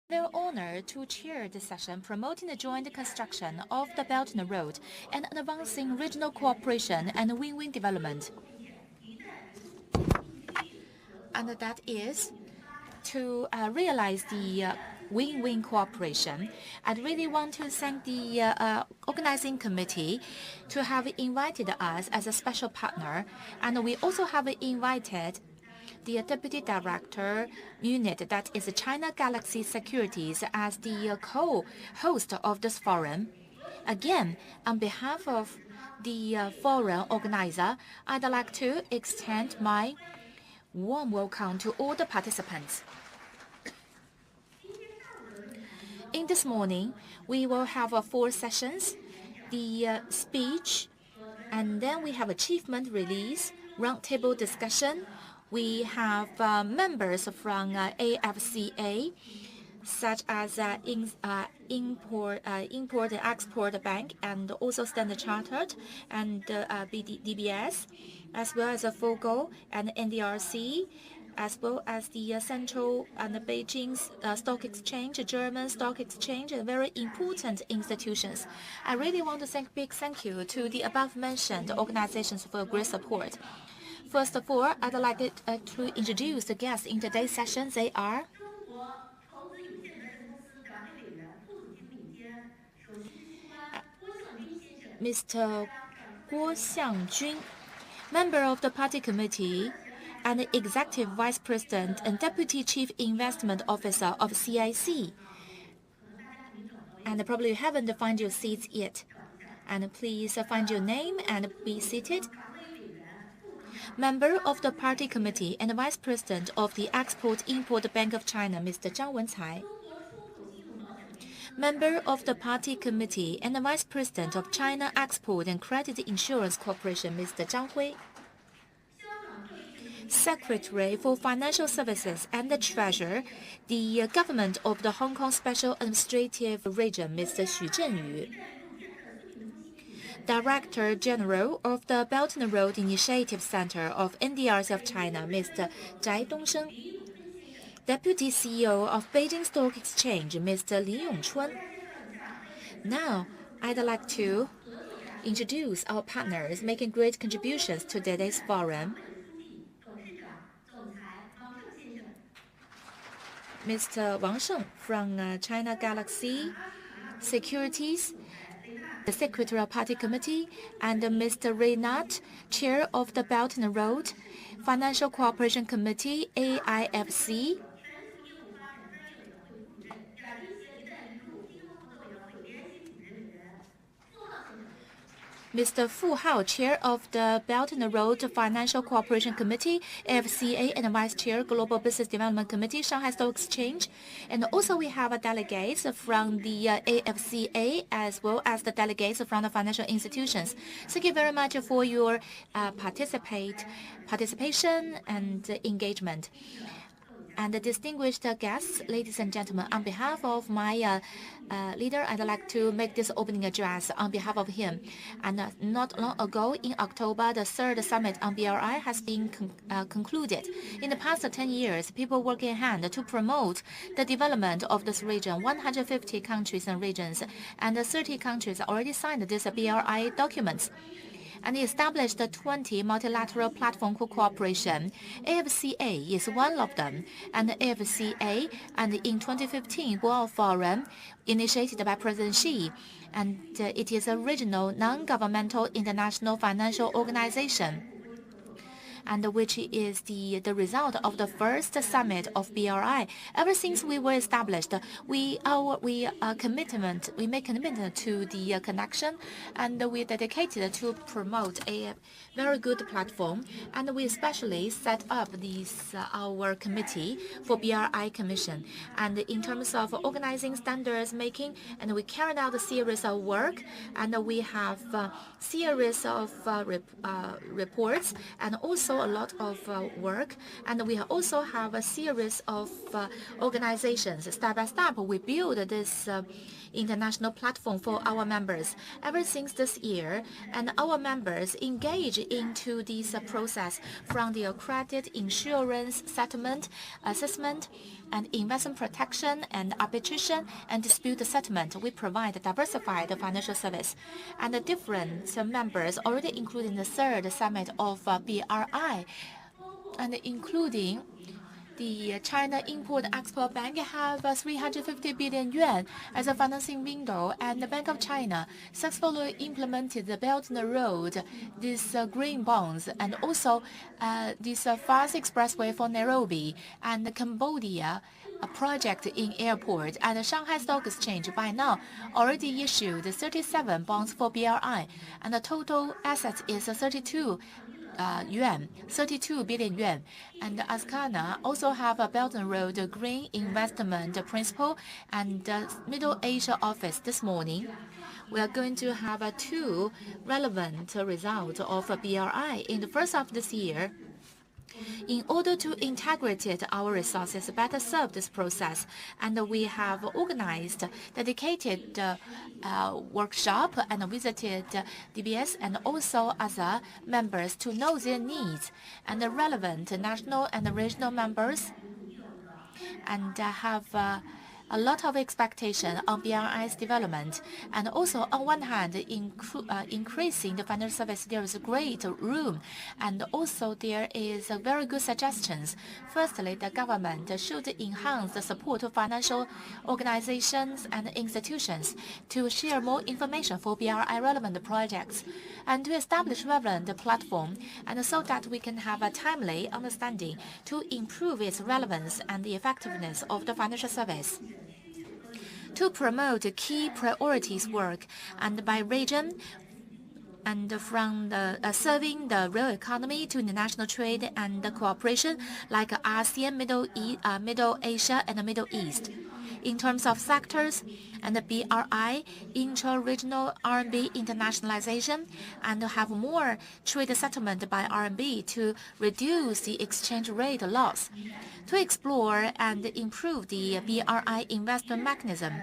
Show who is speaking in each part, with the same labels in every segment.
Speaker 1: Their honor to chair the session promoting the joint construction of the Belt and Road and advancing regional cooperation and win-win development. And that is to realize the win-win cooperation. I'd really want to thank the organizing committee to have invited us as a special partner. And we also have invited the Deputy Director Unit, that is China Galaxy Securities, as the co-host of this forum. Again, on behalf of the forum organizer, I'd like to extend my warm welcome to all the participants. In this morning, we will have 4 sessions, the speech, and then we have achievement release, roundtable discussion. We have members from AFCA, such as Import and Export Bank, and also Standard Chartered, and DBS, as well as FOGO and NDRC, as well as the Central and the Beijing Stock Exchange, German Stock Exchange, and very important institutions. I really want to say a big thank you to the above-mentioned organizations for great support. First of all, I'd like to introduce the guests in today's session. They are Mr. Guo Xiangjun, member of the Party Committee and Executive Vice President and Deputy Chief Investment Officer of CIC. And probably you haven't found your seats yet. And please find your name and be seated. Member of the Party Committee and Vice President of the Export-Import Bank of China, Mr. Zhang Wencai. Member of the Party Committee and Vice President of China Export and Credit Insurance Corporation, Mr. Zhang Hui. Secretary for Financial Services and the Treasurer, the Government of the Hong Kong Special Administrative Region, Mr. Xu Zhenyu. Director General of the Belt and Road Initiative Center of NDRC of China, Mr. Zhai Dongsheng. Deputy CEO of Beijing Stock Exchange, Mr. Li Yongchun. Now, I'd like to introduce our partners making great contributions to today's forum. Mr. Wang Sheng from China Galaxy Securities, the Secretary of Party Committee, and Mr. Ray Nutt, Chair of the Belt and Road Financial Cooperation Committee, AIFC. Mr. Fu Hao, Chair of the Belt and Road Financial Cooperation Committee, AFCA, and Vice Chair, Global Business Development Committee, Shanghai Stock Exchange. And also we have delegates from the AFCA, as well as the delegates from the financial institutions. Thank you very much for your participation and engagement. And the distinguished guests, ladies and gentlemen, on behalf of my leader, I'd like to make this opening address on behalf of him. And not long ago, in October, the 3rd summit on BRI has been concluded. In the past 10 years, people work in hand to promote the development of this region. 150 countries and regions, and 30 countries already signed these BRI documents and established 20 multilateral platforms for cooperation. AFCA is one of them, and AFCA, and in 2015, World Forum, initiated by President Xi, and it is a regional, non-governmental international financial organization, and which is the result of the first summit of BRI. Ever since we were established, we make commitment to the connection, and we are dedicated to promote a very good platform. And we especially set up our committee for BRI Commission. And in terms of organizing standards making, and we carried out a series of work, and we have a series of reports, and also also a lot of work, and we also have a series of organizations. Step by step, we build this international platform for our members ever since this year, and our members engage into this process from the credit, insurance, settlement, assessment, and investment protection and arbitration and dispute settlement. We provide diversified financial service, and the different members already included in the third summit of BRI, and including the China Import-Export Bank have 350 billion yuan as a financing window, and the Bank of China successfully implemented the Belt and Road, these green bonds, and also this fast expressway for Nairobi and Cambodia, a project in airport, and the Shanghai Stock Exchange by now already issued 37 bonds for BRI, and the total assets is 32 billion yuan. And Ascana also have a Belt and Road Green Investment Principle and Middle Asia office this morning. We are going to have two relevant results of BRI in the first half of this year. In order to integrate our resources, better serve this process, and we have organized dedicated workshop and visited DBS and also other members to know their needs, and the relevant national and regional members, and have a lot of expectation on BRI's development. And also, on one hand, increasing the financial service, there is a great room, and also there is a very good suggestions. Firstly, the government should enhance the support to financial organizations and institutions to share more information for BRI relevant projects, and to establish relevant platform, and so that we can have a timely understanding to improve its relevance and the effectiveness of the financial service. To promote key priorities work, and by region, and from the serving the real economy to international trade and the cooperation like ASEAN, Middle Asia, and the Middle East. In terms of sectors, and the BRI intra-regional RMB internationalization, and have more trade settlement by RMB to reduce the exchange rate loss, to explore and improve the BRI investment mechanism.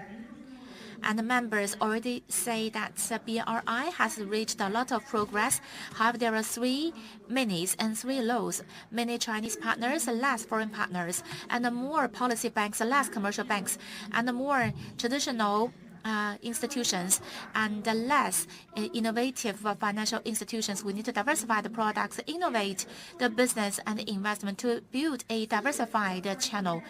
Speaker 1: And the members already say that BRI has reached a lot of progress. However, there are 3 minis and 3 lows. Many Chinese partners, less foreign partners, and more policy banks, less commercial banks, and more traditional institutions, and less innovative financial institutions. We need to diversify the products, innovate the business and investment to build a diversified channel.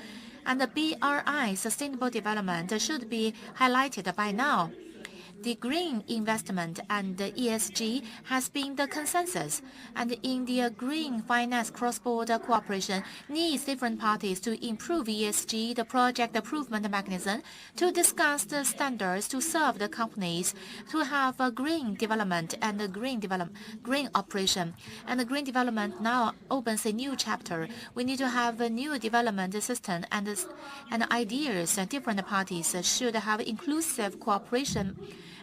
Speaker 1: And the BRI sustainable development should be highlighted by now. The green investment and the ESG has been the consensus, and in the green finance cross-border cooperation needs different parties to improve ESG, the project improvement mechanism, to discuss the standards to serve the companies, to have a green development and a green operation. And the green development now opens a new chapter. We need to have a new development system and ideas. Different parties should have inclusive cooperation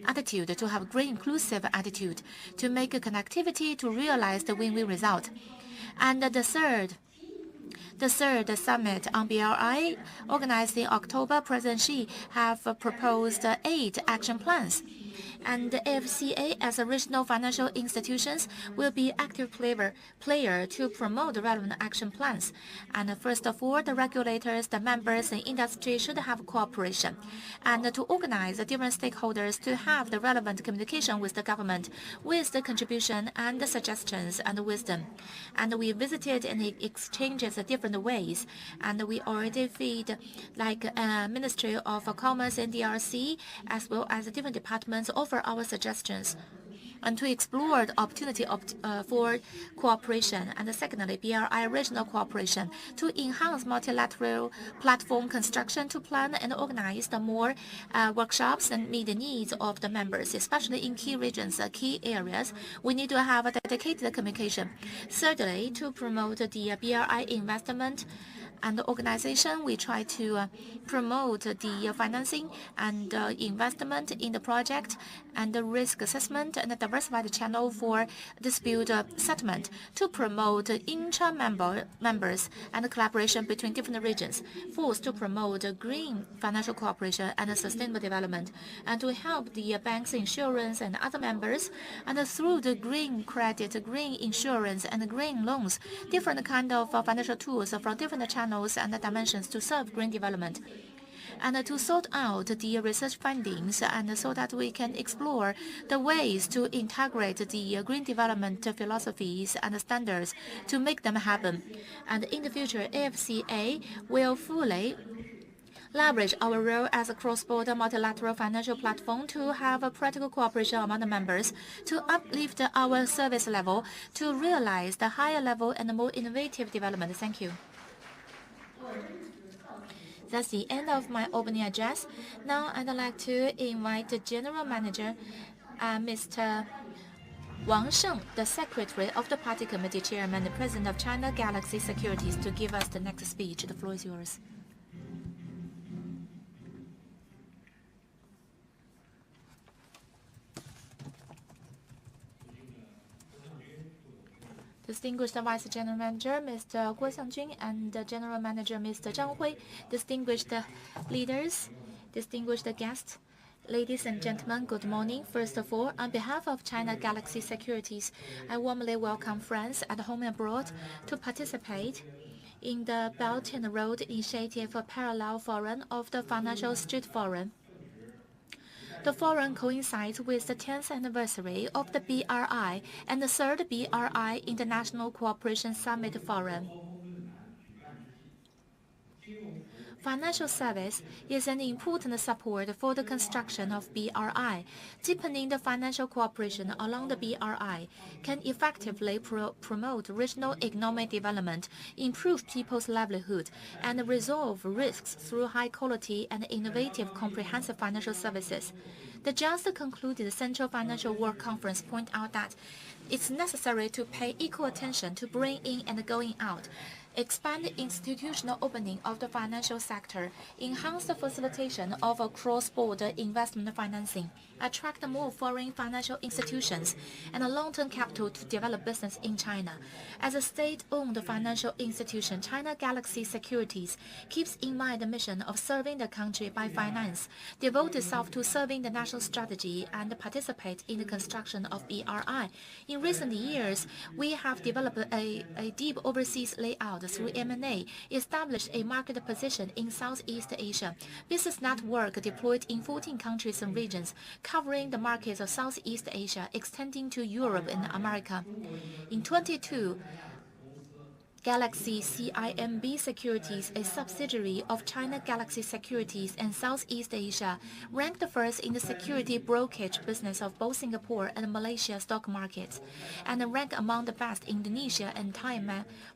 Speaker 1: attitude, to have great inclusive attitude, to make a connectivity to realize the win-win result. And the third summit on BRI, organized in October, President Xi have proposed 8 action plans. And the AFCA, as a regional financial institutions, will be active player to promote the relevant action plans. And first of all, the regulators, the members, and industry should have cooperation, and to organize the different stakeholders to have the relevant communication with the government, with the contribution and the suggestions and the wisdom. And we visited and exchanged different ways, and we already feed like Ministry of Commerce and DRC, as well as the different departments offer our suggestions, and to explore the opportunity for cooperation. And secondly, BRI regional cooperation to enhance multilateral platform construction, to plan and organize the more workshops and meet the needs of the members, especially in key regions, key areas. We need to have a dedicated communication. Thirdly, to promote the BRI investment And the organization, we try to promote the financing and investment in the project and the risk assessment and the diversified channel for dispute settlement to promote members and collaboration between different regions. Fourth, to promote green financial cooperation and sustainable development, and to help the banks, insurance, and other members, and through the green credit, green insurance, and green loans, different kind of financial tools from different channels and dimensions to serve green development, and to sort out the research findings, and so that we can explore the ways to integrate the green development philosophies and standards to make them happen. And in the future, AFCA will fully leverage our role as a cross-border multilateral financial platform to have a practical cooperation among the members to uplift our service level to realize the higher level and more innovative development. Thank you. That's the end of my opening address. Now I'd like to invite the General Manager, Mr. Wang Sheng, the Secretary of the Party Committee Chairman, the President of China Galaxy Securities, to give us the next speech. The floor is yours. Distinguished Vice General Manager Mr. Guo Xiangjun and General Manager Mr. Zhang Hui, distinguished leaders, distinguished guests, ladies and gentlemen, good morning. First of all, on behalf of China Galaxy Securities, I warmly welcome friends at home and abroad to participate in the Belt and Road Initiative Parallel Forum of the Financial Street Forum. The forum coincides with the 10th anniversary of the BRI and the third BRI International Cooperation Summit Forum. Financial service is an important support for the construction of BRI. Deepening the financial cooperation along the BRI can effectively promote regional economic development, improve people's livelihood, and resolve risks through high-quality and innovative comprehensive financial services. The just concluded Central Financial World Conference pointed out that it's necessary to pay equal attention to bring in and going out, expand the institutional opening of the financial sector, enhance the facilitation of a cross-border investment financing, attract more foreign financial institutions and a long-term capital to develop business in China. As a state-owned financial institution, China Galaxy Securities keeps in mind the mission of serving the country by finance, devote itself to serving the national strategy, and participate in the construction of BRI. In recent years, we have developed a deep overseas layout through M&A, established a market position in Southeast Asia, business network deployed in 14 countries and regions, covering the markets of Southeast Asia, extending to Europe and America. In 2022, Galaxy CIMB Securities, a subsidiary of China Galaxy Securities and Southeast Asia, ranked first in the security brokerage business of both Singapore and Malaysia stock markets, and ranked among the best in Indonesia and Thai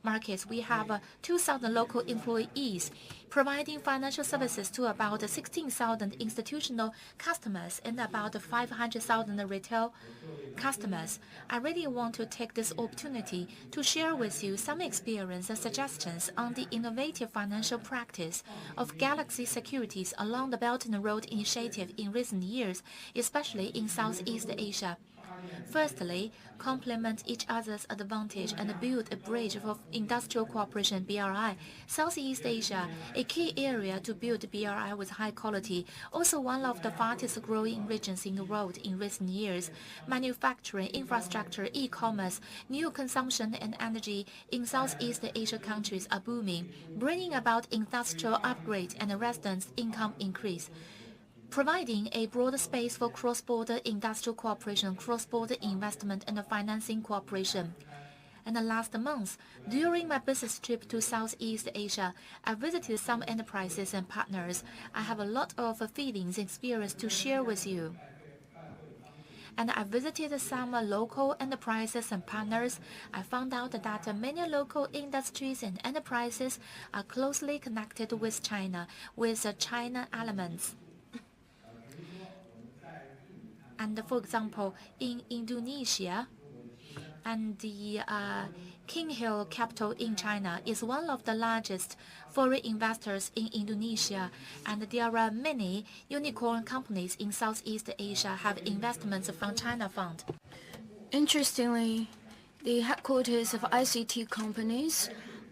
Speaker 1: markets. We have 2,000 local employees, providing financial services to about 16,000 institutional customers and about 500,000 retail customers. I really want to take this opportunity to share with you some experience and suggestions on the innovative financial practice of Galaxy Securities along the Belt and Road Initiative in recent years, especially in Southeast Asia. Firstly, complement each other's advantage and build a bridge for industrial cooperation BRI. Southeast Asia, a key area to build BRI with high quality, also one of the fastest growing regions in the world in recent years. Manufacturing, infrastructure, e-commerce, new consumption and energy in Southeast Asia countries are booming, bringing about industrial upgrade and residents' income increase, providing a broader space for cross-border industrial cooperation, cross-border investment, and financing cooperation. And last month, during my business trip to Southeast Asia, I visited some enterprises and partners. I have a lot of feelings and experience to share with you. And I visited some local enterprises and partners. I found out that many local industries and enterprises are closely connected with China, with China elements. And for example, in Indonesia, And the King Hill Capital in China is one of the largest foreign investors in Indonesia, and there are many unicorn companies in Southeast Asia have investments from China Fund.
Speaker 2: Interestingly, the headquarters of ICT companies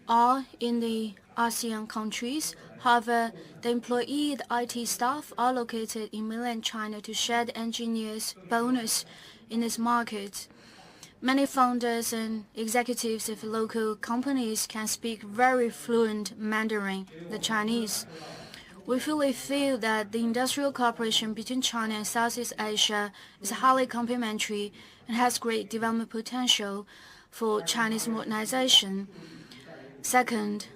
Speaker 2: are in the ASEAN countries. However, the employee, the IT staff are located in mainland China to share the engineers' bonus in this market. Many founders and executives of local companies can speak very fluent Mandarin, the Chinese. We fully feel that the industrial cooperation between China and Southeast Asia is highly complementary and has great development potential for Chinese modernization. Second,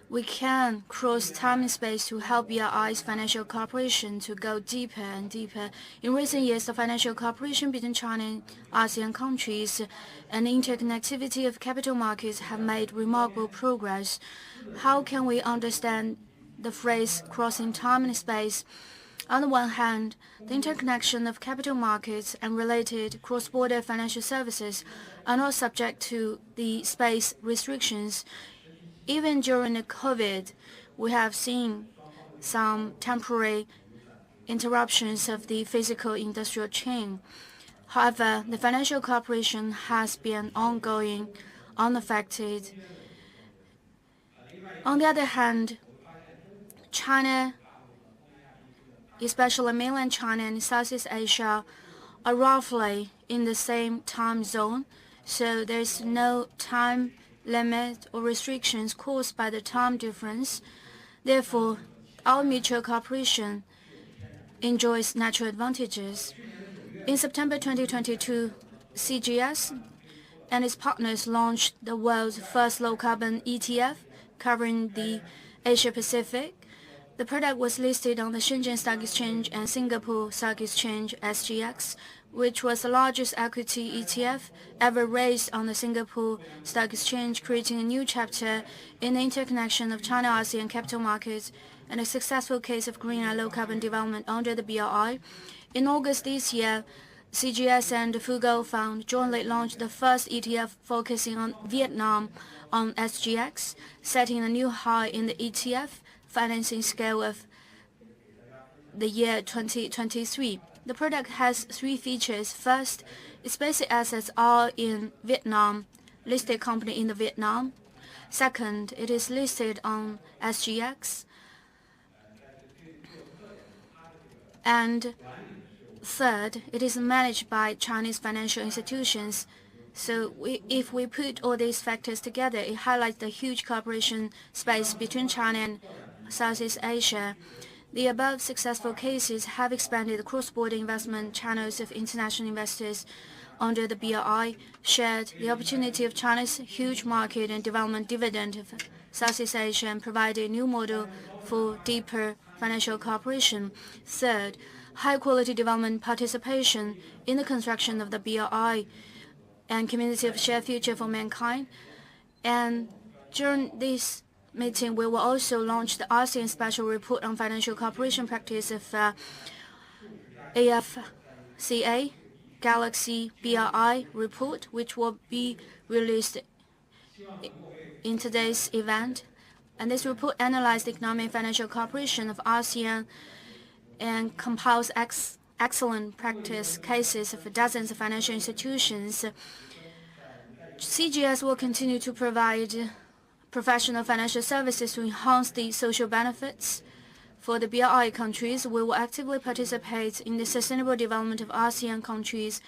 Speaker 2: we can cross time and space to help BRI's financial cooperation to go deeper and deeper. In recent years, the financial cooperation between China and ASEAN countries and the interconnectivity of capital markets have made remarkable progress. How can we understand the phrase crossing time and space? On the one hand, the interconnection of capital markets and related cross-border financial services are not subject to the space restrictions. Even during the COVID, we have seen some temporary interruptions of the physical industrial chain. However, the financial cooperation has been ongoing, unaffected. On the other hand, China, especially mainland China and Southeast Asia, are roughly in the same time zone, so there's no time limit or restrictions caused by the time difference. Therefore, our mutual cooperation enjoys natural advantages. In September 2022, CGS and its partners launched the world's first low-carbon ETF covering the Asia-Pacific. The product was listed on the Shenzhen Stock Exchange and Singapore Stock Exchange (SGX), which was the largest equity ETF ever raised on the Singapore Stock Exchange, creating a new chapter in the interconnection of China-ASEAN capital markets and a successful case of green and low-carbon development under the BRI. In August this year, CGS and the Fugo Fund jointly launched the first ETF focusing on Vietnam on SGX, setting a new high in the ETF financing scale of the year 2023. The product has three features. First, its basic assets are in Vietnam, listed company in the Vietnam. Second, it is listed on SGX. And third, it is managed by Chinese financial institutions. So if we put all these factors together, it highlights the huge cooperation space between China and Southeast Asia. The above successful cases have expanded the cross-border investment channels of international investors under the BRI, shared the opportunity of China's huge market and development dividend of Southeast Asia, and provided a new model for deeper financial cooperation. Third, high-quality development participation in the construction of the BRI and community of shared future for mankind. And during this meeting, we will also launch the ASEAN Special Report on Financial Cooperation Practice of AFCA Galaxy BRI report, which will be released in today's event. And this report analyzed the economic and financial cooperation of ASEAN and compiles excellent practice cases of dozens of financial institutions. CGS will continue to provide professional financial services to enhance the social benefits. For the BRI countries, we will actively participate in the sustainable development of ASEAN countries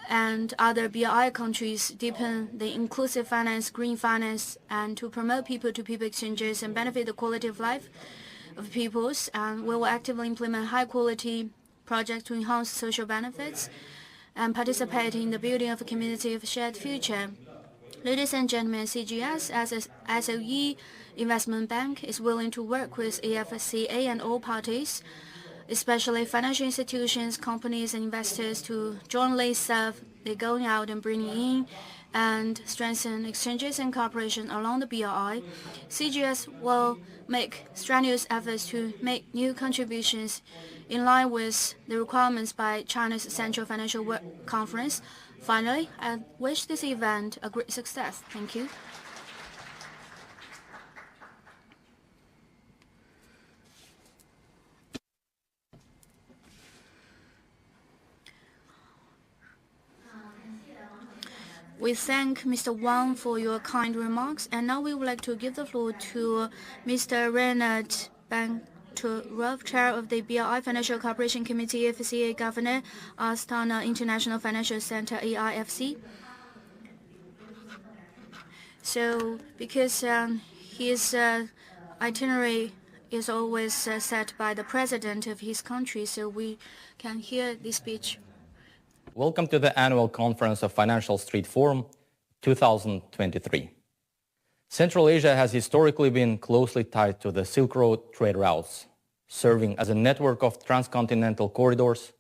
Speaker 2: and other BRI countries, deepen the inclusive finance, green finance, and to promote people-to-people exchanges and benefit the quality of life of peoples. And we will actively implement high-quality projects to enhance social benefits and participate in the building of a community of shared future. Ladies and gentlemen, CGS as a SOE investment bank is willing to work with AFCA and all parties, especially financial institutions, companies, and investors, to jointly serve the going out and bringing in and strengthen exchanges and cooperation along the BRI. CGS will make strenuous efforts to make new contributions in line with the requirements by China's Central Financial Work Conference. Finally, I wish this event a great success. Thank you. We thank Mr. Wang for your kind remarks, and now we would like to give the floor to Mr. Reinhard Bank-Turov, Chair of the BRI Financial Cooperation Committee, FCA Governor, Astana International Financial Center, AIFC. So, because his itinerary is always set by the president of his country, so we can hear this speech.
Speaker 3: Welcome to the annual conference of Financial Street Forum 2023. Central Asia has historically been closely tied to the Silk Road trade routes, serving as a network of transcontinental corridors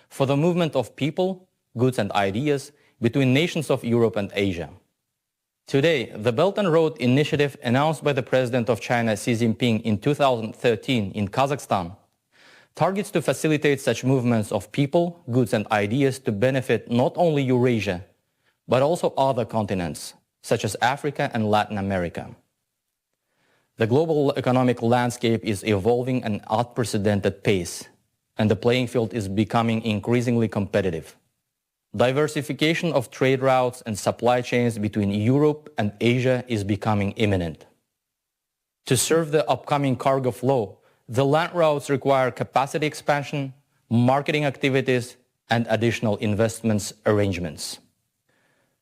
Speaker 3: for the movement of people, goods and ideas between nations of Europe and Asia. Today, the Belt and Road Initiative announced by the President of China Xi Jinping in 2013 in Kazakhstan targets to facilitate such movements of people, goods and ideas to benefit not only Eurasia, but also other continents, such as Africa and Latin America. The global economic landscape is evolving at an unprecedented pace, and the playing field is becoming increasingly competitive. Diversification of trade routes and supply chains between Europe and Asia is becoming imminent. To serve the upcoming cargo flow, the land routes require capacity expansion, marketing activities, and additional investments arrangements.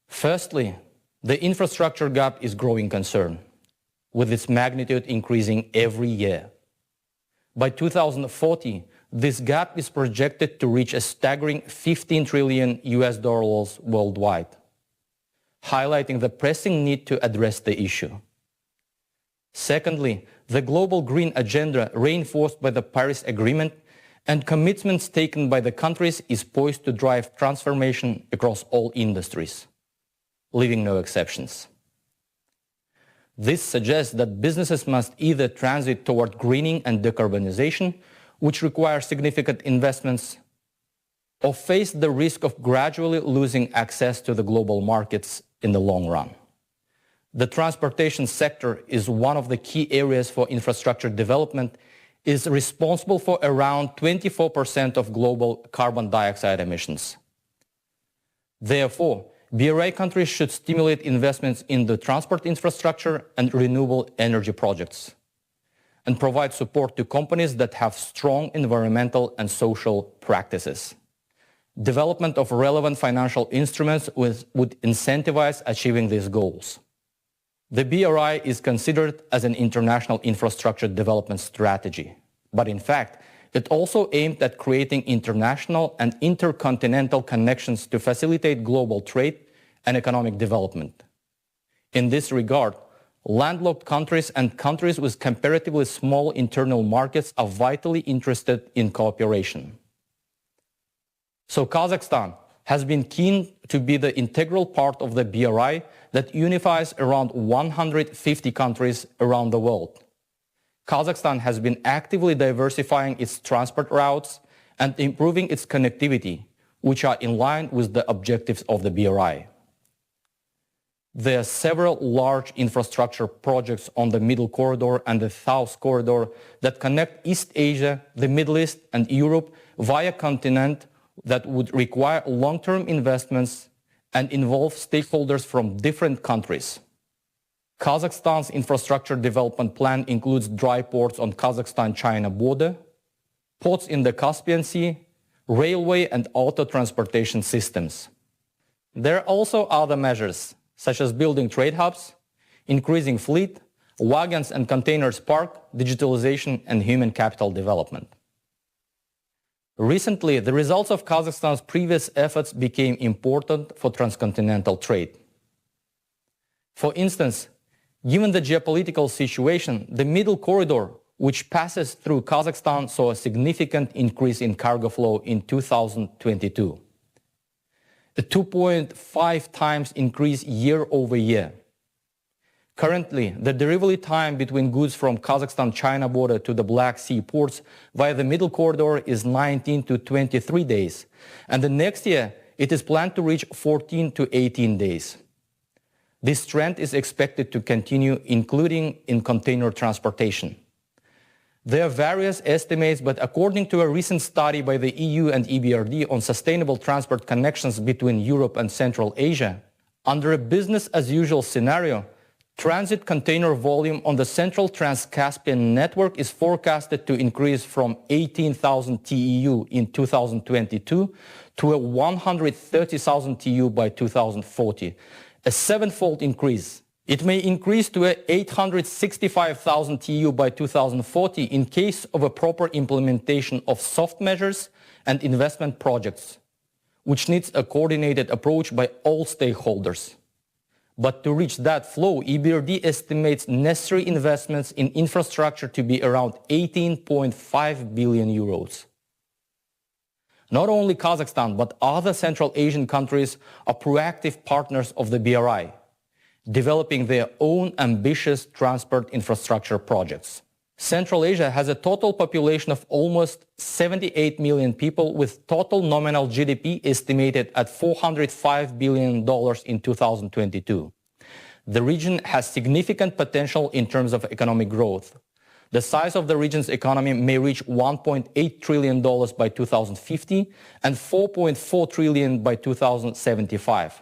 Speaker 3: Firstly, the infrastructure gap is growing concern, with its magnitude increasing every year. By 2040, this gap is projected to reach a staggering $15 trillion worldwide, highlighting the pressing need to address the issue. Secondly, the global green agenda reinforced by the Paris Agreement and commitments taken by the countries is poised to drive transformation across all industries, leaving no exceptions. This suggests that businesses must either transit toward greening and decarbonization, which require significant investments, or face the risk of gradually losing access to the global markets in the long run. The transportation sector is one of the key areas for infrastructure development, is responsible for around 24% of global carbon dioxide emissions. Therefore, BRI countries should stimulate investments in the transport infrastructure and renewable energy projects, and provide support to companies that have strong environmental and social practices. Development of relevant financial instruments would incentivize achieving these goals. The BRI is considered as an international infrastructure development strategy, but in fact, it also aimed at creating international and intercontinental connections to facilitate global trade and economic development. In this regard, landlocked countries and countries with comparatively small internal markets are vitally interested in cooperation. So Kazakhstan has been keen to be the integral part of the BRI that unifies around 150 countries around the world. Kazakhstan has been actively diversifying its transport routes and improving its connectivity, which are in line with the objectives of the BRI. There are several large infrastructure projects on the Middle Corridor and the South Corridor that connect East Asia, the Middle East, and Europe via continent that would require long-term investments and involve stakeholders from different countries. Kazakhstan's infrastructure development plan includes dry ports on Kazakhstan-China border, ports in the Caspian Sea, railway and auto transportation systems. There are also other measures, such as building trade hubs, increasing fleet, wagons and containers park, digitalization and human capital development. Recently, the results of Kazakhstan's previous efforts became important for transcontinental trade. For instance, given the geopolitical situation, the Middle Corridor, which passes through Kazakhstan, saw a significant increase in cargo flow in 2022. A 2.5 times increase year over year. Currently, the delivery time between goods from Kazakhstan-China border to the Black Sea ports via the Middle Corridor is 19 to 23 days, and the next year it is planned to reach 14 to 18 days. This trend is expected to continue, including in container transportation. There are various estimates, but according to a recent study by the EU and EBRD on sustainable transport connections between Europe and Central Asia, under a business-as-usual scenario, transit container volume on the Central Trans-Caspian network is forecasted to increase from 18,000 TEU in 2022 to 130,000 TEU by 2040, a sevenfold increase. It may increase to 865,000 TEU by 2040 in case of a proper implementation of soft measures and investment projects, which needs a coordinated approach by all stakeholders. But to reach that flow, EBRD estimates necessary investments in infrastructure to be around 18.5 billion euros. Not only Kazakhstan, but other Central Asian countries are proactive partners of the BRI, developing their own ambitious transport infrastructure projects. Central Asia has a total population of almost 78 million people, with total nominal GDP estimated at $405 billion in 2022. The region has significant potential in terms of economic growth. The size of the region's economy may reach $1.8 trillion by 2050 and $4.4 trillion by 2075.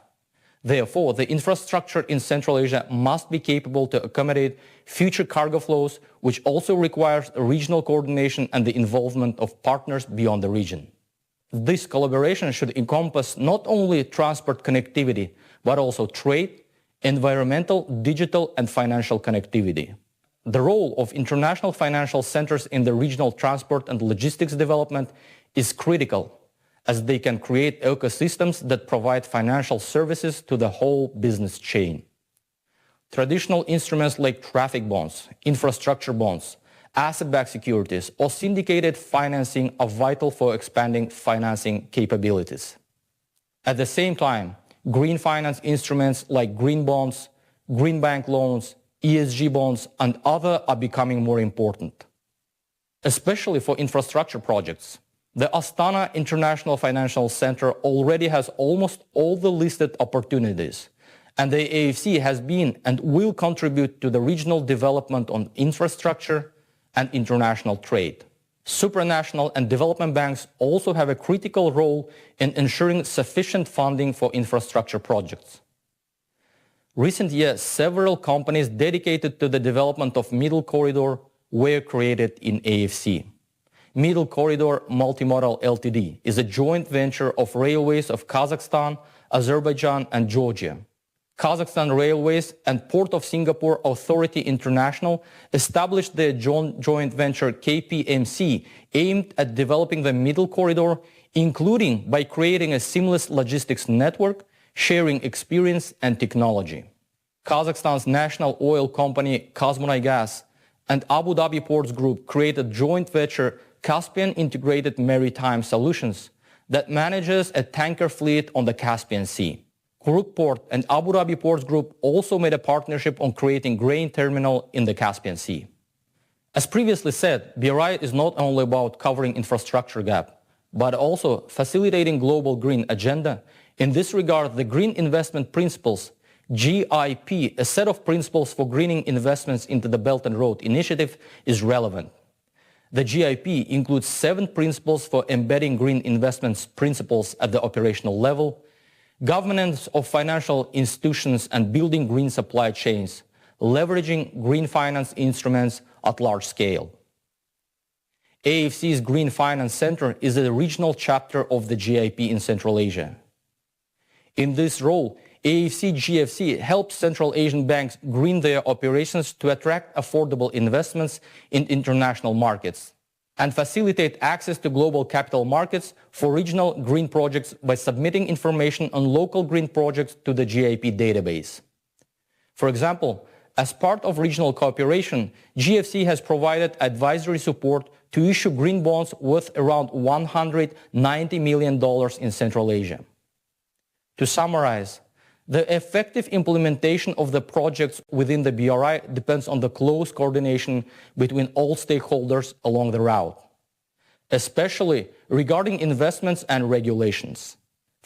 Speaker 3: Therefore, the infrastructure in Central Asia must be capable to accommodate future cargo flows, which also requires regional coordination and the involvement of partners beyond the region. This collaboration should encompass not only transport connectivity, but also trade, environmental, digital, and financial connectivity. The role of international financial centers in the regional transport and logistics development is critical, as they can create ecosystems that provide financial services to the whole business chain. Traditional instruments like traffic bonds, infrastructure bonds, asset-backed securities, or syndicated financing are vital for expanding financing capabilities. At the same time, green finance instruments like green bonds, green bank loans, ESG bonds, and others are becoming more important, especially for infrastructure projects. The Astana International Financial Center already has almost all the listed opportunities, and the AFC has been and will contribute to the regional development on infrastructure and international trade. Supranational and development banks also have a critical role in ensuring sufficient funding for infrastructure projects. Recent years, several companies dedicated to the development of Middle Corridor were created in AFC. Middle Corridor Multimodal Ltd. is a joint venture of railways of Kazakhstan, Azerbaijan, and Georgia. Kazakhstan Railways and Port of Singapore Authority International established their joint venture KPMC, aimed at developing the Middle Corridor, including by creating a seamless logistics network, sharing experience and technology. Kazakhstan's national oil company Kazmunaygas and Abu Dhabi Ports Group created joint venture Caspian Integrated Maritime Solutions that manages a tanker fleet on the Caspian Sea. Kuruk Port and Abu Dhabi Ports Group also made a partnership on creating grain terminal in the Caspian Sea. As previously said, BRI is not only about covering infrastructure gap, but also facilitating global green agenda. In this regard, the Green Investment Principles, GIP, a set of principles for greening investments into the Belt and Road Initiative, is relevant. The GIP includes 7 principles for embedding green investments principles at the operational level, governance of financial institutions and building green supply chains, leveraging green finance instruments at large scale. AFC's Green Finance Center is a regional chapter of the GIP in Central Asia. In this role, AFC GFC helps Central Asian banks green their operations to attract affordable investments in international markets and facilitate access to global capital markets for regional green projects by submitting information on local green projects to the GIP database. For example, as part of regional cooperation, GFC has provided advisory support to issue green bonds worth around $190 million in Central Asia. To summarize, the effective implementation of the projects within the BRI depends on the close coordination between all stakeholders along the route, especially regarding investments and regulations.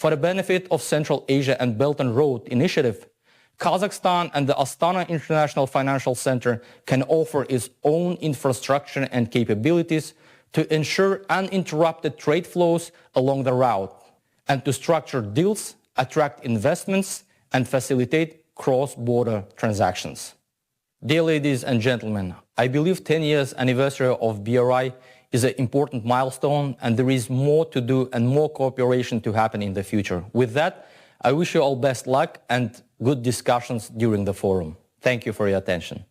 Speaker 3: For the benefit of Central Asia and Belt and Road Initiative, Kazakhstan and the Astana International Financial Center can offer its own infrastructure and capabilities to ensure uninterrupted trade flows along the route and to structure deals, attract investments, and facilitate cross-border transactions. Dear ladies and gentlemen, I believe 10 years anniversary of BRI is an important milestone, and there is more to do and more cooperation to happen in the future. With that, I wish you all best luck and good discussions during the forum. Thank you for your attention.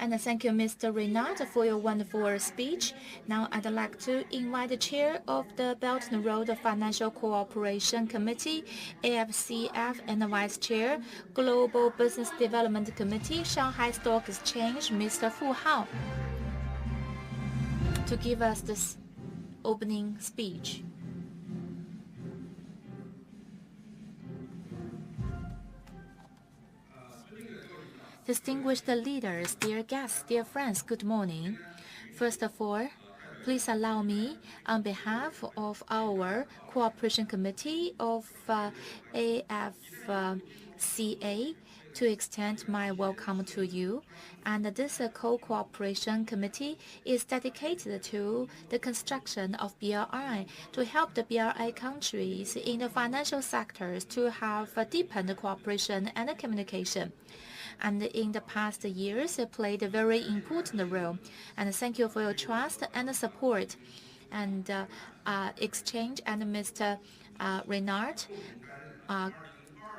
Speaker 1: And thank you, Mr. Reynard, for your wonderful speech. Now I'd like to invite the chair of the Belt and Road Financial Cooperation Committee, AFCF, and the Vice Chair, Global Business Development Committee, Shanghai Stock Exchange, Mr. Fu Hao, to give us this opening speech. Distinguished leaders, dear guests, dear friends, good morning. First of all, please allow me, on behalf of our Cooperation Committee of AFCA, to extend my welcome to you. And this Co-Cooperation Committee is dedicated to the construction of BRI to help the BRI countries in the financial sectors to have deepened cooperation and communication. And in the past years, it played a very important role. And thank you for your trust and support. And Exchange and Mr. Reynard,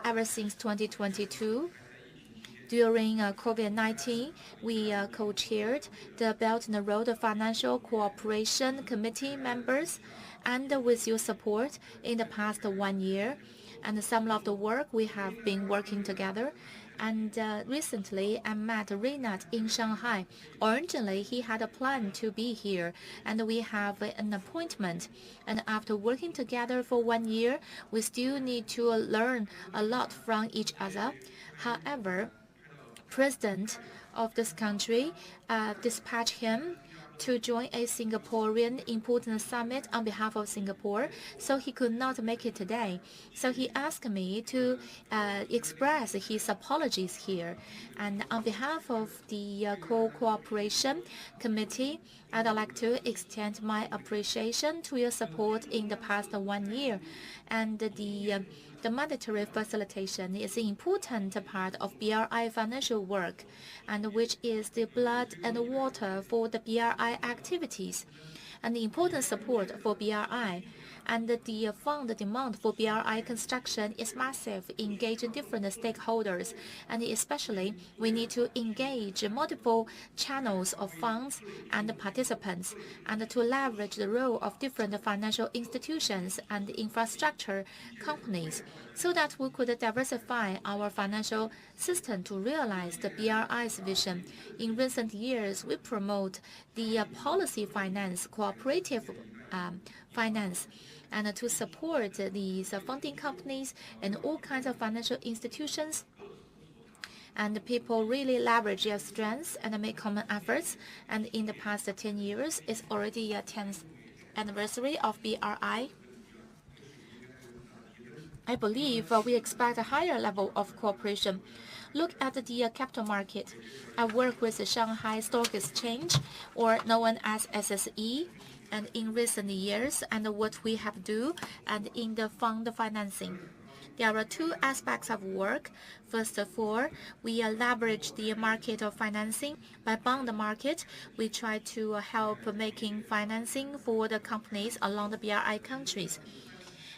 Speaker 1: ever since 2022, during COVID-19, we co-chaired the Belt and Road Financial Cooperation Committee members, and with your support in the past 1 year, and some of the work we have been working together. And recently, I met Reynard in Shanghai. Originally, he had a plan to be here, and we have an appointment. And after working together for 1 year, we still need to learn a lot from each other. However, President of this country dispatched him to join a Singaporean important summit on behalf of Singapore, so he could not make it today. So he asked me to express his apologies here. And on behalf of the Co-Cooperation Committee, I'd like to extend my appreciation to your support in the past 1 year. And the monetary facilitation is an important part of BRI financial work, and which is the blood and water for the BRI activities, and the important support for BRI. And the fund demand for BRI construction is massive, engaging different stakeholders, and especially we need to engage multiple channels of funds and participants, and to leverage the role of different financial institutions and infrastructure companies, so that we could diversify our financial system to realize the BRI's vision. In recent years, we promote the policy finance, cooperative finance, and to support these funding companies and all kinds of financial institutions. And people really leverage their strengths and make common efforts. And in the past 10 years, it's already a 10th anniversary of BRI. I believe we expect a higher level of cooperation. Look at the capital market. I work with the Shanghai Stock Exchange, or known as SSE, and in recent years, and what we have do, and in the fund financing. There are two aspects of work. First of all, we leverage the market of financing. By bond market, we try to help making financing for the companies along the BRI countries.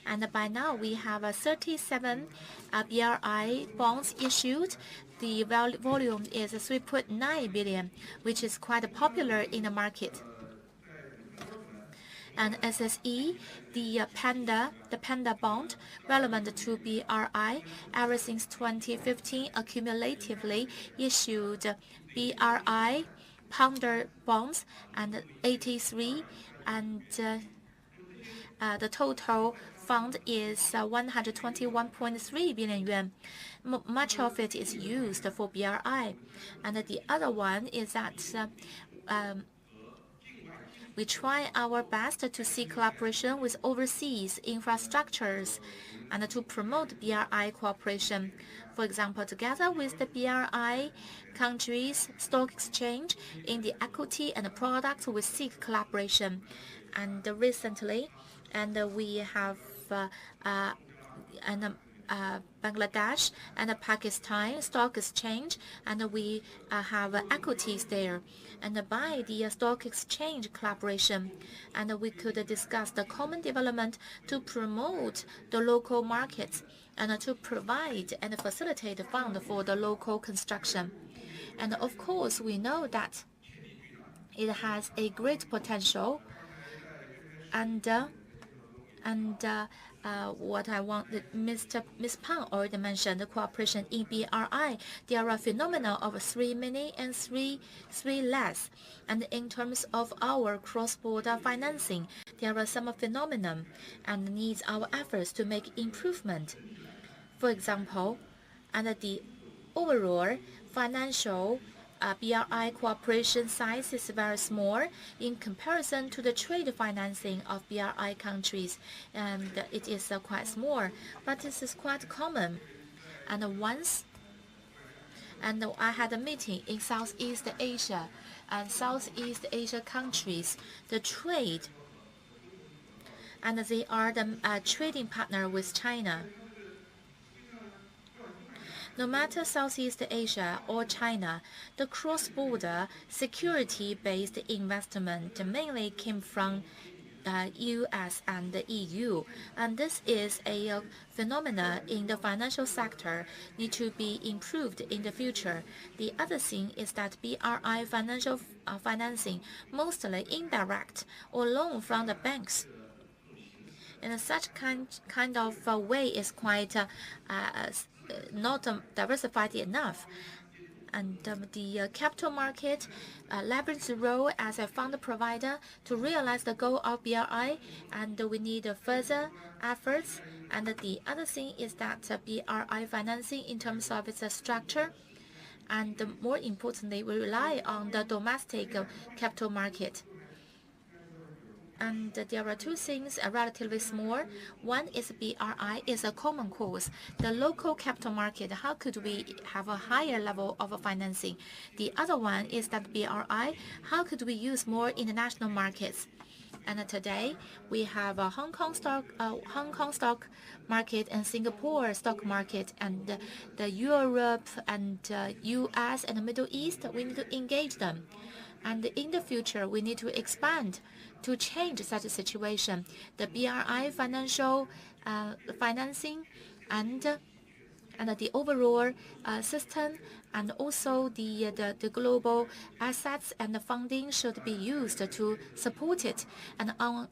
Speaker 1: And by now, we have 37 BRI bonds issued. The volume is 3.9 billion, which is quite popular in the market. And SSE, the Panda bond, relevant to BRI, ever since 2015, accumulatively issued BRI Pounder bonds and 83, and the total fund is 121.3 billion yuan. Much of it is used for BRI. And the other one is that We try our best to seek collaboration with overseas infrastructures and to promote BRI cooperation. For example, together with the BRI countries' stock exchange in the equity and products, we seek collaboration. And recently, we have Bangladesh and Pakistan stock exchange, and we have equities there. And by the stock exchange collaboration, and we could discuss the common development to promote the local markets and to provide and facilitate fund for the local construction. And of course, we know that it has a great potential. What I want, Ms. Pang already mentioned, the cooperation in BRI. There are phenomena of 3 many and 3 less. And in terms of our cross-border financing, there are some phenomena and needs our efforts to make improvement. For example, the overall financial BRI cooperation size is very small in comparison to the trade financing of BRI countries, and it is quite small, but this is quite common. And once, I had a meeting in Southeast Asia, and Southeast Asia countries, the trade, and they are the trading partner with China. No matter Southeast Asia or China, the cross-border security-based investment mainly came from US and the EU, and this is a phenomena in the financial sector need to be improved in the future. The other thing is that BRI financial financing, mostly indirect or loan from the banks. And such kind of way is quite not diversified enough. And the capital market leverages the role as a fund provider to realize the goal of BRI, and we need further efforts. And the other thing is that BRI financing in terms of its structure, and more importantly, we rely on the domestic capital market. And there are 2 things relatively small. One is BRI is a common cause. The local capital market, how could we have a higher level of financing? The other one is that BRI, how could we use more international markets? And today we have a Hong Kong stock market and Singapore stock market, and the Europe and US and the Middle East. We need to engage them. And in the future, we need to expand to change such a situation. The BRI financial financing and the overall system, and also the global assets and the funding should be used to support it. And on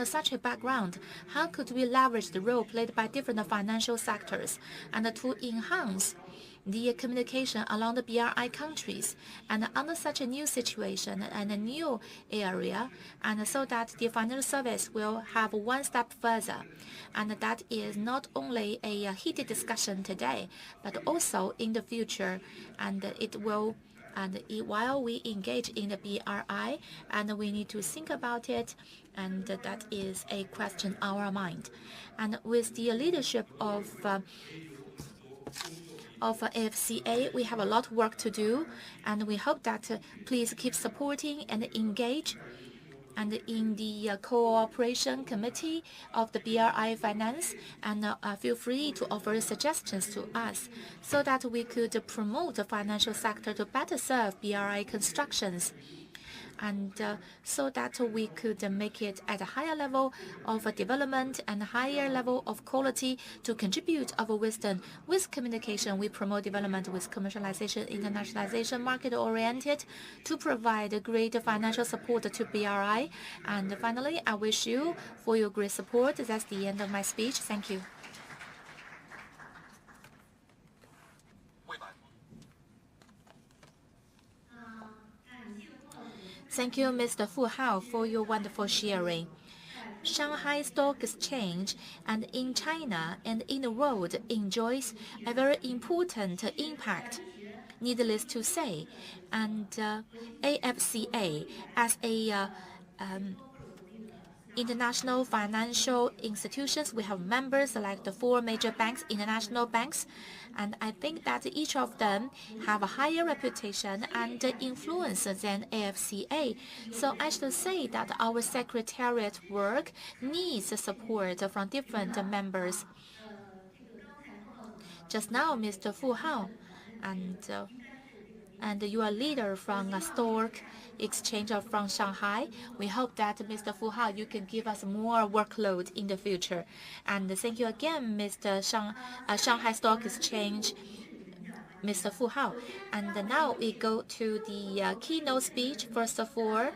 Speaker 1: such a background, how could we leverage the role played by different financial sectors and to enhance the communication along the BRI countries, and under such a new situation and a new area, and so that the financial service will have one step further. And that is not only a heated discussion today, but also in the future. And it will, while we engage in the BRI, and we need to think about it, and that is a question on our mind. And with the leadership of AFCA, we have a lot of work to do, and we hope that please keep supporting and engage. And in the cooperation committee of the BRI Finance, and feel free to offer suggestions to us so that we could promote the financial sector to better serve BRI constructions, and so that we could make it at a higher level of development and higher level of quality to contribute our wisdom. With communication, we promote development. With commercialization, internationalization, market-oriented, to provide great financial support to BRI. And finally, I wish you for your great support. That's the end of my speech. Thank you. Thank you, Mr. Fu Hao, for your wonderful sharing. Shanghai Stock Exchange and in China and in the world enjoys a very important impact, needless to say. And AFCA, as a international financial institutions. We have members like the 4 major banks, international banks, and I think that each of them have a higher reputation and influence than AFCA. So I should say that our secretariat work needs support from different members. Just now, Mr. Fu Hao, and you are leader from Stork Exchange from Shanghai. We hope that Mr. Fu Hao, you can give us more workload in the future. And thank you again, Mr. Shanghai Stock Exchange, Mr. Fu Hao. And now we go to the keynote speech. First of all,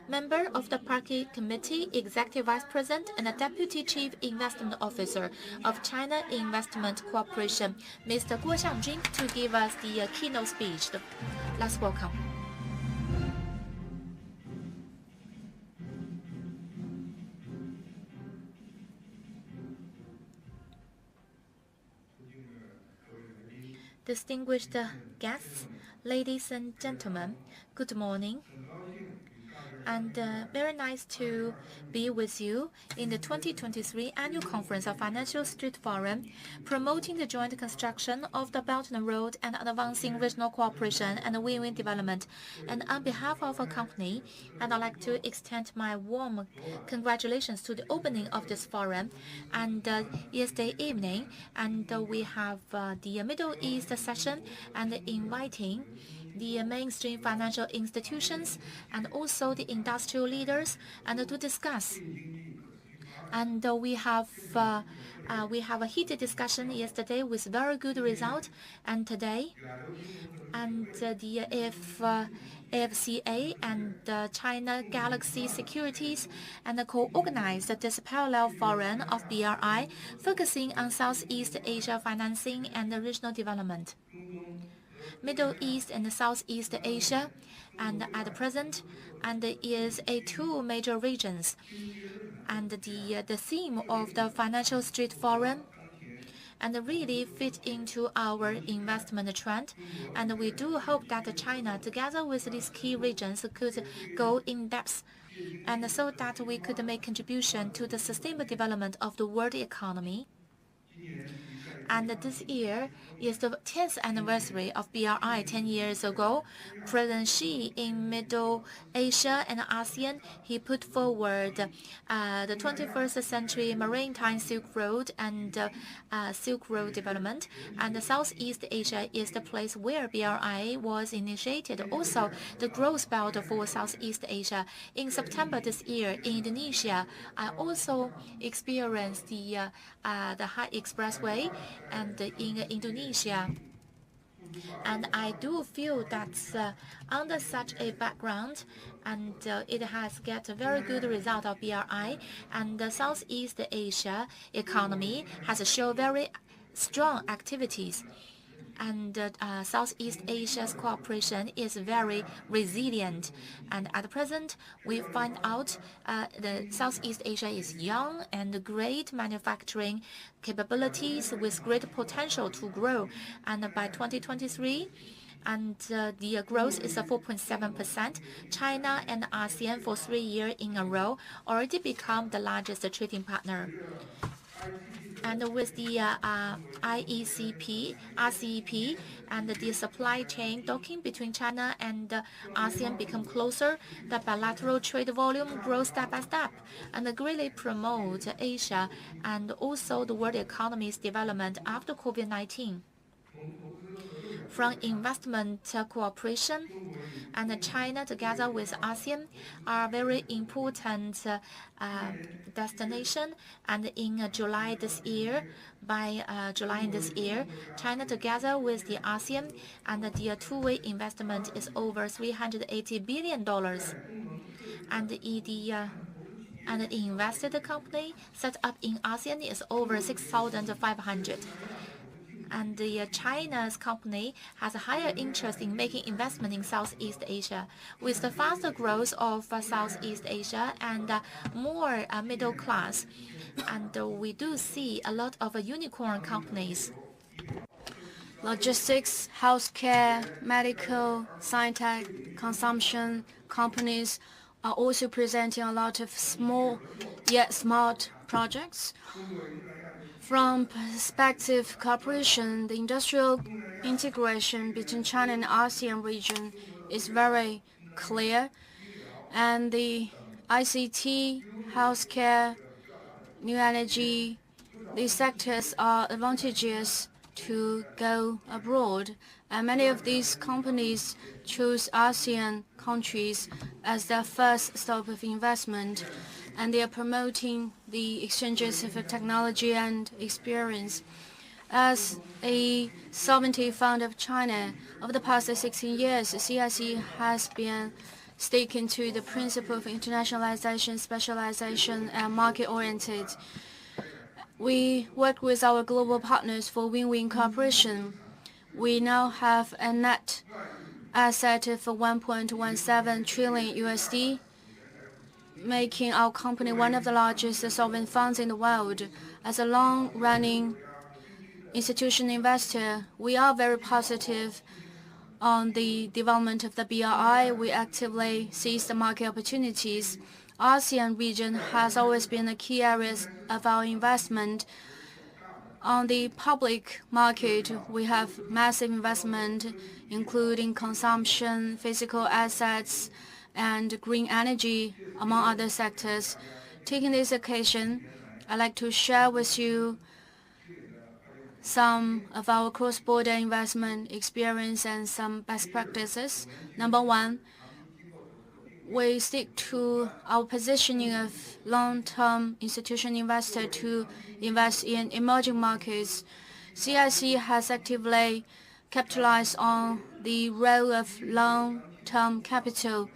Speaker 1: member of the Party Committee, Executive Vice President and Deputy Chief Investment Officer of China Investment Corporation, Mr. Guo Xiangjun, to give us the keynote speech. Let's welcome. Distinguished guests, ladies and gentlemen, good morning. And very nice to be with you in the 2023 Annual Conference of Financial Street Forum, promoting the joint construction of the Belt and Road and advancing regional cooperation and win-win development. And on behalf of our company, I'd like to extend my warm congratulations to the opening of this forum. And yesterday evening, and we have the Middle East session and inviting the mainstream financial institutions and also the industrial leaders and to discuss. And we have a heated discussion yesterday with very good result, and today, and the AFCA and China Galaxy Securities and co-organized this parallel forum of BRI, focusing on Southeast Asia financing and regional development. Middle East and Southeast Asia, and at present, and is a 2 major regions. And the theme of the Financial Street Forum and really fit into our investment trend. And we do hope that China, together with these key regions, could go in depth, and so that we could make contribution to the sustainable development of the world economy. And this year is the 10th anniversary of BRI. 10 years ago, President Xi in Middle Asia and ASEAN, he put forward the 21st century maritime Silk Road and Silk Road development. And Southeast Asia is the place where BRI was initiated. Also, the growth belt for Southeast Asia. In September this year in Indonesia, I also experienced the High Expressway and in Indonesia. And I do feel that under such a background, and it has get a very good result of BRI, and the Southeast Asia economy has shown very strong activities. And Southeast Asia's cooperation is very resilient. And at present, we find out the Southeast Asia is young and great manufacturing capabilities with great potential to grow. And by 2023, and the growth is 4.7%. China and ASEAN for 3 years in a row already become the largest trading partner. And with the RCEP and the supply chain docking between China and ASEAN become closer, the bilateral trade volume grows step by step and greatly promote Asia and also the world economy's development after COVID-19. From investment cooperation, and China together with ASEAN are very important destination. And in July this year, China together with the ASEAN and the two-way investment is over $380 billion. And the invested company set up in ASEAN is over 6,500. And China's company has a higher interest in making investment in Southeast Asia. With the faster growth of Southeast Asia and more middle class, and we do see a lot of unicorn companies.
Speaker 2: Logistics, healthcare, medical, science-tech, consumption companies are also presenting a lot of small yet smart projects. From perspective cooperation, the industrial integration between China and ASEAN region is very clear, and the ICT, healthcare, new energy, these sectors are advantageous to go abroad, and many of these companies choose ASEAN countries as their first stop of investment, and they are promoting the exchanges of technology and experience. As a sovereignty fund of China, over the past 16 years, CIC has been sticking to the principle of internationalization, specialization, and market-oriented. We work with our global partners for win-win cooperation. We now have a net asset of 1.17 trillion USD, making our company one of the largest sovereign funds in the world. As a long-running institutional investor, we are very positive on the development of the BRI. We actively seize the market opportunities. ASEAN region has always been a key area of our investment. On the public market, we have massive investment, including consumption, physical assets, and green energy, among other sectors. Taking this occasion, I'd like to share with you some of our cross-border investment experience and some best practices. Number one, we stick to our positioning of long-term institutional investor to invest in emerging markets. CIC has actively capitalized on the role of long-term capital.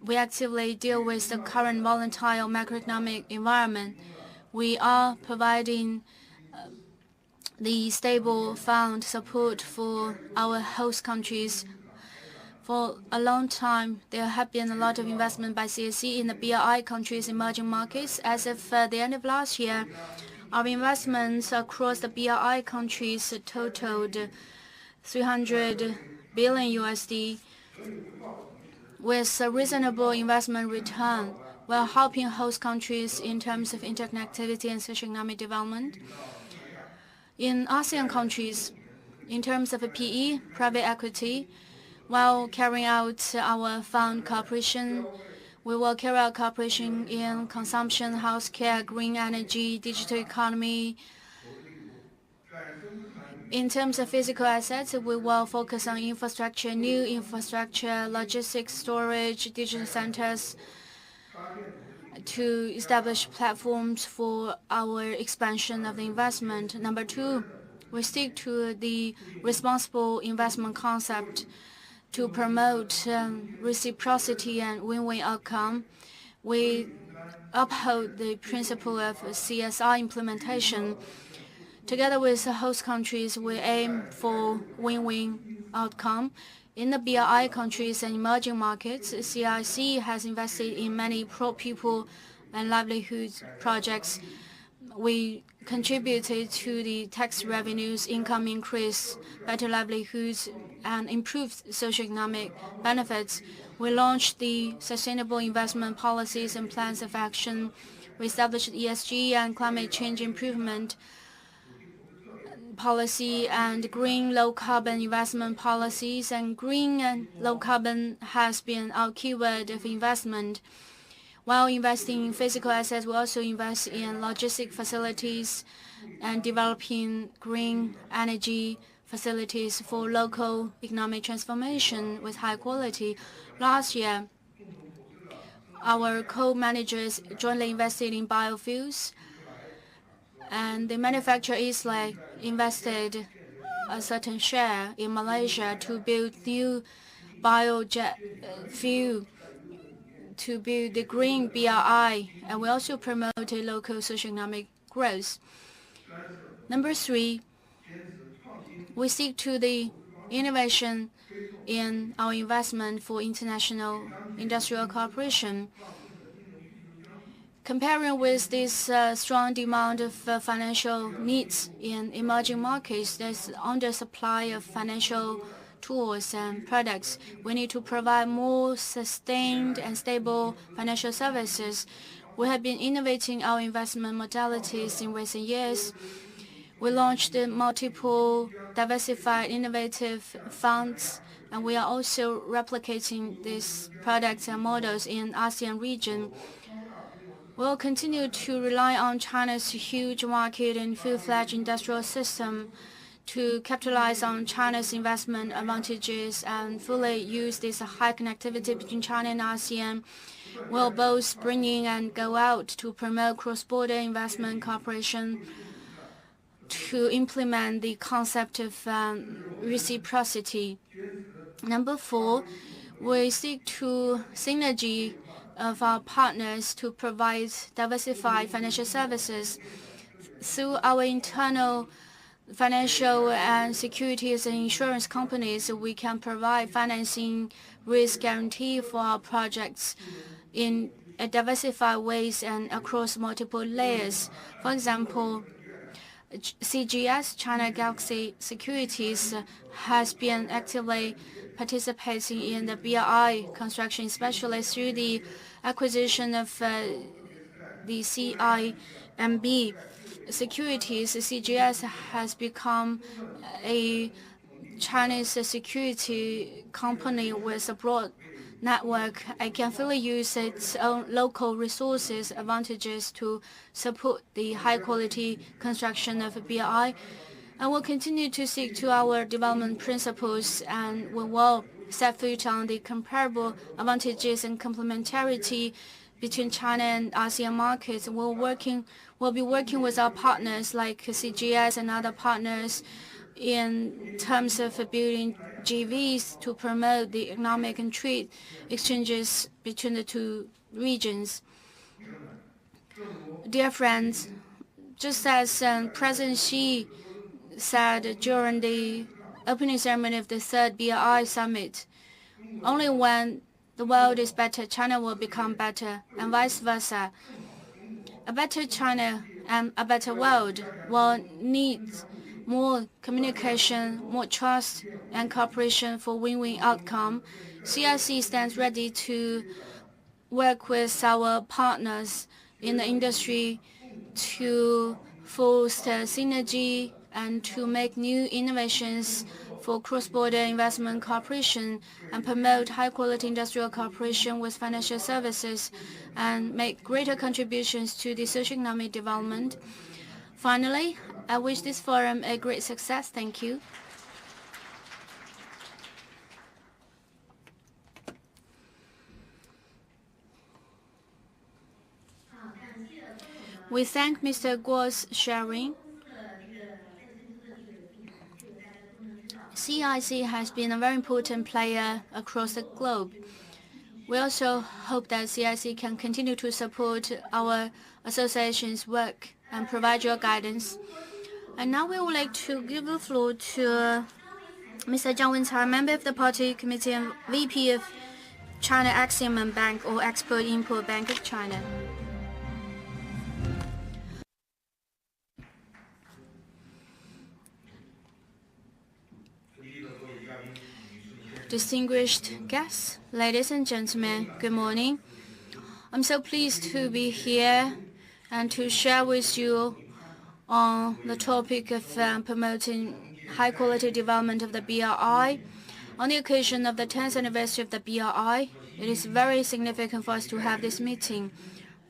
Speaker 2: We actively deal with the current volatile macroeconomic environment. We are providing the stable fund support for our host countries. For a long time, there have been a lot of investment by CIC in the BRI countries' emerging markets. As of the end of last year, our investments across the BRI countries totaled 300 billion USD, with a reasonable investment return, while helping host countries in terms of interconnectivity and socio-economic development. In ASEAN countries, in terms of PE, private equity, while carrying out our fund cooperation, we will carry out cooperation in consumption, healthcare, green energy, digital economy. In terms of physical assets, we will focus on infrastructure, new infrastructure, logistics, storage, digital centers, to establish platforms for our expansion of the investment. Number two, we stick to the responsible investment concept to promote reciprocity and win-win outcome. We uphold the principle of CSR implementation. Together with the host countries, we aim for win-win outcome. In the BRI countries and emerging markets, CIC has invested in many pro-people and livelihood projects. We contributed to the tax revenues, income increase, better livelihoods, and improved socioeconomic benefits. We launched the sustainable investment policies and plans of action. We established ESG and climate change improvement policy and green low-carbon investment policies, and green and low-carbon has been our keyword of investment. While investing in physical assets, we also invest in logistic facilities and developing green energy facilities for local economic transformation with high quality. Last year, our co-managers jointly invested in biofuels, and the manufacturer Isla invested a certain share in Malaysia to build new biojet fuel to build the green BRI, and we also promoted local socioeconomic growth. Number three, we seek to the innovation in our investment for international industrial cooperation. Comparing with this strong demand of financial needs in emerging markets, there's undersupply of financial tools and products. We need to provide more sustained and stable financial services. We have been innovating our investment modalities in recent years. We launched multiple diversified innovative funds, and we are also replicating these products and models in ASEAN region. We'll continue to rely on China's huge market and full-fledged industrial system to capitalize on China's investment advantages and fully use this high connectivity between China and ASEAN. We'll both bring in and go out to promote cross-border investment cooperation, to implement the concept of reciprocity. Number 4, we seek to synergy of our partners to provide diversified financial services. Through our internal financial and securities and insurance companies, we can provide financing risk guarantee for our projects in diversified ways and across multiple layers. For example, CGS, China Galaxy Securities, has been actively participating in the BRI construction, especially through the acquisition of the CIMB Securities. CGS has become a Chinese security company with a broad network. It can fully use its own local resources advantages to support the high-quality construction of BRI. And we'll continue to stick to our development principles, and we will set foot on the comparable advantages and complementarity between China and ASEAN markets. We'll be working with our partners like CGS and other partners in terms of building GVs to promote the economic and trade exchanges between the two regions. Dear friends, just as President Xi said during the opening ceremony of the 3rd BRI summit, only when the world is better, China will become better, and vice versa. A better China and a better world will need more communication, more trust, and cooperation for win-win outcome. CIC stands ready to work with our partners in the industry to foster synergy and to make new innovations for cross-border investment cooperation and promote high-quality industrial cooperation with financial services and make greater contributions to the socio-economic development. Finally, I wish this forum a great success. Thank you. We thank Mr. Guo's sharing. CIC has been a very important player across the globe. We also hope that CIC can continue to support our association's work and provide your guidance. And now we would like to give the floor to Mr. Zhang Wencai, member of the Party Committee and VP of China Exim Bank or Export-Import Bank of China. Distinguished guests, ladies and gentlemen, good morning. I'm so pleased to be here and to share with you on the topic of promoting high-quality development of the BRI. On the occasion of the 10th anniversary of the BRI, it is very significant for us to have this meeting.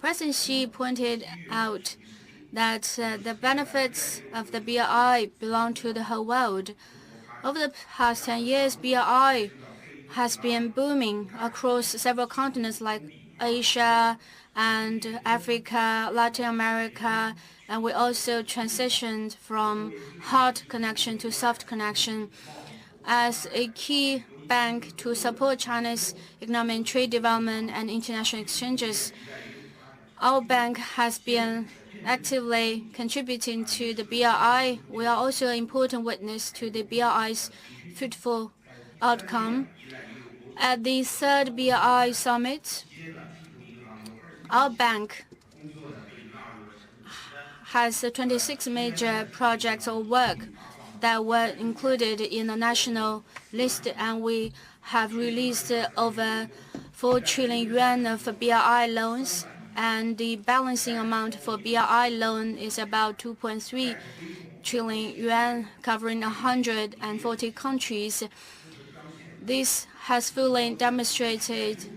Speaker 2: President Xi pointed out that the benefits of the BRI belong to the whole world. Over the past 10 years, BRI has been booming across several continents like Asia and Africa, Latin America, and we also transitioned from hard connection to soft connection. As a key bank to support China's economic and trade development and international exchanges, our bank has been actively contributing to the BRI. We are also an important witness to the BRI's fruitful outcome. At the 3rd BRI summit, our bank has 26 major projects or work that were included in the national list, and we have released over 4 trillion yuan of BRI loans, and the balancing amount for BRI loan is about 2.3 trillion yuan, covering 140 countries. This has fully demonstrated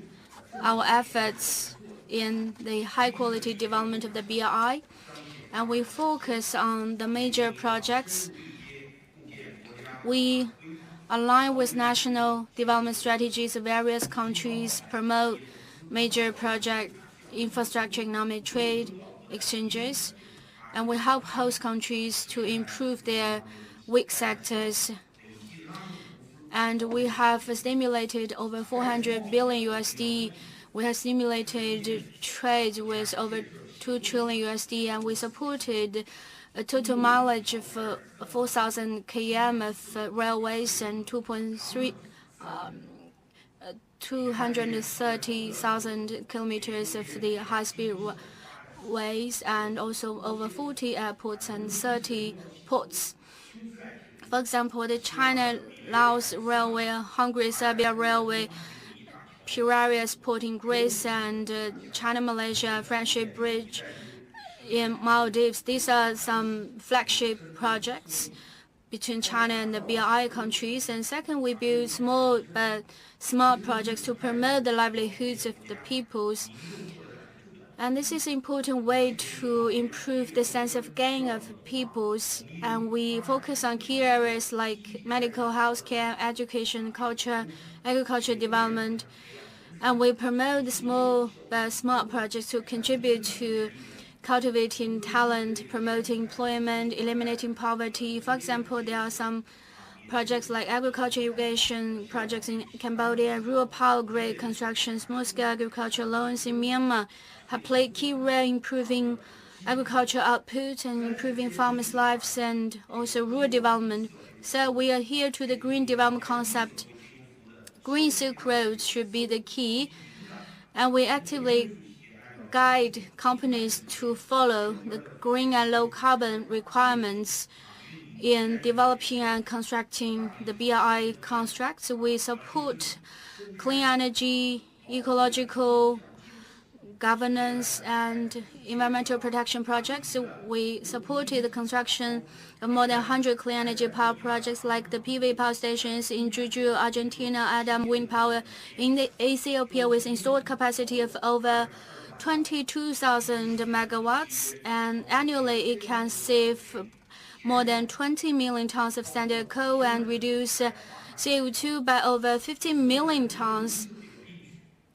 Speaker 2: our efforts in the high-quality development of the BRI, and we focus on the major projects. We align with national development strategies of various countries, promote major project infrastructure, economic trade exchanges, and we help host countries to improve their weak sectors. And we have stimulated over 400 billion USD. We have stimulated trade with over 2 trillion USD, and we supported a total mileage of 4,000 km of railways and 230,000 kilometers of the high-speed ways, and also over 40 airports and 30 ports. For example, the China-Laos Railway, Hungary-Serbia Railway, Piraeus Port in Greece, and China-Malaysia Friendship Bridge in Maldives. These are some flagship projects between China and the BRI countries. And second, we build small but smart projects to promote the livelihoods of the peoples. And this is an important way to improve the sense of gain of peoples. And we focus on key areas like medical, healthcare, education, culture, agriculture development. And we promote the small but smart projects to contribute to cultivating talent, promoting employment, eliminating poverty. For example, there are some projects like agriculture irrigation projects in Cambodia, rural power grid construction, small-scale agriculture loans in Myanmar have played key role in improving agricultural output and improving farmers' lives and also rural development. So we adhere to the green development concept. Green Silk Road should be the key, and we actively guide companies to follow the green and low carbon requirements in developing and constructing the BRI constructs. We support clean energy, ecological governance, and environmental protection projects. We supported the construction of more than 100 clean energy power projects like the PV power stations in Juju, Argentina, Adam wind power in the Ethiopia with installed capacity of over 22,000 megawatts, and annually it can save more than 20 million tons of standard coal and reduce CO2 by over 15 million tons.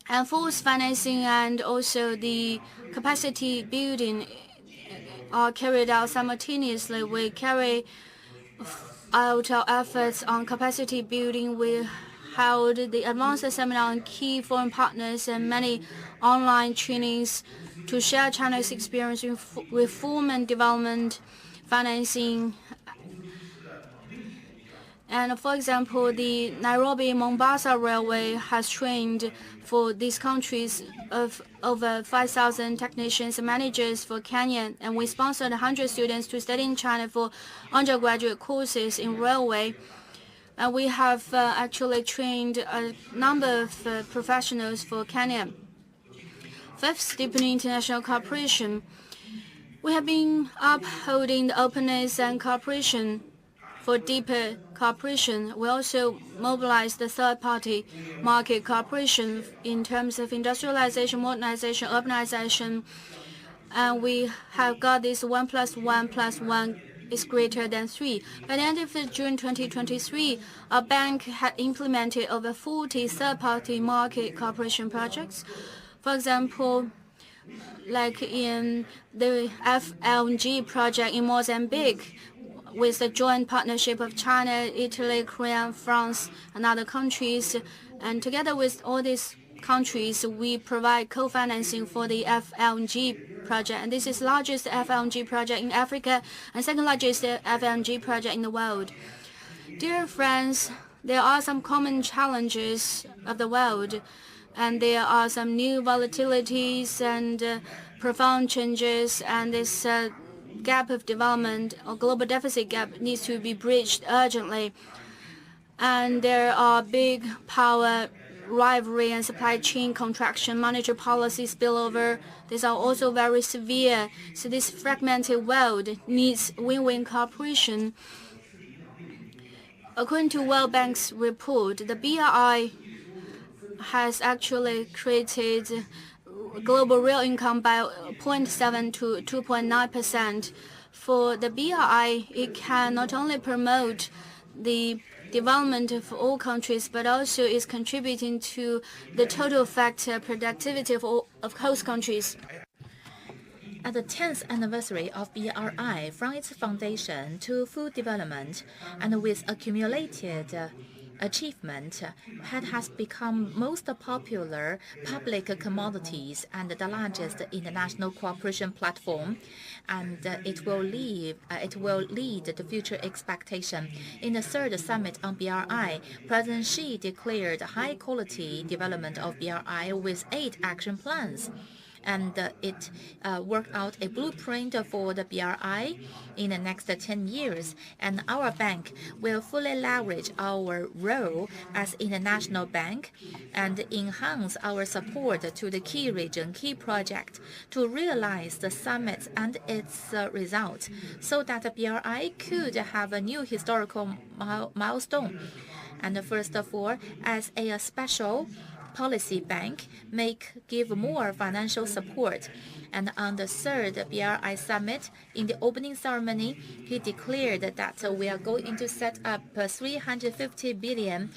Speaker 2: And forced financing and also the capacity building are carried out simultaneously. We carry out our efforts on capacity building. We held the advanced seminar on key foreign partners and many online trainings to share China's experience in reform and development financing. And for example, the Nairobi-Mombasa Railway has trained for these countries of over 5,000 technicians and managers for Kenya, and we sponsored 100 students to study in China for undergraduate courses in railway. And we have actually trained a number of professionals for Kenya. Fifth, deepening international cooperation. We have been upholding the openness and cooperation. For deeper cooperation, we also mobilized the third-party market cooperation in terms of industrialization, modernization, urbanization, and we have got this 1 + 1 + 1 is greater than 3. By the end of June 2023, our bank had implemented over 40 third-party market cooperation projects. For example, like in the FLNG project in Mozambique, with the joint partnership of China, Italy, Korea, France, and other countries. And together with all these countries, we provide co-financing for the FLNG project. And this is the largest FLNG project in Africa and second largest FLNG project in the world. Dear friends, there are some common challenges of the world, and there are some new volatilities and profound changes, and this gap of development or global deficit gap needs to be bridged urgently. And there are big power rivalry and supply chain contraction, monetary policy spillover. These are also very severe. So this fragmented world needs win-win cooperation. According to World Bank's report, the BRI has actually created global real income by 0.7 to 2.9%. For the BRI, it can not only promote the development of all countries, but also is contributing to the total factor productivity of host countries.
Speaker 1: At the 10th anniversary of BRI, from its foundation to full development, and with accumulated achievement, PET has become most popular public commodities and the largest international cooperation platform, and it will lead to future expectation. In the third summit on BRI, President Xi declared high-quality development of BRI with 8 action plans. And it worked out a blueprint for the BRI in the next 10 years. And our bank will fully leverage our role as international bank and enhance our support to the key region, key project to realize the summit and its results, so that the BRI could have a new historical milestone. And first of all, as a special policy bank, give more financial support. And on the third BRI summit, in the opening ceremony, he declared that we are going to set up a 350 billion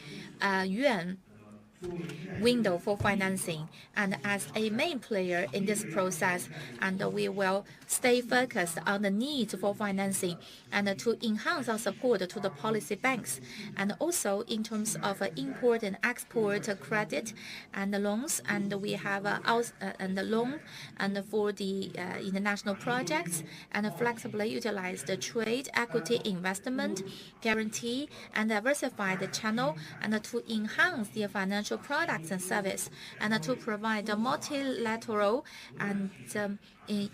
Speaker 1: yuan window for financing, and as a main player in this process, and we will stay focused on the needs for financing and to enhance our support to the policy banks, and also in terms of import and export credit and loans, and we have and the loan and for the international projects, and flexibly utilize the trade equity investment guarantee and diversify the channel, and to enhance the financial products and service, and to provide a multilateral and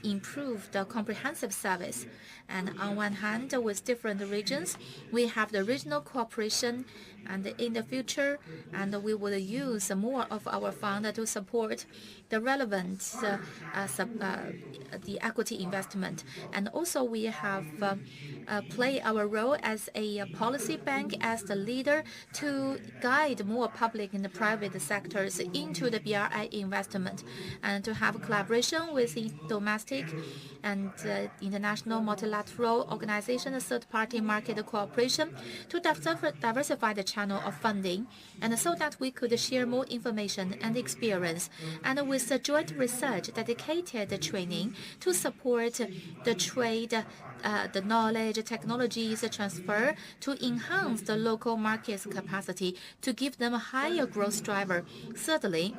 Speaker 1: improved comprehensive service. And on one hand, with different regions, we have the regional cooperation, and in the future, and we will use more of our fund to support the relevant the equity investment. And also we have play our role as a policy bank, as the leader, to guide more public and private sectors into the BRI investment, and to have collaboration with the domestic and international multilateral organizations, third-party market cooperation, to diversify the channel of funding, and so that we could share more information and experience, and with the joint research, dedicated training to support the trade, the knowledge, technologies transfer to enhance the local market's capacity to give them a higher growth driver. Thirdly,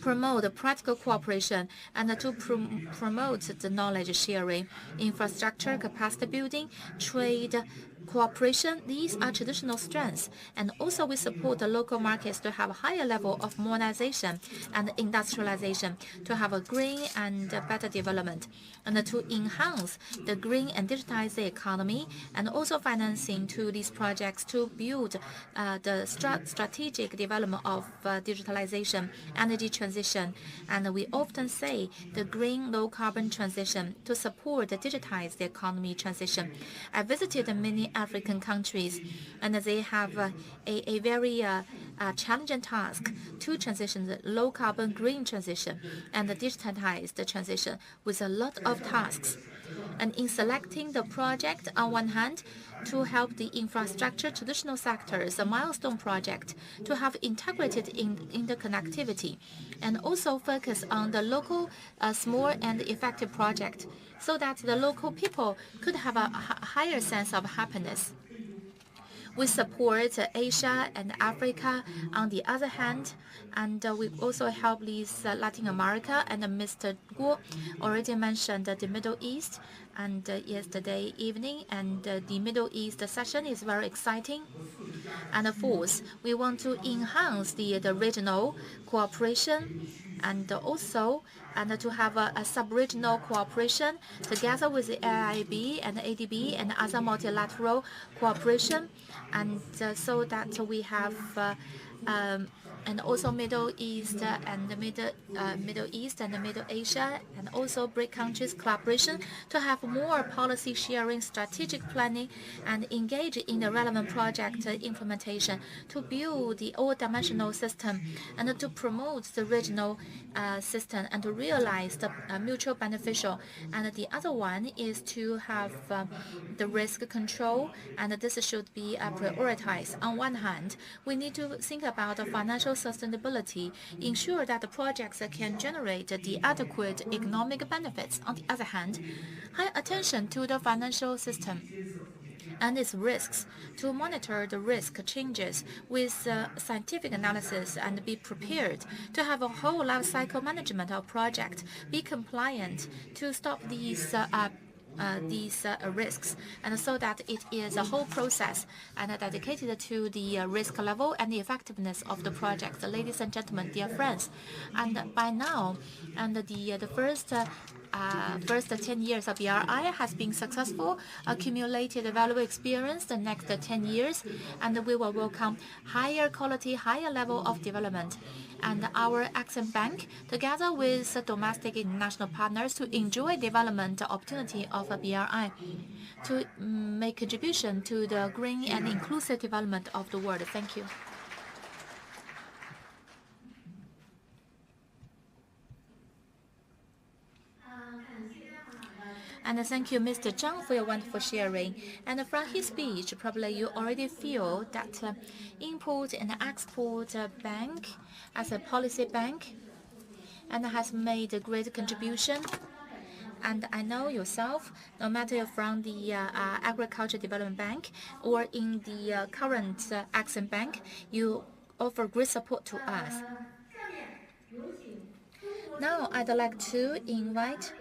Speaker 1: promote practical cooperation and to promote the knowledge sharing, infrastructure capacity building, trade cooperation. These are traditional strengths, and also we support the local markets to have a higher level of modernization and industrialization, to have a green and better development, and to enhance the green and digitize the economy, and also financing to these projects to build the strategic development of digitalization, energy transition, and we often say the green low carbon transition to support the digitized economy transition. I visited many African countries, and they have a very challenging task to transition the low carbon green transition and the digitized transition with a lot of tasks. And in selecting the project, on one hand, to help the infrastructure traditional sectors, a milestone project, to have integrated interconnectivity, and also focus on the local small and effective project, so that the local people could have a higher sense of happiness. We support Asia and Africa on the other hand, and we also help these Latin America, and Mr. Guo already mentioned the Middle East, and yesterday evening, and the Middle East session is very exciting. And fourth, we want to enhance the regional cooperation and also to have a sub-regional cooperation together with the AIIB and the ADB and other multilateral cooperation, and so that we have and also Middle East and the Middle East and the Middle Asia and also BRIC countries collaboration to have more policy sharing, strategic planning, and engage in the relevant project implementation to build the all-dimensional system and to promote the regional system and to realize the mutual beneficial. And the other one is to have the risk control, and this should be prioritized. On one hand, we need to think about the financial sustainability, ensure that the projects can generate the adequate economic benefits. On the other hand, high attention to the financial system and its risks, to monitor the risk changes with scientific analysis and be prepared to have a whole life cycle management of project, be compliant to stop these risks, and so that it is a whole process and dedicated to the risk level and the effectiveness of the project. Ladies and gentlemen, dear friends, and by now, and the first 10 years of BRI has been successful, accumulated valuable experience the next 10 years, and we will welcome higher quality, higher level of development. And our Exim Bank, together with domestic international partners, to enjoy development opportunity of BRI, to make contribution to the green and inclusive development of the world. Thank you. And thank you, Mr. Zhang, for your wonderful sharing. And from his speech, probably you already feel that Import and Export Bank as a policy bank and has made a great contribution. And I know yourself, no matter you're from the Agriculture Development Bank or in the current Exim Bank, you offer great support to us. Now I'd like to invite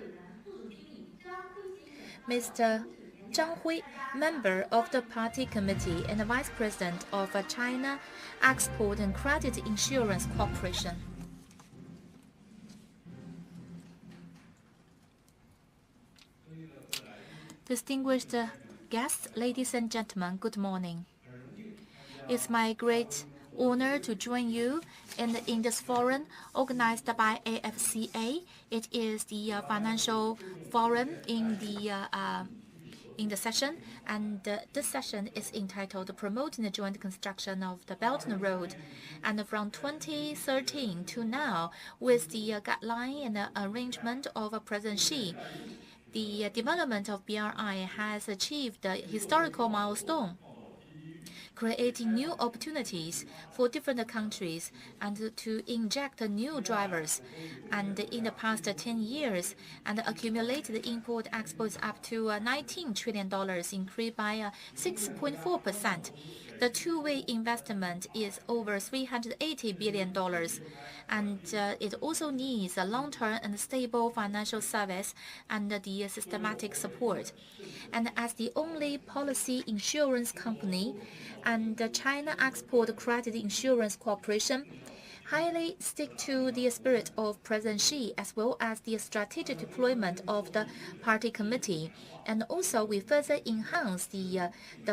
Speaker 1: Mr. Zhang Hui, member of the Party Committee and Vice President of China Export and Credit Insurance Corporation. Distinguished guests, ladies and gentlemen, good morning. It's my great honor to join you in this forum organized by AFCA. It is the financial forum in the session, and this session is entitled Promoting the Joint Construction of the Belt and Road. And from 2013 to now, with the guideline and the arrangement of President Xi, the development of BRI has achieved a historical milestone, creating new opportunities for different countries and to inject new drivers. And in the past 10 years, and accumulated import exports up to $19 trillion, increased by 6.4%. The two-way investment is over $380 billion, and it also needs a long-term and stable financial service and the systematic support. And as the only policy insurance company and the China Export Credit Insurance Corporation, highly stick to the spirit of President Xi as well as the strategic deployment of the Party Committee. And also we further enhance the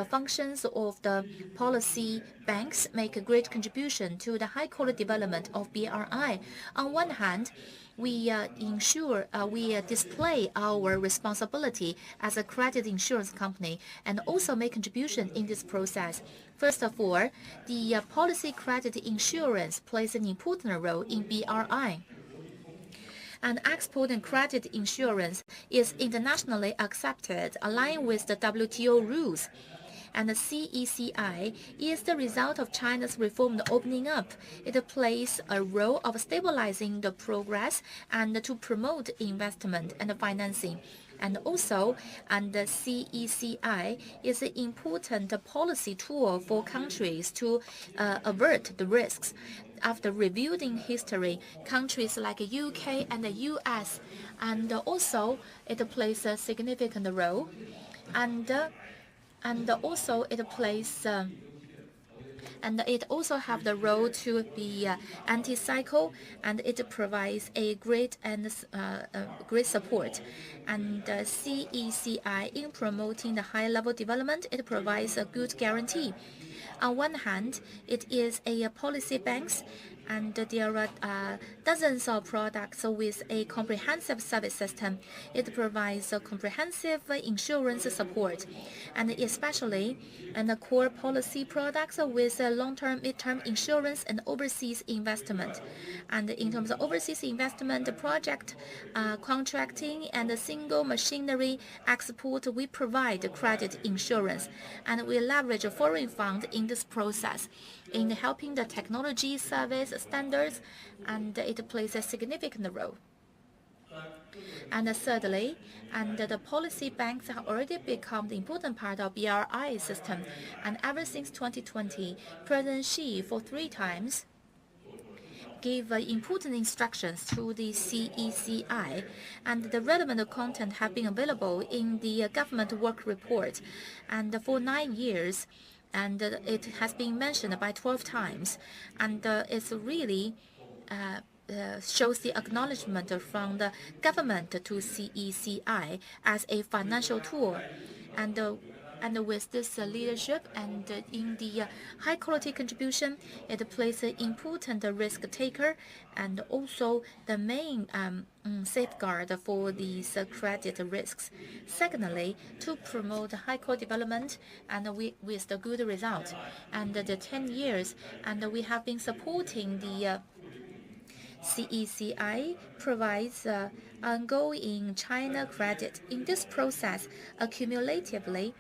Speaker 1: functions of the policy banks, make a great contribution to the high-quality development of BRI. On one hand, we ensure we display our responsibility as a credit insurance company and also make contribution in this process. First of all, the policy credit insurance plays an important role in BRI. And export and credit insurance is internationally accepted, aligned with the WTO rules. And the CECI is the result of China's reformed opening up. It plays a role of stabilizing the progress and to promote investment and financing. And also, the CECI is an important policy tool for countries to avert the risks. After reviewing history, countries like UK and the US, and also it plays a significant role. And also it plays and it also have the role to be anti-cycle, and it provides a great great support. And CECI, in promoting the high-level development, it provides a good guarantee. On one hand, it is a policy bank, and there are dozens of products with a comprehensive service system. It provides a comprehensive insurance support, and especially the core policy products with long-term, mid-term insurance and overseas investment. And in terms of overseas investment, project contracting and single machinery export, we provide credit insurance, and we leverage a foreign fund in this process in helping the technology service standards, and it plays a significant role. And thirdly, the policy banks have already become the important part of BRI system, and ever since 2020, President Xi for 3 times gave important instructions to the CECI, and the relevant content have been available in the government work report, and for 9 years, and it has been mentioned by 12 times, and it's really shows the acknowledgement from the government to CECI as a financial tool. And with this leadership and in the high-quality contribution, it plays an important risk taker and also the main safeguard for these credit risks. Secondly, to promote high-quality development and with the good result. And the 10 years, and we have been supporting the CECI provides ongoing China credit. In this process, accumulatively,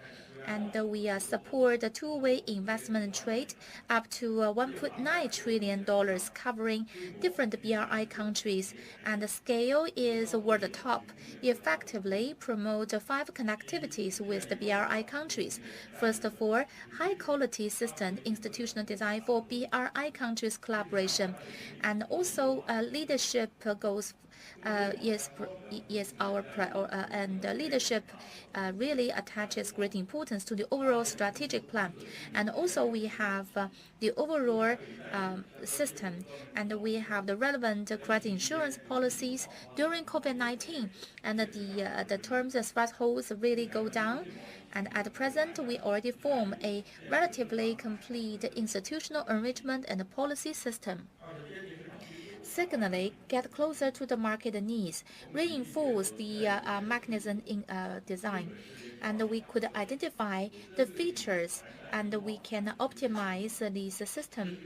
Speaker 1: and we support the two-way investment trade up to $1.9 trillion covering different BRI countries, and the scale is world top. Effectively promote 5 connectivities with the BRI countries. First of all, high-quality system institutional design for BRI countries collaboration, and also leadership goals. Yes, our and leadership really attaches great importance to the overall strategic plan, and also we have the overall system, and we have the relevant credit insurance policies during COVID-19, and the terms and thresholds really go down. And at present, we already form a relatively complete institutional arrangement and policy system. Secondly, get closer to the market needs, reinforce the mechanism in design, and we could identify the features, and we can optimize this system,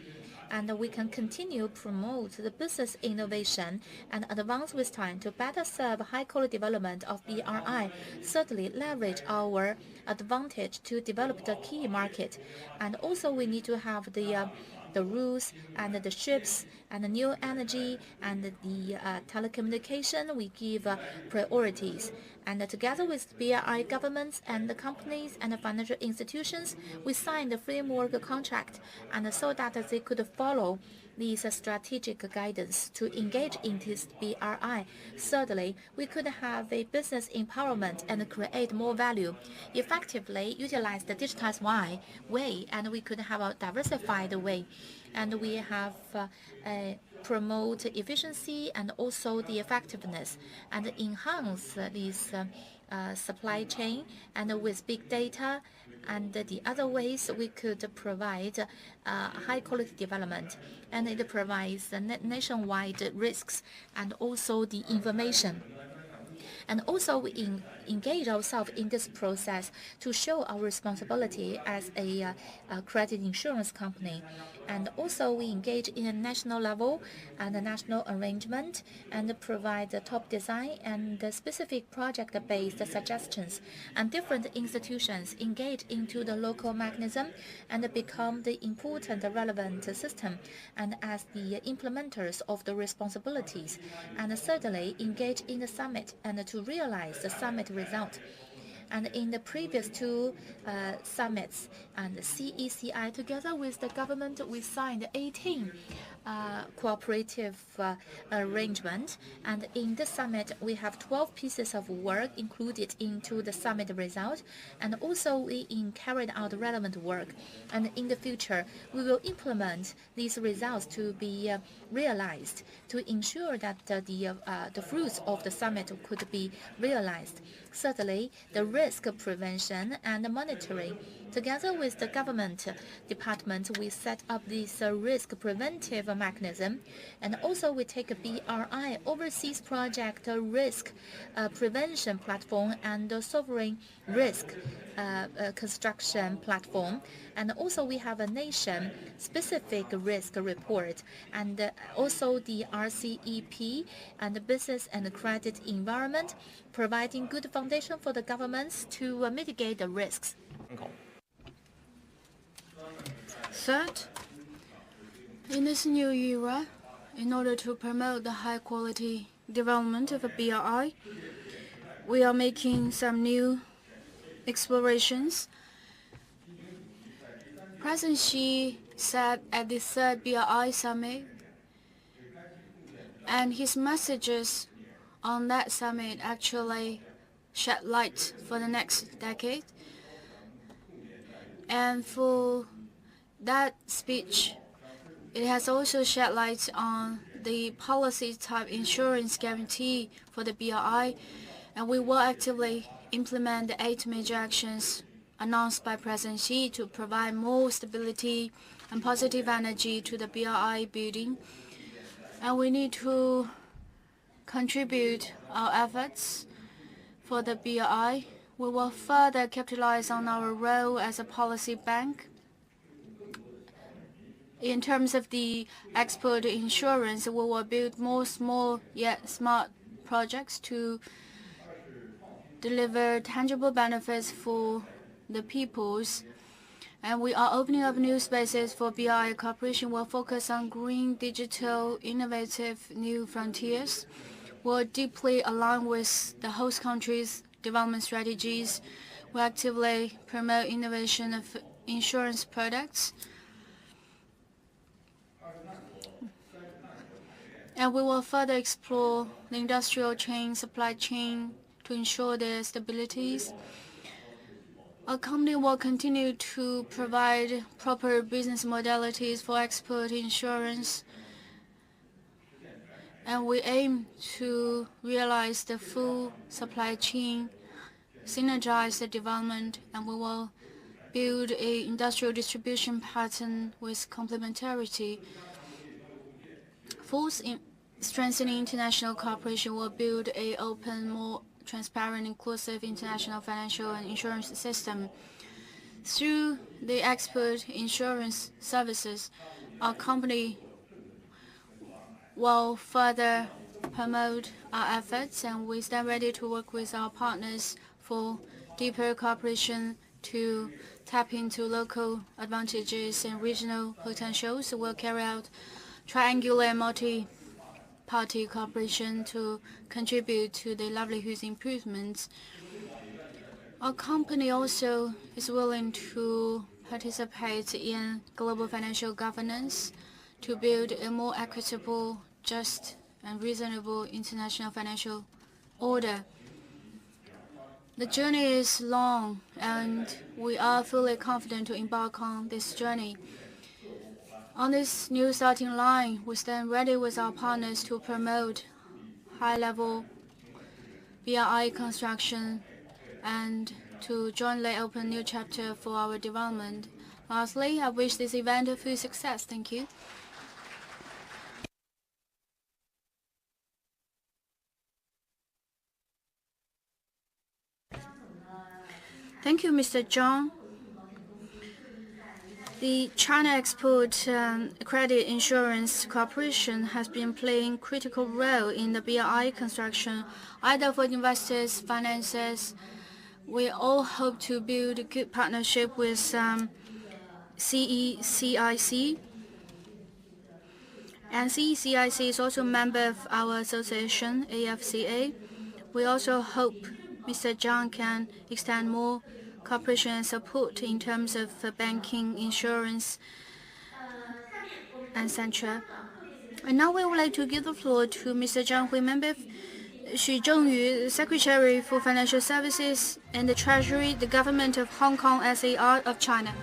Speaker 1: and we can continue promote the business innovation and advance with time to better serve high-quality development of BRI. Thirdly, leverage our advantage to develop the key market, and also we need to have the rules and the ships and the new energy and the telecommunication, we give priorities. And together with BRI governments and the companies and the financial institutions, we signed the framework contract, and so that they could follow these strategic guidance to engage in this BRI. Thirdly, we could have a business empowerment and create more value, effectively utilize the digitized way, and we could have a diversified way, and we have promote efficiency and also the effectiveness, and enhance this supply chain, and with big data and the other ways we could provide high quality development, and it provides nationwide risks and also the information. And also we engage ourselves in this process to show our responsibility as a credit insurance company. And also we engage in a national level and a national arrangement and provide the top design and the specific project-based suggestions. And different institutions engage into the local mechanism and become the important relevant system and as the implementers of the responsibilities. And thirdly, engage in the summit and to realize the summit result. And in the previous 2 summits, and the CECI together with the government, we signed 18 cooperative arrangement. And in this summit, we have 12 pieces of work included into the summit result. And also we carried out relevant work. And in the future, we will implement these results to be realized to ensure that the fruits of the summit could be realized. Certainly, the risk prevention and monitoring. Together with the government department, we set up this risk preventive mechanism, and also we take a BRI overseas project risk prevention platform and sovereign risk construction platform, and also we have a nation-specific risk report, and also the RCEP and the business and credit environment, providing good foundation for the governments to mitigate the risks.
Speaker 2: Third, in this new era, in order to promote the high-quality development of a BRI, we are making some new explorations. President Xi said at the third BRI summit, and his messages on that summit actually shed light for the next decade. And for that speech, it has also shed light on the policy type insurance guarantee for the BRI, and we will actively implement the 8 major actions announced by President Xi to provide more stability and positive energy to the BRI building. And we need to contribute our efforts for the BRI. We will further capitalize on our role as a policy bank. In terms of the export insurance, we will build more small yet smart projects to deliver tangible benefits for the peoples. And we are opening up new spaces for BRI cooperation. We'll focus on green, digital, innovative new frontiers. We'll deeply align with the host country's development strategies. We'll actively promote innovation of insurance products. And we will further explore the industrial chain, supply chain to ensure their stabilities. Our company will continue to provide proper business modalities for export insurance. And we aim to realize the full supply chain, synergize the development, and we will build an industrial distribution pattern with complementarity. Fourth, in strengthening international cooperation will build an open, more transparent, inclusive international financial and insurance system. Through the export insurance services, our company will further promote our efforts, and we stand ready to work with our partners for deeper cooperation to tap into local advantages and regional potentials. We'll carry out triangular and multi-party cooperation to contribute to the livelihoods improvements. Our company also is willing to participate in global financial governance to build a more equitable, just, and reasonable international financial order. The journey is long, and we are fully confident to embark on this journey. On this new starting line, we stand ready with our partners to promote high-level BRI construction and to jointly open a new chapter for our development. Lastly, I wish this event a full success. Thank you. Thank you, Mr. Zhang. The China Export Credit Insurance Corporation has been playing a critical role in the BRI construction, either for investors, financiers. We all hope to build a good partnership with CECIC. And CECIC is also a member of our association, AFCA. We also hope Mr. Zhang can extend more cooperation and support in terms of banking, insurance, etc. And now we would like to give the floor to Mr. Zhang Hui, Member Xu Zhengyu, Secretary for Financial Services and the Treasury, the Government of Hong Kong SAR of China.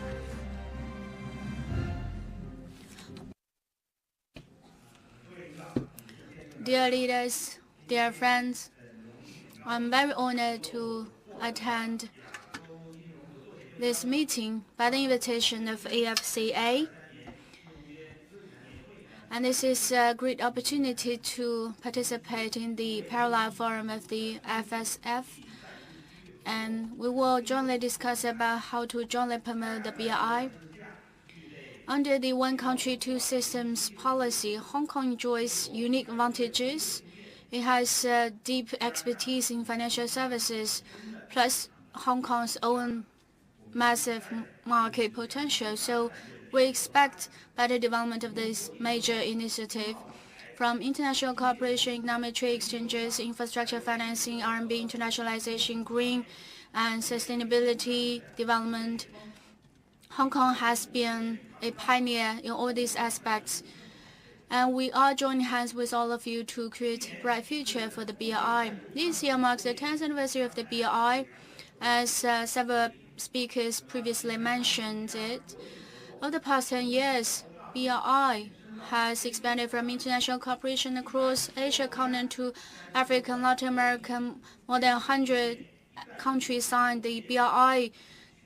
Speaker 2: Dear leaders, dear friends, I'm very honored to attend this meeting by the invitation of AFCA. And this is a great opportunity to participate in the parallel forum of the FSF. And we will jointly discuss about how to jointly promote the BRI. Under the one country, two systems policy, Hong Kong enjoys unique advantages. It has deep expertise in financial services, plus Hong Kong's own massive market potential. So we expect better development of this major initiative from international cooperation, economic trade exchanges, infrastructure financing, RMB internationalization, green and sustainability development. Hong Kong has been a pioneer in all these aspects, and we are joining hands with all of you to create a bright future for the BRI. This year marks the 10th anniversary of the BRI, as several speakers previously mentioned it. Over the past 10 years, BRI has expanded from international cooperation across Asia continent to Africa and Latin America. More than 100 countries signed the BRI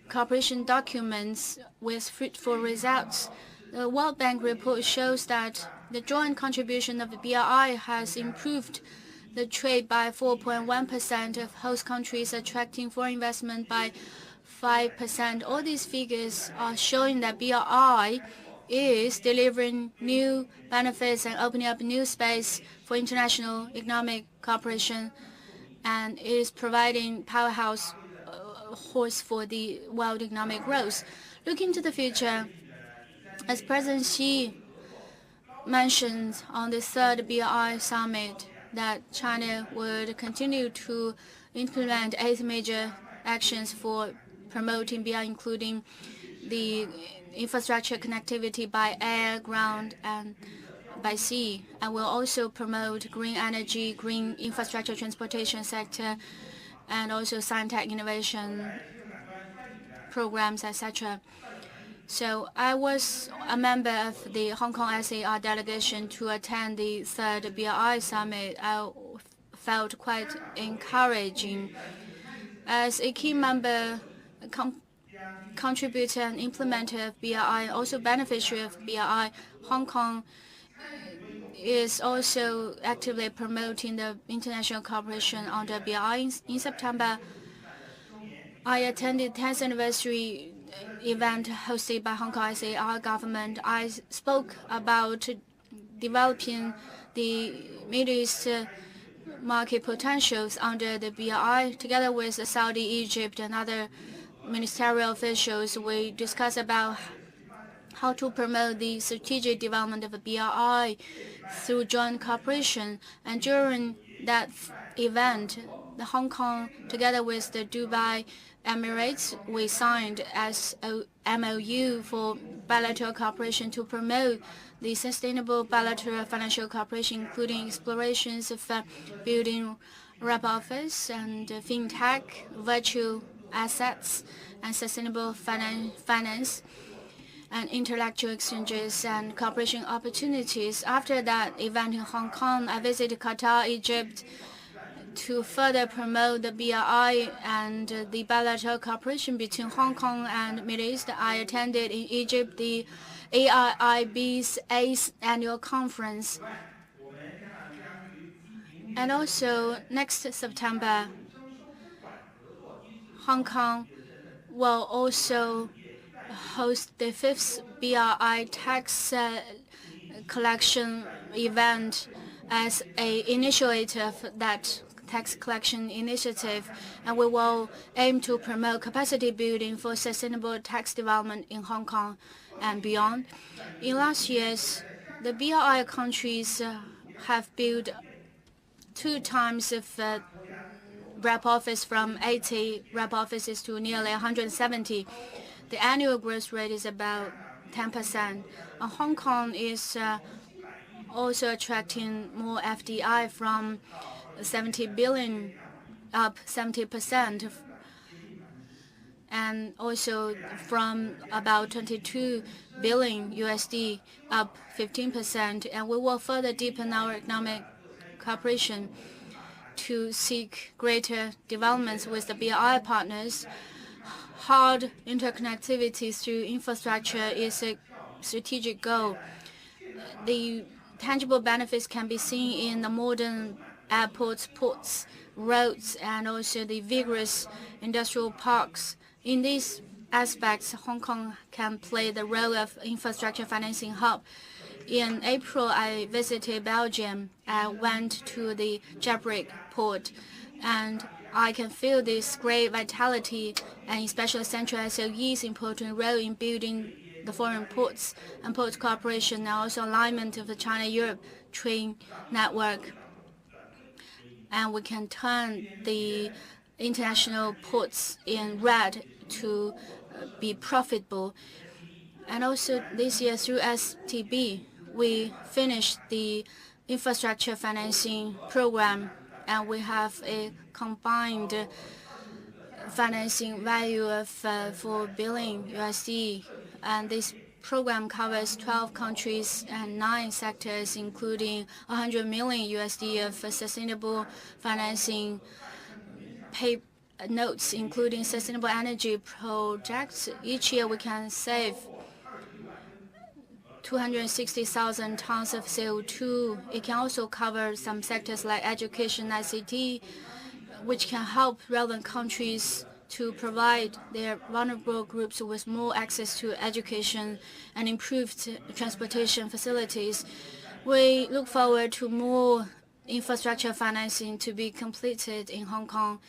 Speaker 2: cooperation documents with fruitful results. The World Bank report shows that the joint contribution of the BRI has improved the trade by 4.1% of host countries, attracting foreign investment by 5%. All these figures are showing that BRI is delivering new benefits and opening up new space for international economic cooperation, and it is providing powerhouse horse for the world economic growth. Looking to the future, as President Xi mentioned on the third BRI summit, that China would continue to implement 8 major actions for promoting BRI, including the infrastructure connectivity by air, ground, and by sea, and will also promote green energy, green infrastructure, transportation sector, and also science tech innovation programs, etc. So I was a member of the Hong Kong SAR delegation to attend the third BRI summit. I felt quite encouraging. As a key member, contributor and implementer of BRI, also beneficiary of BRI, Hong Kong is also actively promoting the international cooperation under BRI. In September, I attended 10th anniversary event hosted by Hong Kong SAR government. I spoke about developing the Middle East market potentials under the BRI. Together with Saudi, Egypt, and other ministerial officials, we discussed about how to promote the strategic development of the BRI through joint cooperation. And during that event, the Hong Kong, together with the Dubai Emirates, we signed as a MOU for bilateral cooperation to promote the sustainable bilateral financial cooperation, including explorations of building wrap office and fintech, virtual assets, and sustainable finance, and intellectual exchanges and cooperation opportunities. After that event in Hong Kong, I visited Qatar, Egypt, to further promote the BRI and the bilateral cooperation between Hong Kong and Middle East. I attended in Egypt the AIIB's 8th annual conference. And also, next September, Hong Kong will also host the 5th BRI tax collection event as an initiative of that tax collection initiative, and we will aim to promote capacity building for sustainable tax development in Hong Kong and beyond. In last years, the BRI countries have built 2 times of rep office, from 80 rep offices to nearly 170. The annual growth rate is about 10%. Hong Kong is also attracting more FDI from 70 billion, up 70%, and also from about 22 billion USD, up 15%. And we will further deepen our economic cooperation to seek greater developments with the BRI partners. Hard interconnectivity through infrastructure is a strategic goal. The tangible benefits can be seen in the modern airports, ports, roads, and also the vigorous industrial parks. In these aspects, Hong Kong can play the role of infrastructure financing hub. In April, I visited Belgium and went to the Jabrick port, and I can feel this great vitality, and especially Central SOE's important role in building the foreign ports and port cooperation, and also alignment of the China-Europe train network. And we can turn the international ports in red to be profitable. And also this year through STB, we finished the infrastructure financing program, and we have a combined financing value of 4 billion USD. And this program covers 12 countries and 9 sectors, including 100 million USD of sustainable financing notes, including sustainable energy projects. Each year we can save 260,000 tons of CO2. It can also cover some sectors like education, ICT, which can help relevant countries to provide their vulnerable groups with more access to education and improved transportation facilities. We look forward to more infrastructure financing to be completed in Hong Kong.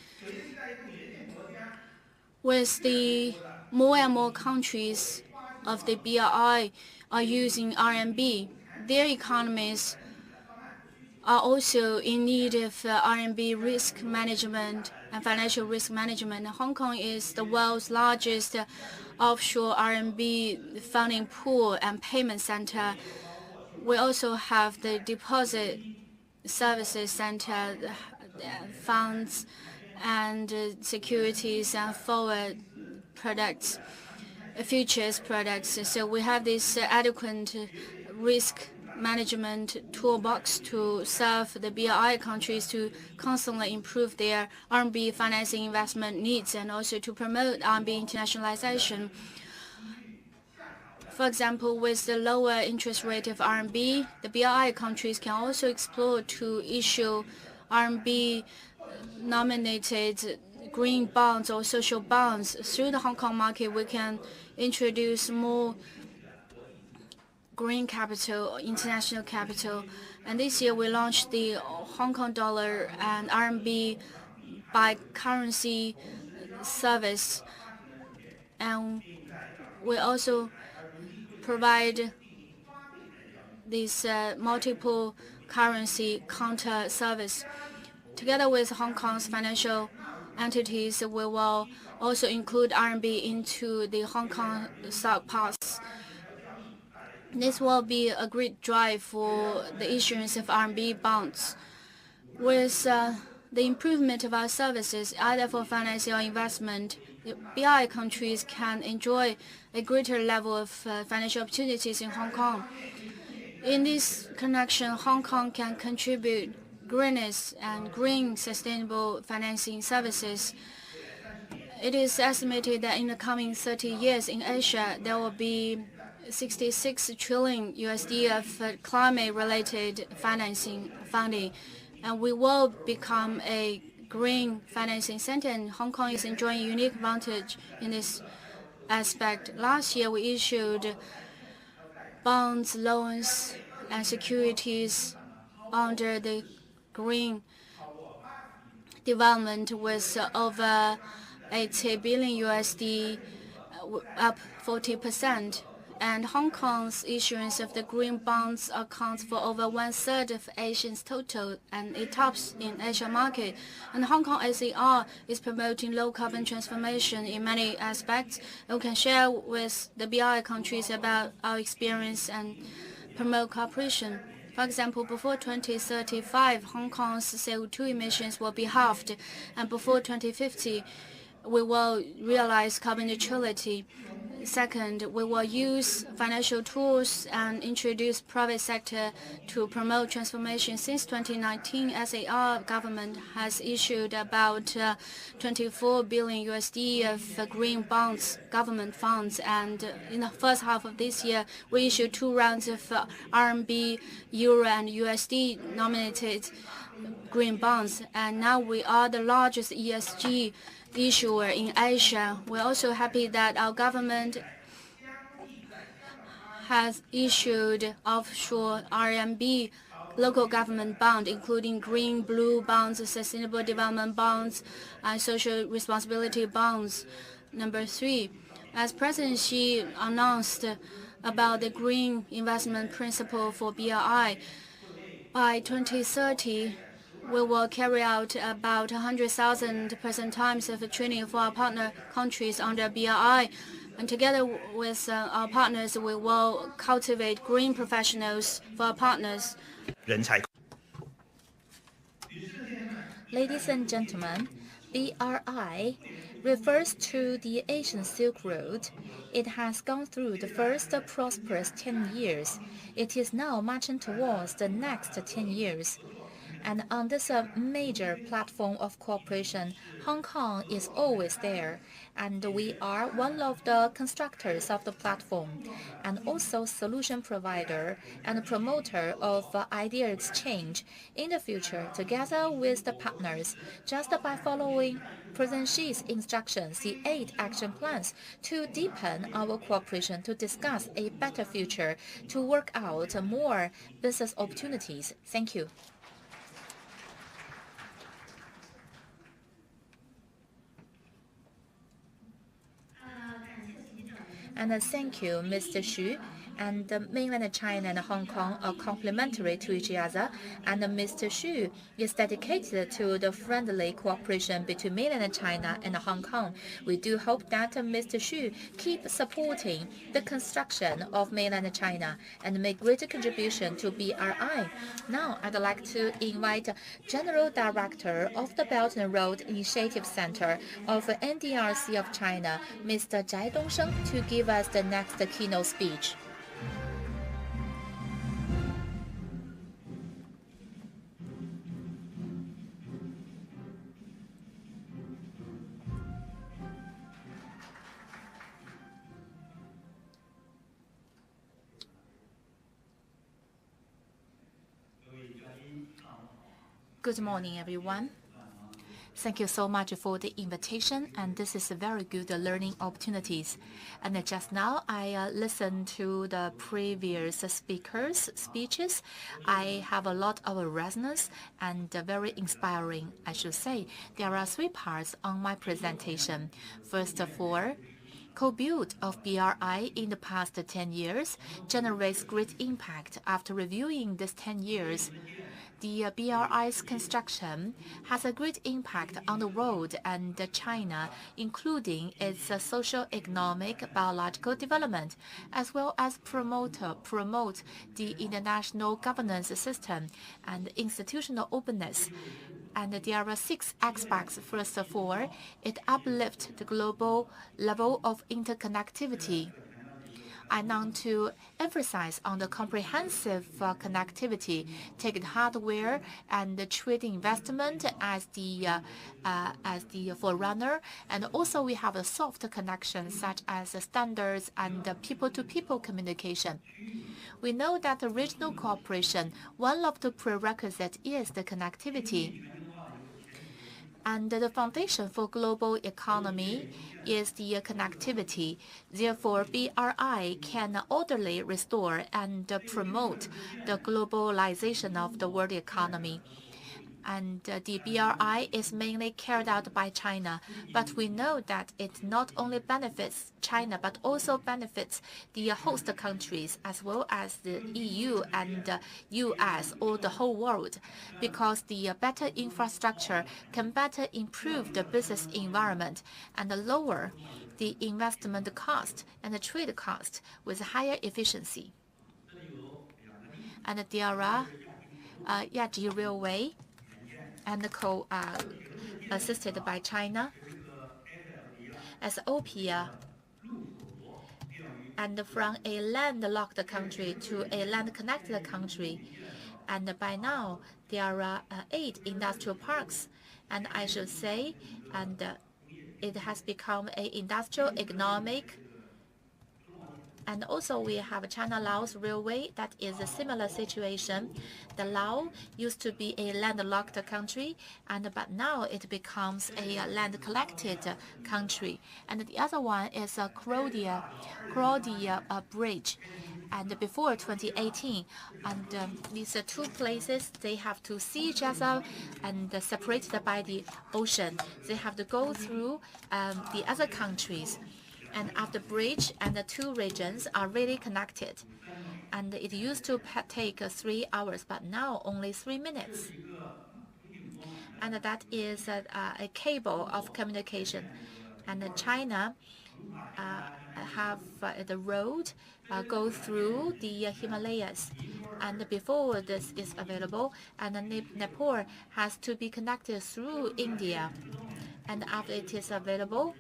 Speaker 2: With the more and more countries of the BRI are using RMB, their economies are also in need of RMB risk management and financial risk management. Hong Kong is the world's largest offshore RMB funding pool and payment center. We also have the deposit services center, funds and securities and forward products, futures products. So we have this adequate risk management toolbox to serve the BRI countries to constantly improve their RMB financing investment needs and also to promote RMB internationalization. For example, with the lower interest rate of RMB, the BRI countries can also explore to issue RMB nominated green bonds or social bonds. Through the Hong Kong market, we can introduce more green capital, international capital. And this year we launched the Hong Kong dollar and RMB by currency service. And we also provide this multiple currency counter service. Together with Hong Kong's financial entities, we will also include RMB into the Hong Kong stock pass. This will be a great drive for the issuance of RMB bonds. With the improvement of our services, either for financing or investment, the BRI countries can enjoy a greater level of financial opportunities in Hong Kong. In this connection, Hong Kong can contribute greenness and green sustainable financing services. It is estimated that in the coming 30 years in Asia, there will be 66 trillion USD of climate-related financing funding, and we will become a green financing center, and Hong Kong is enjoying a unique advantage in this aspect. Last year, we issued bonds, loans, and securities under the green development with over 80 billion USD, up 40%. And Hong Kong's issuance of the green bonds accounts for over 1/3 of Asia's total, and it tops in Asia market. And Hong Kong SAR is promoting low carbon transformation in many aspects. And we can share with the BRI countries about our experience and promote cooperation. For example, before 2035, Hong Kong's CO2 emissions will be halved, and before 2050, we will realize carbon neutrality. Second, we will use financial tools and introduce private sector to promote transformation. Since 2019, SAR government has issued about 24 billion USD of green bonds, government funds, and in the first half of this year, we issued 2 rounds of RMB, Euro, and USD nominated green bonds, and now we are the largest ESG issuer in Asia. We're also happy that our government has issued offshore RMB local government bond, including green, blue bonds, sustainable development bonds, and social responsibility bonds. Number 3, as President Xi announced about the green investment principle for BRI, by 2030, we will carry out about 100,000 person times of training for our partner countries under BRI. And together with our partners, we will cultivate green professionals for our partners.
Speaker 1: Ladies and gentlemen, BRI refers to the Asian Silk Road. It has gone through the first prosperous 10 years. It is now marching towards the next 10 years. And on this major platform of cooperation, Hong Kong is always there. And we are one of the constructors of the platform, and also solution provider and promoter of idea exchange. In the future, together with the partners, just by following President Xi's instructions, the 8 action plans to deepen our cooperation, to discuss a better future, to work out more business opportunities. Thank you. And thank you, Mr. Xu. And mainland China and Hong Kong are complementary to each other, and Mr. Xu is dedicated to the friendly cooperation between mainland China and Hong Kong. We do hope that Mr. Xu keep supporting the construction of mainland China and make greater contribution to BRI. Now, I'd like to invite General Director of the Belt and Road Initiative Center of NDRC of China, Mr. Zhai Dongsheng, to give us the next keynote speech. Good morning, everyone. Thank you so much for the invitation, and this is a very good learning opportunities. And just now, I listened to the previous speakers' speeches. I have a lot of resonance and very inspiring, I should say. There are 3 parts on my presentation. First of all, co-build of BRI in the past 10 years generates great impact. After reviewing these 10 years, the BRI's construction has a great impact on the world and China, including its socio-economic, biological development, as well as promote the international governance system and institutional openness. And there are 6 aspects. First of all, it uplifts the global level of interconnectivity. I want to emphasize on the comprehensive connectivity, take the hardware and the trade investment as the forerunner, and also we have a soft connection such as standards and people-to-people communication. We know that the regional cooperation, one of the prerequisites is the connectivity. And the foundation for global economy is the connectivity. Therefore, BRI can orderly restore and promote the globalization of the world economy. And the BRI is mainly carried out by China. But we know that it not only benefits China, but also benefits the host countries as well as the EU and US or the whole world, because the better infrastructure can better improve the business environment and lower the investment cost and the trade cost with higher efficiency. and the BRI Yaji Railway, and assisted by China, as OPIA, and from a landlocked country to a land-connected country. And by now, there are 8 industrial parks, and I should say, and it has become an industrial economic. And also we have China-Laos Railway. That is a similar situation. The Laos used to be a landlocked country, but now it becomes a land-collected country. And the other one is Croatia Bridge. And before 2018, and these 2 places, they have to see each other and separated by the ocean. They have to go through the other countries. And after bridge, and the 2 regions are really connected. And it used to take 3 hours, but now only 3 minutes. And that is a cable of communication. And China have the road go through the Himalayas. And before this is available, and Nepal has to be connected through India. And after it is available,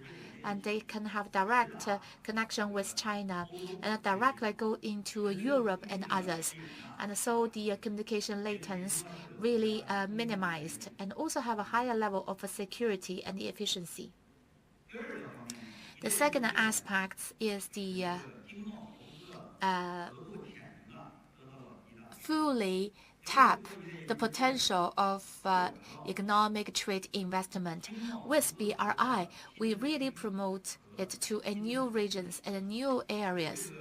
Speaker 1: and they can have direct connection with China and directly go into Europe and others. And so the communication latency really minimized, and also have a higher level of security and efficiency. The second aspect is the fully tap the potential of economic trade investment. With BRI, we really promote it to a new regions and new areas.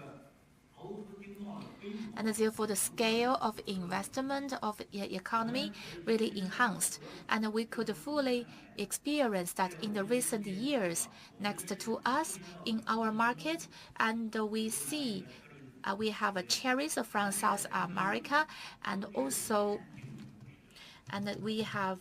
Speaker 1: And therefore, the scale of investment of the economy really enhanced. And we could fully experience that in the recent years next to us in our market. And we see we have cherries from South America, and also we have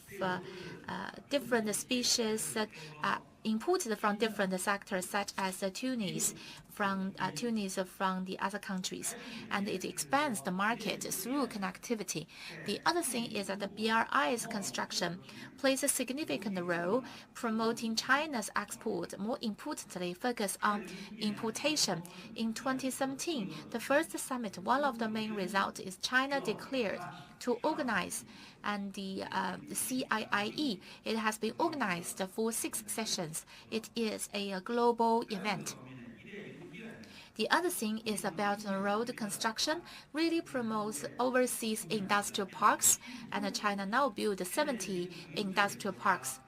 Speaker 1: different species that are imported from different sectors, such as Tunis from the other countries, and it expands the market through connectivity. The other thing is that the BRI's construction plays a significant role promoting China's export. More importantly, focus on importation. In 2017, the first summit, one of the main results is China declared to organize, and the CIIE, it has been organized for 6 sessions. It is a global event. The other thing is about road construction, really promotes overseas industrial parks, and China now built 70 industrial parks,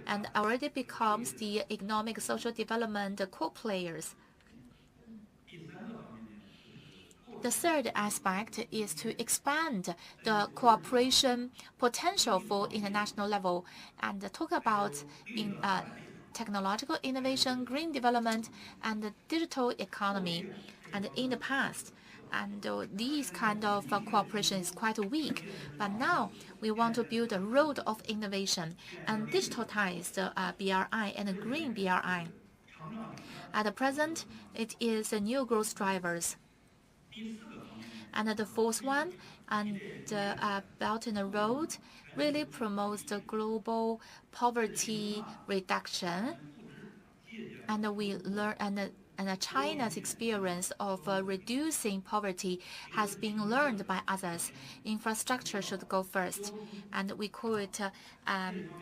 Speaker 1: and already becomes the economic social development core players. The third aspect is to expand the cooperation potential for international level and talk about technological innovation, green development, and the digital economy. And in the past, and these kind of cooperation is quite weak. But now we want to build a road of innovation and digitalize the BRI and green BRI. At the present, it is new growth drivers. And the fourth one, and Belt and Road, really promotes the global poverty reduction. And we learn, and China's experience of reducing poverty has been learned by others. Infrastructure should go first, and we call it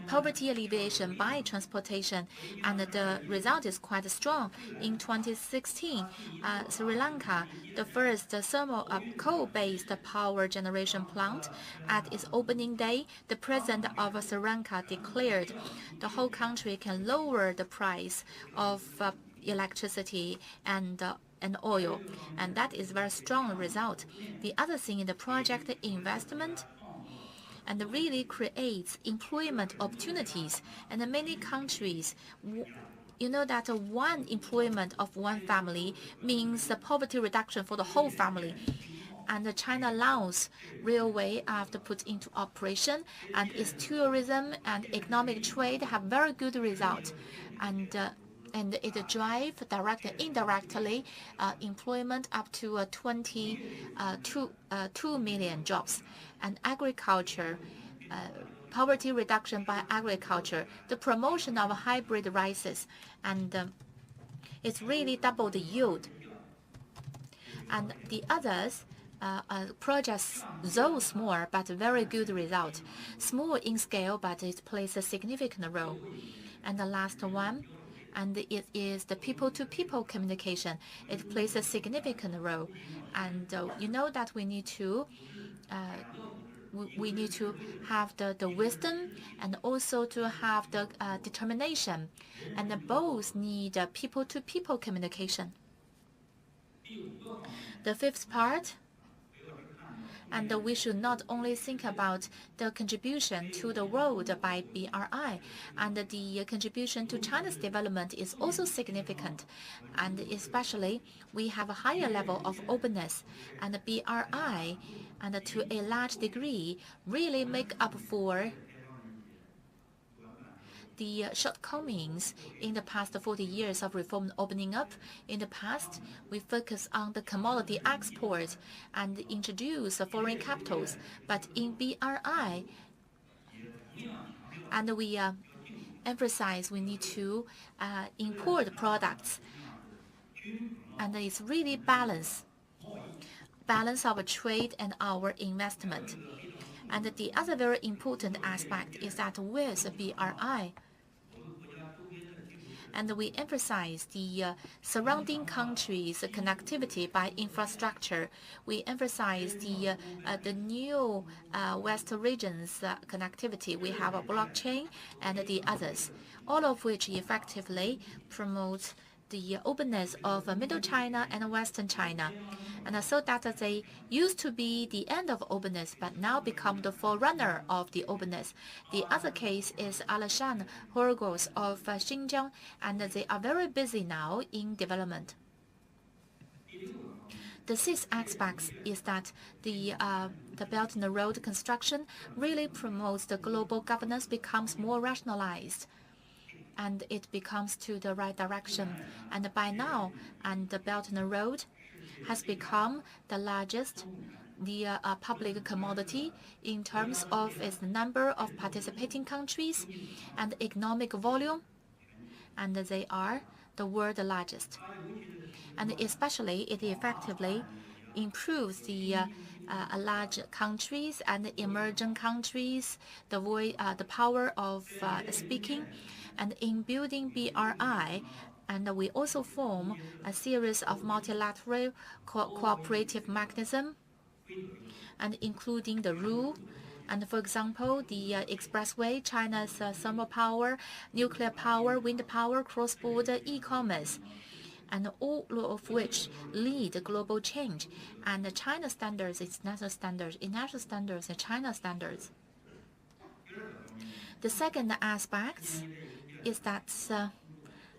Speaker 1: poverty alleviation by transportation, and the result is quite strong. In 2016, Sri Lanka, the first thermal coal-based power generation plant, at its opening day, the president of Sri Lanka declared the whole country can lower the price of electricity and oil, and that is a very strong result. The other thing in the project investment and really creates employment opportunities. And in many countries, you know that one employment of one family means the poverty reduction for the whole family. And the China-Laos Railway, after put into operation, and its tourism and economic trade have very good results. And and it drive direct and indirectly employment up to 2 million jobs. And agriculture, poverty reduction by agriculture, the promotion of hybrid rices, and it's really double the yield. And the others projects, though small but very good result. Small in scale, but it plays a significant role. And the last one, and it is the people-to-people communication. It plays a significant role. And you know that we need to have the wisdom and also to have the determination. And both need people-to-people communication. The fifth part, and we should not only think about the contribution to the world by BRI, and the contribution to China's development is also significant. And especially, we have a higher level of openness, and the BRI, and to a large degree, really make up for the shortcomings in the past 40 years of reform opening up. In the past, we focus on the commodity export and introduce foreign capitals. But in BRI, and we emphasize we need to import products. And it's really balance our trade and our investment. And the other very important aspect is that with BRI, and we emphasize the surrounding countries' connectivity by infrastructure. We emphasize the new West regions' connectivity. We have a blockchain and the others, all of which effectively promote the openness of Middle China and Western China. And so that they used to be the end of openness, but now become the forerunner of the openness. The other case is Alishan Horgos of Xinjiang, and they are very busy now in development. The sixth aspect is that the Belt and Road construction really promotes the global governance becomes more rationalized, and it becomes to the right direction. And by now, and the Belt and Road has become the largest public commodity in terms of its number of participating countries and economic volume, and they are the world largest. And especially, it effectively improves the large countries and emerging countries, the power of speaking. And in building BRI, and we also form a series of multilateral cooperative mechanisms, and including the rule. And for example, the expressway, China's thermal power, nuclear power, wind power, cross-border e-commerce, and all of which lead global change. And China standards, international standards, international standards, and China standards. The second aspect is that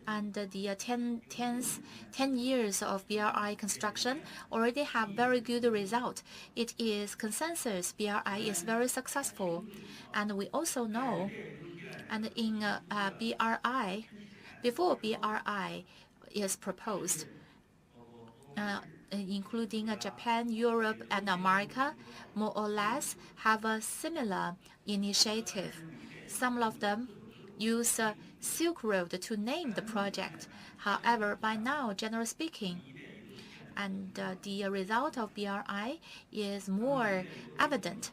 Speaker 1: and the 10 years of BRI construction already have very good result. It is consensus BRI is very successful. And we also know, and in BRI, before BRI is proposed, including Japan, Europe, and America, more or less have a similar initiative. Some of them use Silk Road to name the project. However, by now, generally speaking, and the result of BRI is more evident.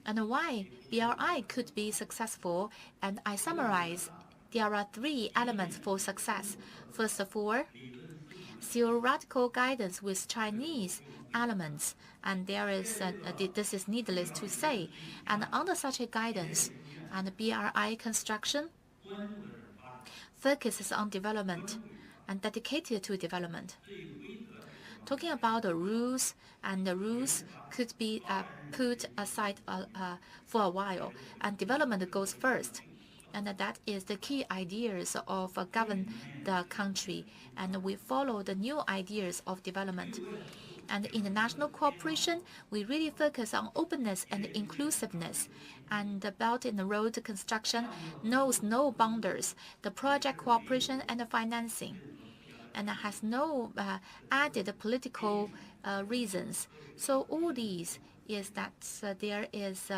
Speaker 1: And why BRI could be successful, and I summarize, there are 3 elements for success. First of all, theoretical guidance with Chinese elements, and there is this is needless to say. And under such a guidance, and BRI construction focuses on development and dedicated to development. Talking about the rules, and the rules could be put aside for a while, and development goes first. And that is the key ideas of govern the country, and we follow the new ideas of development. And international cooperation, we really focus on openness and inclusiveness. And the Belt and Road construction knows no boundaries, the project cooperation and the financing, and has no added political reasons. So all these is that there is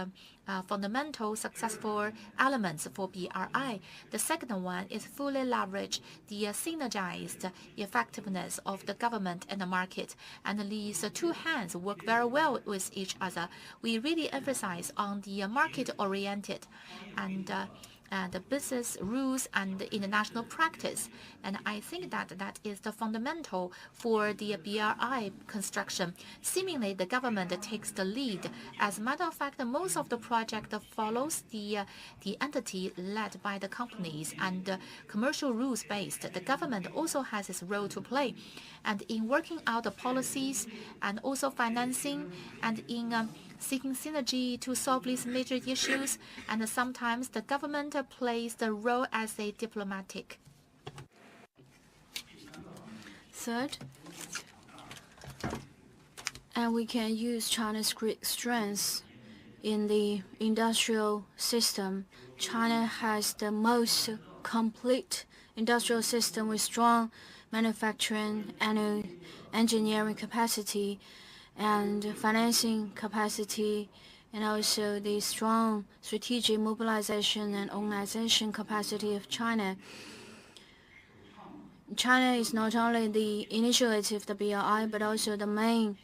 Speaker 1: fundamental successful elements for BRI. The second one is fully leverage the synergized effectiveness of the government and the market, and these two hands work very well with each other. We really emphasize on the market-oriented and the business rules and the international practice. And I think that that is the fundamental for the BRI construction. Seemingly, the government takes the lead. As a matter of fact, most of the project follows the entity led by the companies and commercial rules based. The government also has its role to play. And in working out the policies and also financing and in seeking synergy to solve these major issues, and sometimes the government plays the role as a diplomatic.
Speaker 2: Third, and we can use China's great strengths in the industrial system. China has the most complete industrial system with strong manufacturing and engineering capacity and financing capacity, and also the strong strategic mobilization and organization capacity of China. China is not only the initiator of the BRI, but also the main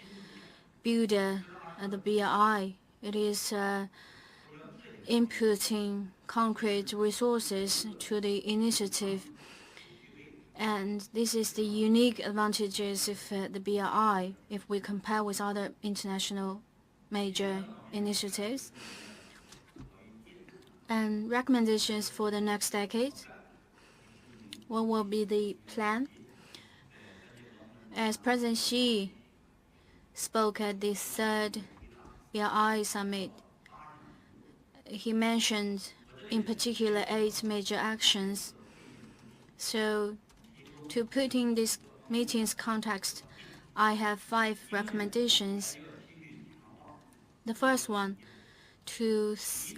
Speaker 2: builder of the BRI. It is inputting concrete resources to the initiative. And this is the unique advantages of the BRI if we compare with other international major initiatives. And recommendations for the next decade. What will be the plan? As President Xi spoke at the third BRI summit, he mentioned in particular 8 major actions. So to put in this meeting's context, I have 5 recommendations. The first one, to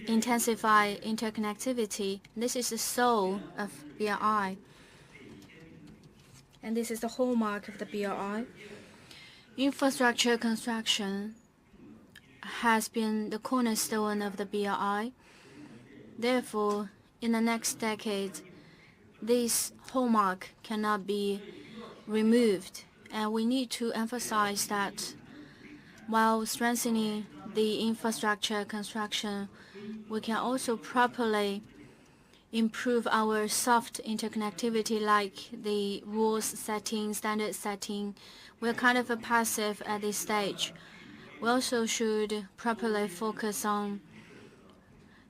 Speaker 2: intensify interconnectivity. This is the soul of BRI, and this is the hallmark of the BRI. Infrastructure construction has been the cornerstone of the BRI. Therefore, in the next decade, this hallmark cannot be removed, and we need to emphasize that while strengthening the infrastructure construction, we can also properly improve our soft interconnectivity, like the rules setting, standard setting. We're kind of passive at this stage. We also should properly focus on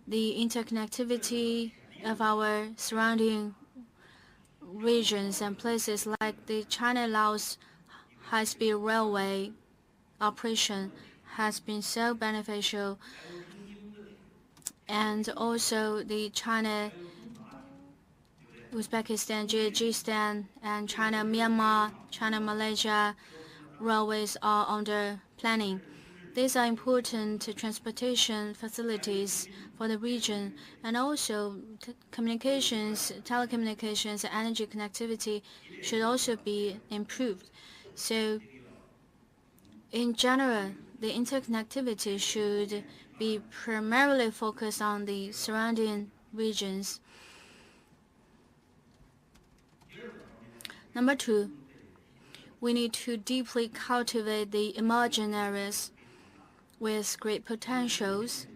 Speaker 2: the interconnectivity of our surrounding regions and places, like the China-Laos high-speed railway operation has been so beneficial, and also the China-Uzbekistan, Kyrgyzstan, and China-Myanmar, China-Malaysia railways are under planning. These are important transportation facilities for the region, and also communications, telecommunications, and energy connectivity should also be improved. So in general, the interconnectivity should be primarily focused on the surrounding regions. Number 2, we need to deeply cultivate the emerging areas with great potentials.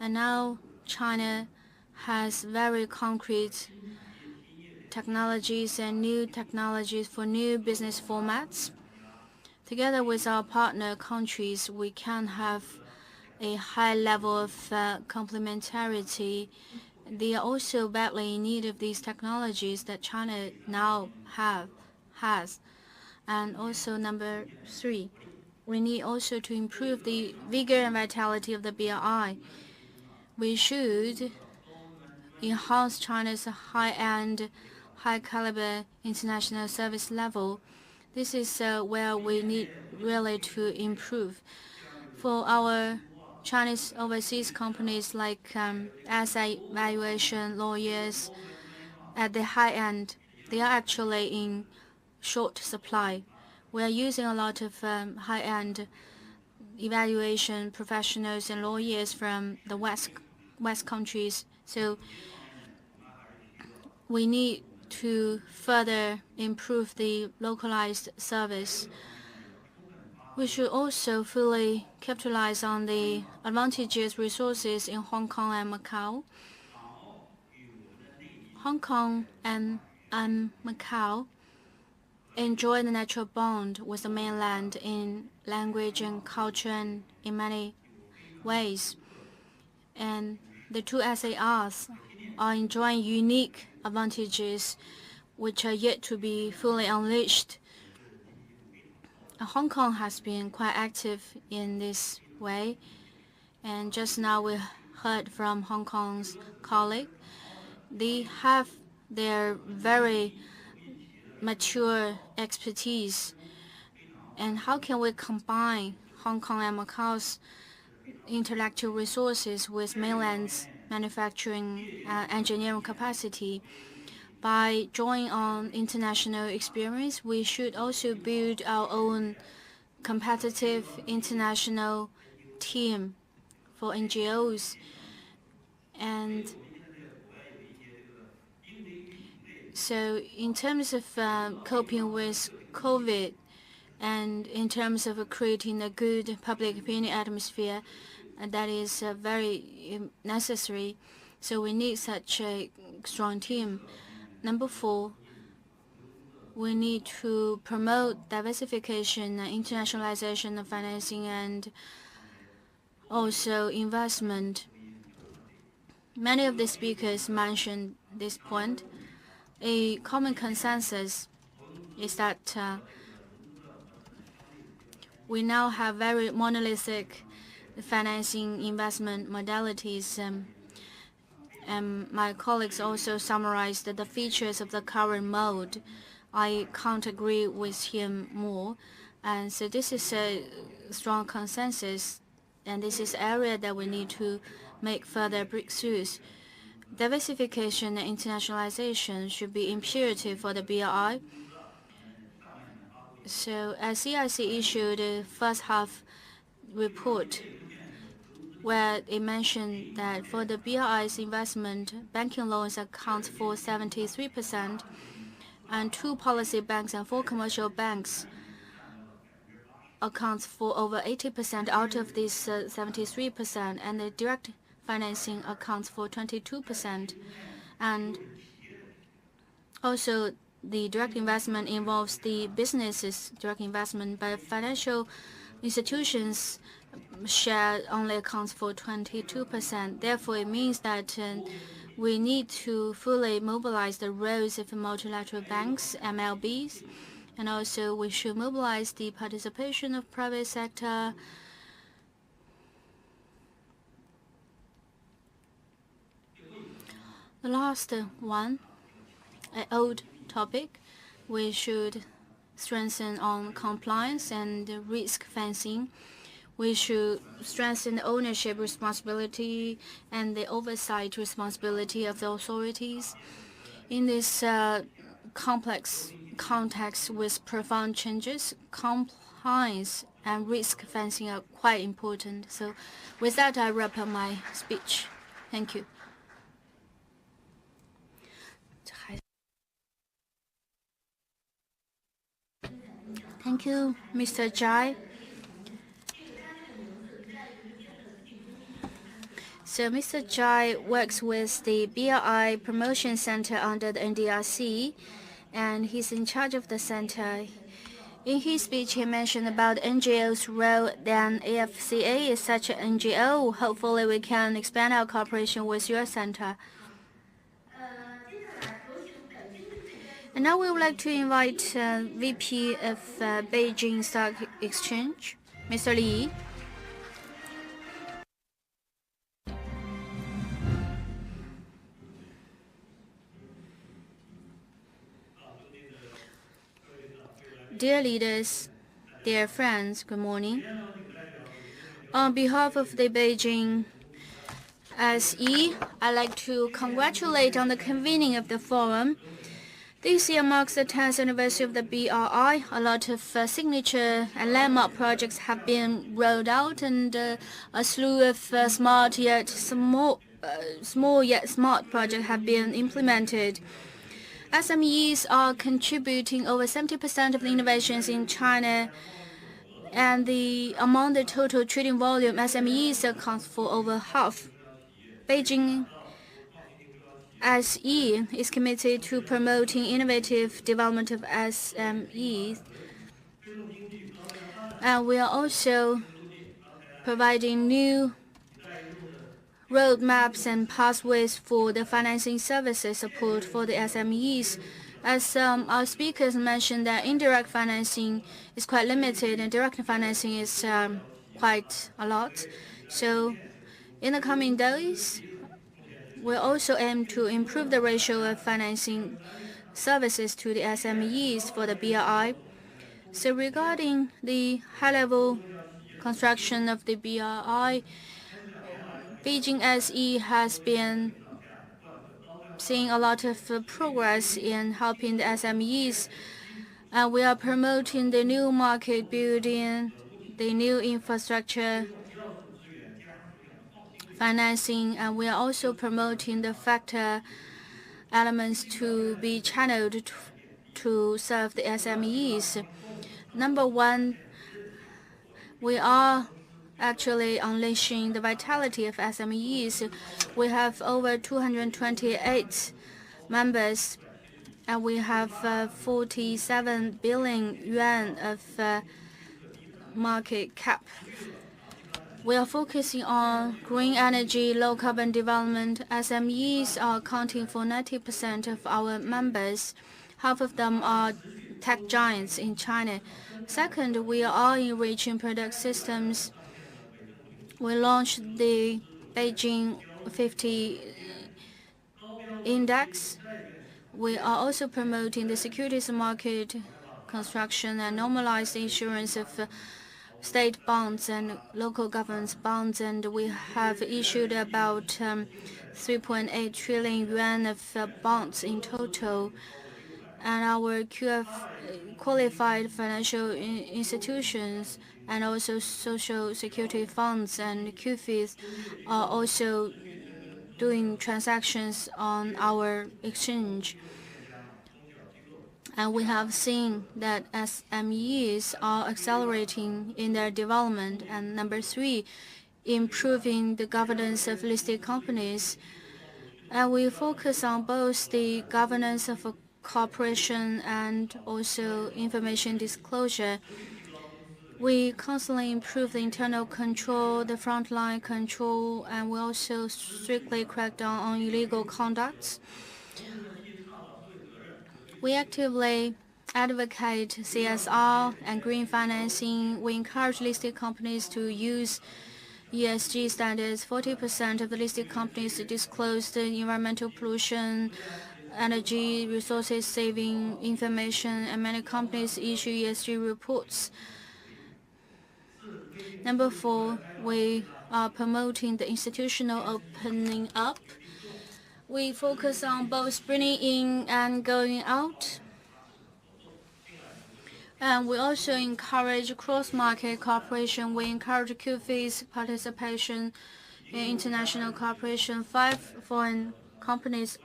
Speaker 2: And now China has very concrete technologies and new technologies for new business formats. Together with our partner countries, we can have a high level of complementarity. They are also badly in need of these technologies that China now has. And also number 3, we need also to improve the vigor and vitality of the BRI. We should enhance China's high-end, high-caliber international service level. This is where we really to improve. For our Chinese overseas companies like asset valuation lawyers at the high end, they are actually in short supply. We are using a lot of high-end evaluation professionals and lawyers from the West countries. So we need to further improve the localized service. We should also fully capitalize on the advantageous resources in Hong Kong and Macau. Hong Kong and Macau enjoy the natural bond with the mainland in language and culture and in many ways. And the two SARs are enjoying unique advantages which are yet to be fully unleashed. Hong Kong has been quite active in this way. And just now we heard from Hong Kong's colleague. They have their very mature expertise. And how can we combine Hong Kong and Macau's intellectual resources with mainland's manufacturing engineering capacity? By drawing on international experience, we should also build our own competitive international team for NGOs. And so in terms of coping with COVID and in terms of creating a good public opinion atmosphere, that is very necessary. So we need such a strong team. Number 4, we need to promote diversification and internationalization of financing and also investment. Many of the speakers mentioned this point. A common consensus is that we now have very monolithic financing investment modalities. And my colleagues also summarized the features of the current mode. I can't agree with him more. And so this is a strong consensus, and this is an area that we need to make further breakthroughs. Diversification and internationalization should be imperative for the BRI. So as CIC issued a first half report where it mentioned that for the BRI's investment, banking loans account for 73%, and 2 policy banks and 4 commercial banks accounts for over 80% out of this 73%, and the direct financing accounts for 22%. And also, the direct investment involves the businesses' direct investment, but financial institutions' share only accounts for 22%. Therefore, it means that we need to fully mobilize the roles of multilateral banks, MLBs, and also we should mobilize the participation of private sector. The last one, an old topic, we should strengthen on compliance and risk fencing. We should strengthen the ownership responsibility and the oversight responsibility of the authorities. In this complex context with profound changes, compliance and risk fencing are quite important. So with that, I wrap up my speech. Thank you. Thank you, Mr. Zhai. So Mr. Zhai works with the BRI Promotion Center under the NDRC, and he's in charge of the center. In his speech, he mentioned about NGO's role. Then AFCA is such an NGO. Hopefully, we can expand our cooperation with your center. And now we would like to invite VP of Beijing Stock Exchange, Mr. Li. Dear leaders, Dear friends, good morning. On behalf of the Beijing SE, I'd like to congratulate on the convening of the forum. This year marks the 10th anniversary of the BRI. A lot of signature and landmark projects have been rolled out, and a slew of small yet smart projects have been implemented. SMEs are contributing over 70% of the innovations in China, and among the total trading volume, SMEs accounts for over half. Beijing SE is committed to promoting innovative development of SMEs, and we are also providing new roadmaps and pathways for the financing services support for the SMEs. As our speakers mentioned, that indirect financing is quite limited and direct financing is quite a lot. So in the coming days, we also aim to improve the ratio of financing services to the SMEs for the BRI. So regarding the high-level construction of the BRI, Beijing SE has been seeing a lot of progress in helping the SMEs, and we are promoting the new market building, the new infrastructure financing, and we are also promoting the factor elements to be channeled to serve the SMEs. Number one, we are actually unleashing the vitality of SMEs. We have over 228 members, and we have 47 billion yuan of market cap. We are focusing on green energy, low carbon development. SMEs are accounting for 90% of our members. Half of them are tech giants in China. Second, we are enriching product systems. We launched the Beijing 50 index. We are also promoting the securities market construction and normalized issuance of state bonds and local government bonds, and we have issued about 3.8 trillion yuan of bonds in total. And our qualified financial institutions and also social security funds and QFIs are also doing transactions on our exchange. And we have seen that SMEs are accelerating in their development. And number three, improving the governance of listed companies. And we focus on both the governance of a corporation and also information disclosure. We constantly improve the internal control, the frontline control, and we also strictly crack down on illegal conducts. We actively advocate CSR and green financing. We encourage listed companies to use ESG standards. 40% of the listed companies disclose the environmental pollution, energy, resources saving information, and many companies issue ESG reports. Number four, we are promoting the institutional opening up. We focus on both bringing in and going out. And we also encourage cross-market cooperation. We encourage QFI's participation in international cooperation. 5 foreign companies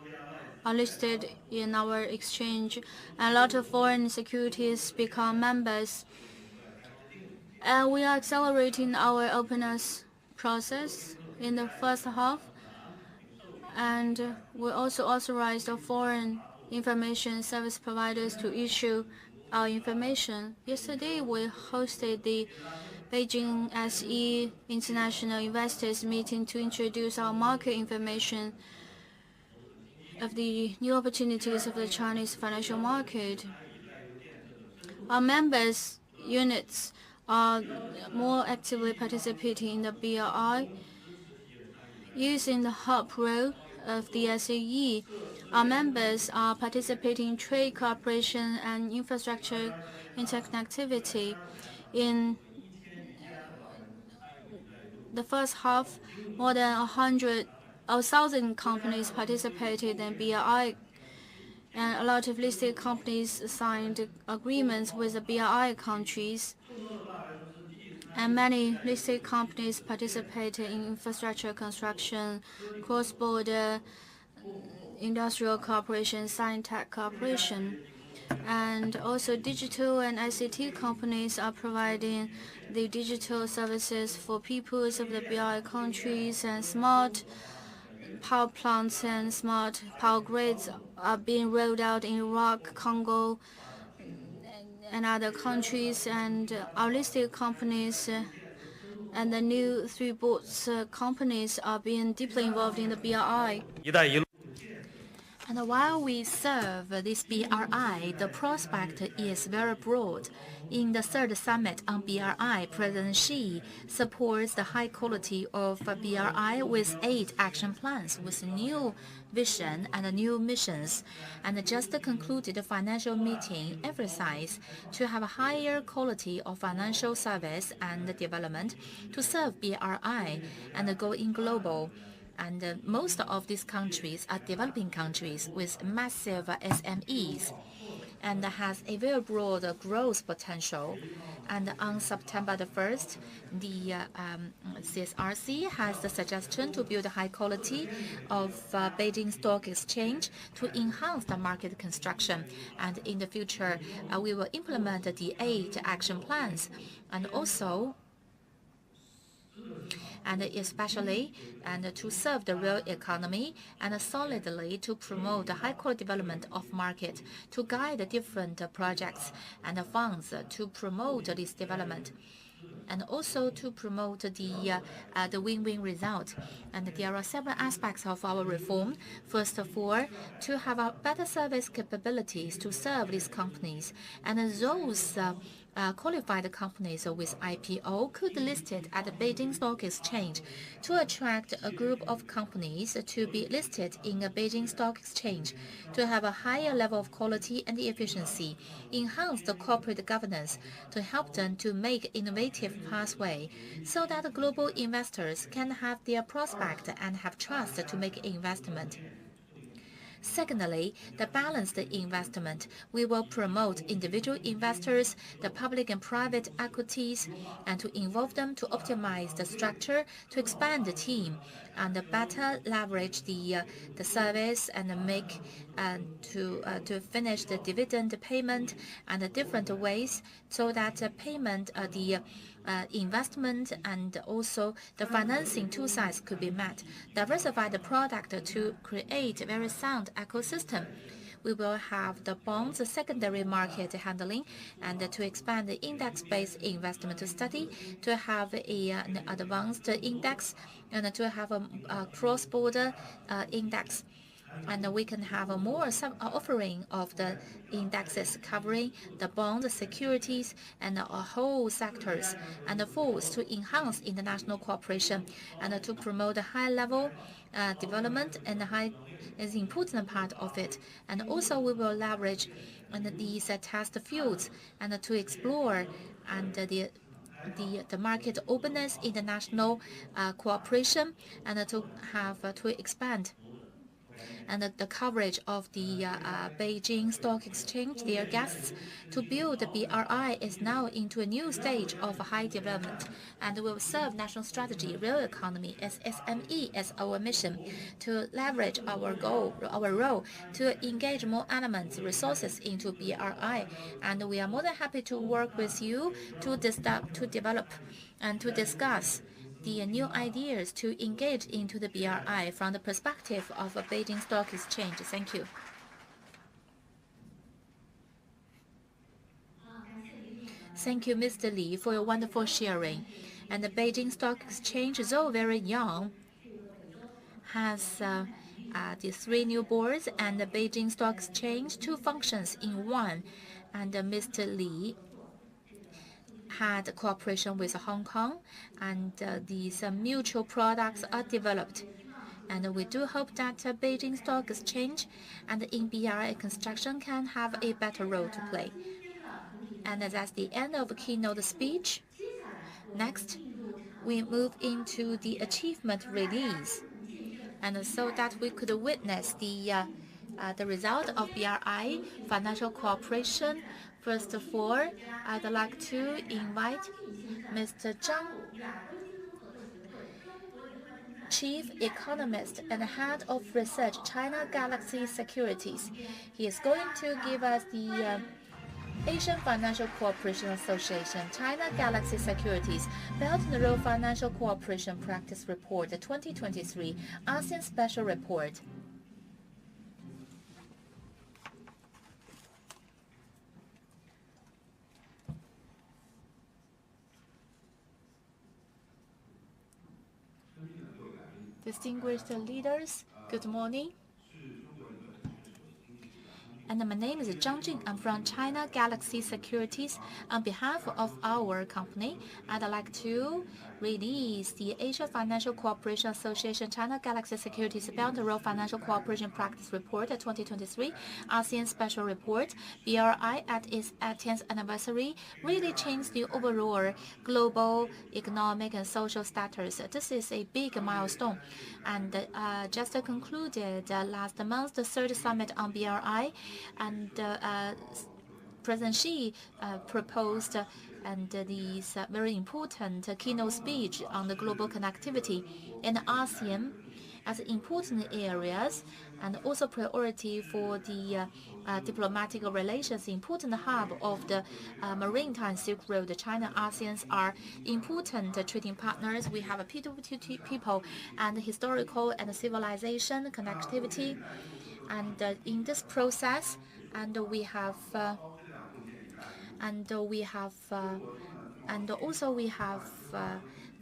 Speaker 2: are listed in our exchange, and a lot of foreign securities become members. And we are accelerating our openness process in the first half, and we also authorized the foreign information service providers to issue our information. Yesterday, we hosted the Beijing SE International Investors Meeting to introduce our market information of the new opportunities of the Chinese financial market. Our members' units are more actively participating in the BRI. Using the hub role of the SAE, our members are participating in trade cooperation and infrastructure interconnectivity. In the first half, more than 1,000 companies participated in BRI, and a lot of listed companies signed agreements with the BRI countries. And many listed companies participated in infrastructure construction, cross-border industrial cooperation, science-tech cooperation. And also digital and ICT companies are providing the digital services for peoples of the BRI countries, and smart power plants and smart power grids are being rolled out in Iraq, Congo, and other countries. And our listed companies and the new three boards companies are being deeply involved in the BRI.
Speaker 1: And while we serve this BRI, the prospect is very broad. In the third summit on BRI, President Xi supports the high quality of BRI with 8 action plans with new vision and new missions. And the just concluded financial meeting emphasized to have a higher quality of financial service and development to serve BRI and go in global. And most of these countries are developing countries with massive SMEs and has a very broad growth potential. And on September the 1st, the CSRC has the suggestion to build a high quality of Beijing Stock Exchange to enhance the market construction. And in the future, we will implement the 8 action plans, and also and especially to serve the real economy and solidly to promote the high-quality development of market, to guide different projects and funds to promote this development, and also to promote the win-win result. And there are several aspects of our reform. First of all, to have better service capabilities to serve these companies, and those qualified companies with IPO could list it at the Beijing Stock Exchange to attract a group of companies to be listed in a Beijing Stock Exchange, to have a higher level of quality and efficiency, enhance the corporate governance, to help them to make innovative pathway so that global investors can have their prospect and have trust to make investment. Secondly, the balanced investment. We will promote individual investors, the public and private equities, and to involve them to optimize the structure, to expand the team, and better leverage the service and make to finish the dividend payment and the different ways so that payment the investment and also the financing two sides could be met. Diversify the product to create a very sound ecosystem. We will have the bonds secondary market handling and to expand the index-based investment study, to have an advanced index and to have a cross-border index. And we can have a more offering of the indexes covering the bonds, securities, and whole sectors, and fourth, to enhance international cooperation and to promote a high-level development, and high is an important part of it. And also we will leverage these test fields and to explore and the market openness, international cooperation, and to have to expand and the coverage of the Beijing Stock Exchange, their guests, to build the BRI is now into a new stage of high development, and will serve national strategy, real economy as SME as our mission, to leverage our role to engage more elements, resources into BRI, and we are more than happy to work with you to develop and to discuss the new ideas to engage into the BRI from the perspective of a Beijing Stock Exchange. Thank you. Thank you, Mr. Li, for your wonderful sharing. And the Beijing Stock Exchange, though very young, has the 3 new boards, and the Beijing Stock Exchange 2 functions in one. And Mr. Li had cooperation with Hong Kong, and these mutual products are developed. And we do hope that Beijing Stock Exchange and in BRI construction can have a better role to play. And that's the end of the keynote speech. Next, we move into the achievement release, and so that we could witness the result of BRI financial cooperation. First of all, I'd like to invite Mr. Zhang, Chief Economist and Head of Research, China Galaxy Securities. He is going to give us the Asian Financial Cooperation Association, China Galaxy Securities, Belt and Road Financial Cooperation Practice Report 2023, ASEAN Special Report. Distinguished leaders, good morning. And my name is Zhang Jing. I'm from China Galaxy Securities. On behalf of our company, I'd like to release the Asia Financial Cooperation Association China Galaxy Securities Belt and Road Financial Cooperation Practice Report 2023, ASEAN Special Report. BRI at its 10th anniversary really changed the overall global economic and social status. This is a big milestone. And just concluded last month, the third summit on BRI, and President Xi proposed these very important keynote speech on the global connectivity in ASEAN as important areas and also priority for the diplomatic relations, important hub of the maritime Silk Road. China ASEANs are important trading partners. We have a people and historical and civilization connectivity. And in this process, we have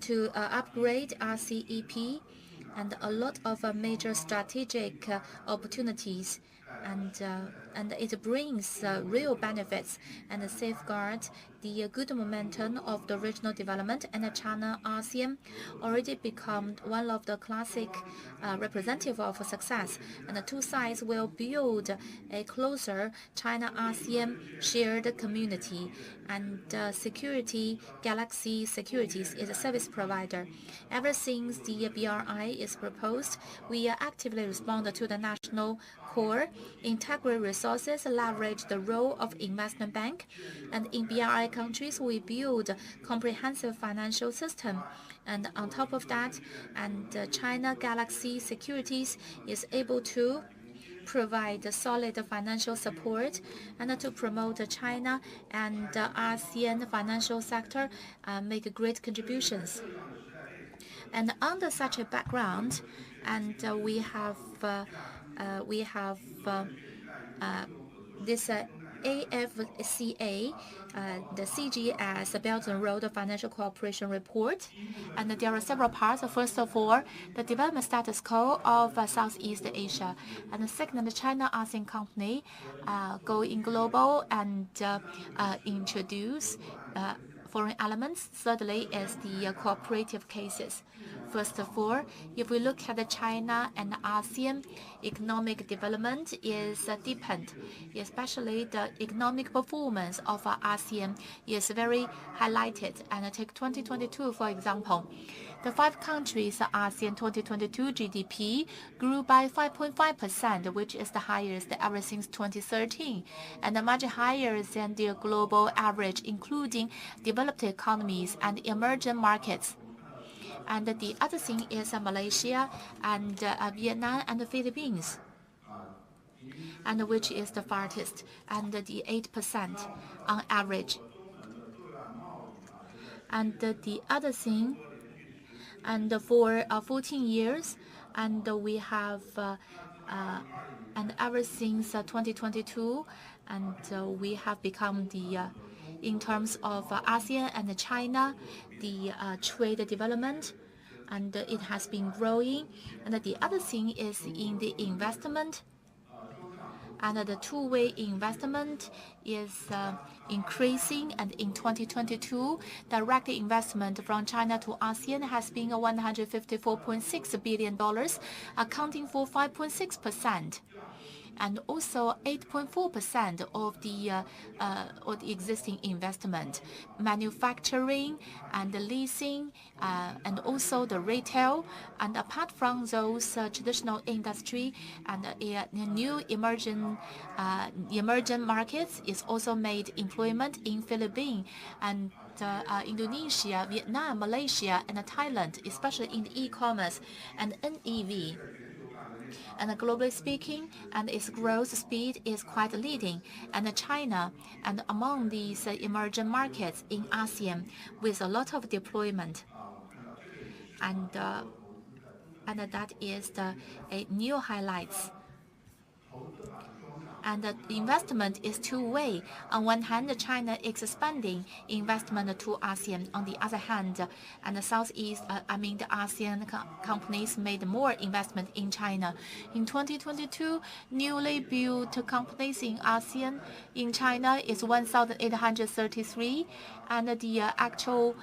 Speaker 1: to upgrade RCEP and a lot of major strategic opportunities, and it brings real benefits and safeguards the good momentum of the regional development. And China ASEAN already become one of the classic representative of success. And the two sides will build a closer China ASEAN shared community. And Security Galaxy Securities is a service provider. Ever since the BRI is proposed, we actively respond to the national core, integrate resources, leverage the role of investment bank, and in BRI countries we build comprehensive financial system. And on top of that, China Galaxy Securities is able to provide solid financial support and to promote China and ASEAN financial sector, make great contributions. And under such a background, we have this AFCA, the CGS Belt and Road Financial Cooperation Report, and there are several parts. First of all, the development status quo of Southeast Asia, and the second, the China ASEAN company going global and introduce foreign elements. Thirdly is the cooperative cases. First of all, if we look at the China and ASEAN, economic development is deepened, especially the economic performance of ASEAN is very highlighted. And take 2022, for example. The 5 countries ASEAN 2022 GDP grew by 5.5%, which is the highest ever since 2013, and much higher than the global average, including developed economies and emerging markets. And the other thing is Malaysia and Vietnam and the Philippines, and which is the farthest, and the 8% on average. And the other thing, and for 14 years, and we have and ever since 2022, and we have become the in terms of ASEAN and China, the trade development, and it has been growing. And the other thing is in the investment, and the two-way investment is increasing. And in 2022, direct investment from China to ASEAN has been $154.6 billion, accounting for 5.6%. and also 8.4% of the existing investment, manufacturing and the leasing, and also the retail. And apart from those traditional industry and new emerging markets, is also made employment in Philippines and Indonesia, Vietnam, Malaysia, and Thailand, especially in the e-commerce and NEV. And globally speaking, and its growth speed is quite leading. And China, and among these emerging markets in ASEAN, with a lot of deployment. And that is the new highlights. And the investment is two-way. On one hand, China is expanding investment to ASEAN. On the other hand, and the the ASEAN companies made more investment in China. In 2022, newly built companies in ASEAN in China is 1,833, and the actual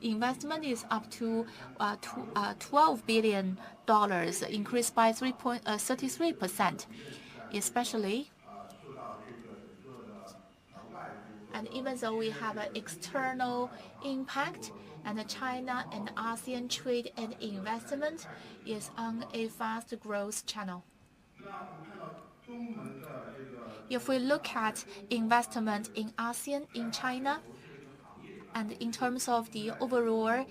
Speaker 1: investment is up to $12 billion, increased by 33%. Especially, and even though we have an external impact, and China and ASEAN trade and investment is on a fast growth channel. If we look at investment in ASEAN in China, and in terms of the overall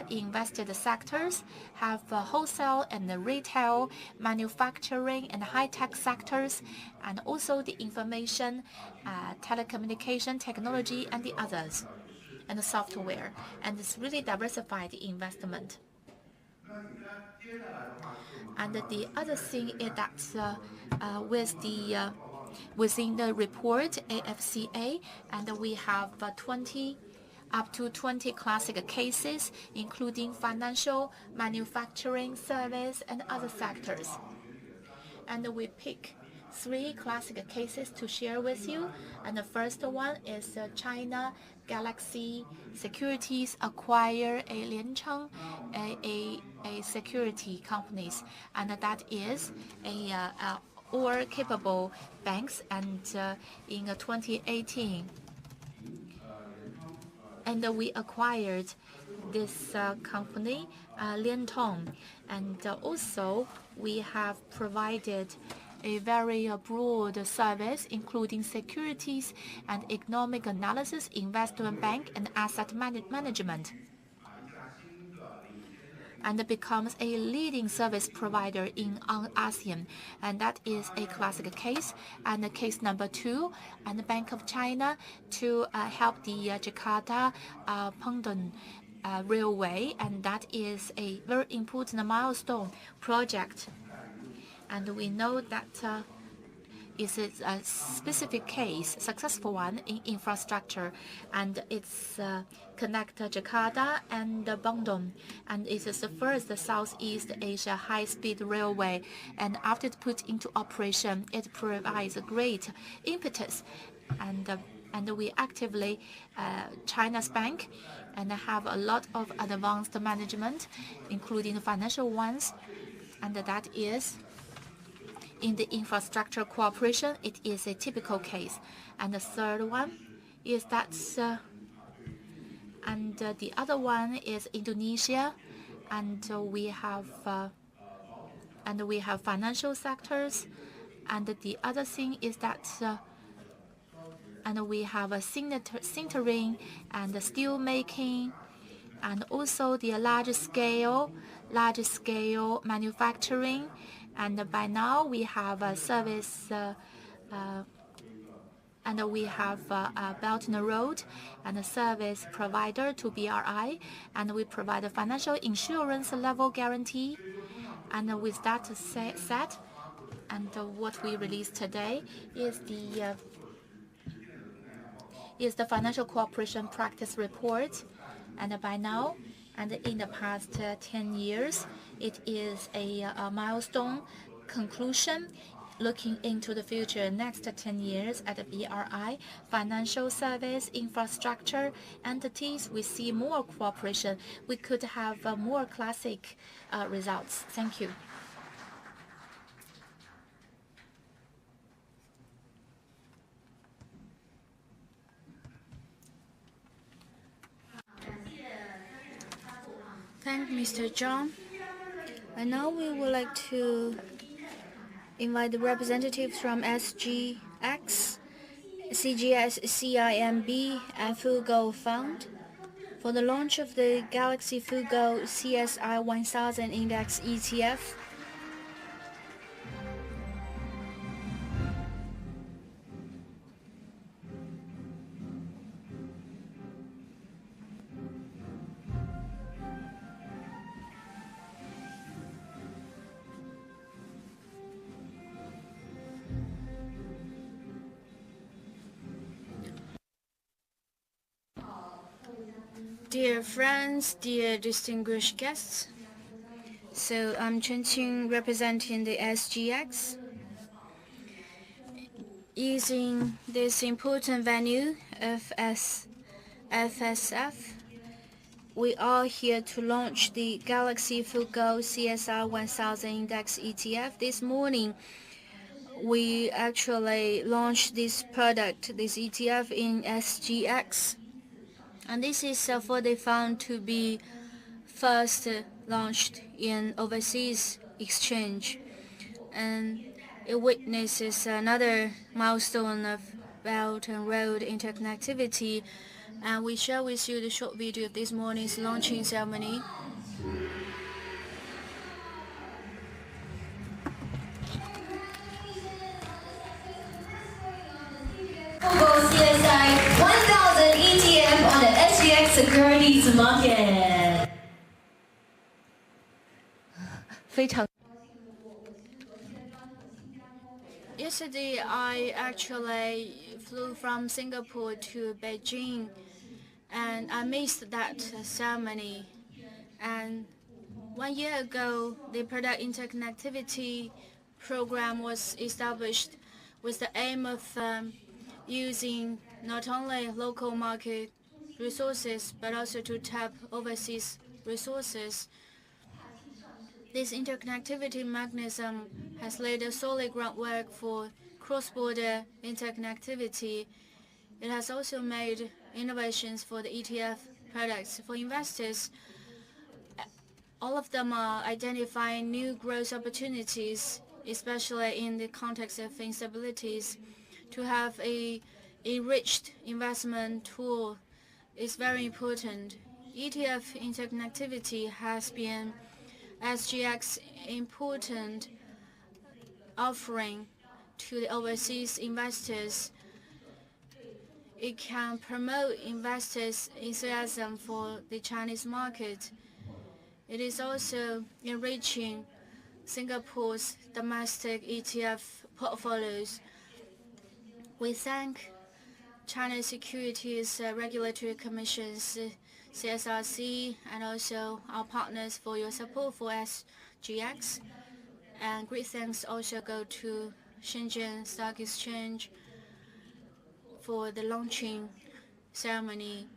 Speaker 1: invested sectors, have wholesale and retail, manufacturing and high-tech sectors, and also the information, telecommunication technology, and the others, and the software. And it's really diversified investment. And the other thing is that within the report AFCA, and we have up to 20 classic cases, including financial, manufacturing, service, and other sectors. And we pick 3 classic cases to share with you. And the first one is China Galaxy Securities acquire a Liancheng, a security companies, and that is all capable banks. And in 2018. And we acquired this company, Liantong. And also, we have provided a very broad service, including securities and economic analysis, investment bank, and asset management. And becomes a leading service provider in ASEAN. And that is a classic case. And case number 2, and the Bank of China to help the Jakarta Pengdon Railway, and that is a very important milestone project. And we know that is a specific case, successful one in infrastructure, and it's connect Jakarta and Bandung, and it is the first Southeast Asia high-speed railway. And after it's put into operation, it provides a great impetus. And we actively China's bank, and have a lot of advanced management, including the financial ones, and that is. In the infrastructure cooperation, it is a typical case. And the third one is that, and the other one is Indonesia, and we have financial sectors, and the other thing is that, and we have a sintering and steel making, and also the large scale manufacturing. And by now we have a service, and we have a Belt and Road and a service provider to BRI, and we provide a financial insurance level guarantee. And with that said, and what we released today is the financial cooperation practice report. And by now, and in the past 10 years, it is a milestone conclusion. Looking into the future, next 10 years at the BRI, financial service, infrastructure entities, we see more cooperation. We could have more classic results. Thank you.
Speaker 2: Thank Mr. Zhang. And now we would like to invite the representatives from SGX, CGS, CIMB, and Fugo Fund for the launch of the Galaxy Fugo CSI 1000 Index ETF. Dear friends, dear distinguished guests, so I'm Chen Qing representing the SGX. Using this important venue of FSF, we are here to launch the Galaxy Fugo CSR 1000 Index ETF. This morning, we actually launched this product, this ETF in SGX. And this is for the fund to be first launched in overseas exchange. And it witnesses another milestone of Belt and Road interconnectivity. And we share with you the short video of this morning's launching ceremony.
Speaker 4: CSI 1000 ETF on the SGX Securities market.
Speaker 2: Yesterday, I actually flew from Singapore to Beijing, and I missed that ceremony. And 1 year ago, the product interconnectivity program was established with the aim of using not only local market resources, but also to tap overseas resources. This interconnectivity mechanism has laid a solid groundwork for cross-border interconnectivity. It has also made innovations for the ETF products. For investors, all of them are identifying new growth opportunities, especially in the context of instabilities. To have a enriched investment tool is very important. ETF interconnectivity has been SGX's important offering to the overseas investors. It can promote investors' enthusiasm for the Chinese market. It is also enriching Singapore's domestic ETF portfolios. We thank China Securities Regulatory Commission's CSRC and also our partners for your support for SGX. And great thanks also go to Shenzhen Stock Exchange for the launching ceremony.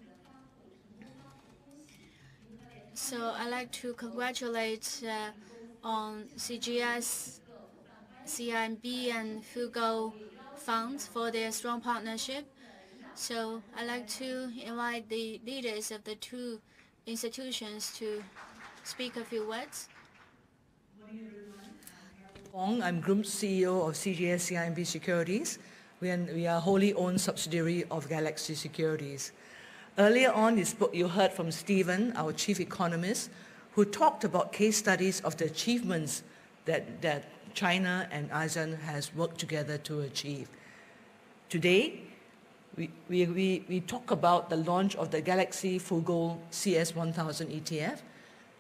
Speaker 2: So I'd like to congratulate on CGS, CIMB, and Fugo funds for their strong partnership. So I'd like to invite the leaders of the two institutions to speak a few words.
Speaker 5: I'm Group CEO of CGS CIMB Securities. We are a wholly owned subsidiary of Galaxy Securities. Earlier on, you heard from Stephen, our chief economist, who talked about case studies of the achievements that China and ASEAN has worked together to achieve. Today, we talk about the launch of the Galaxy Fugo CS 1000 ETF.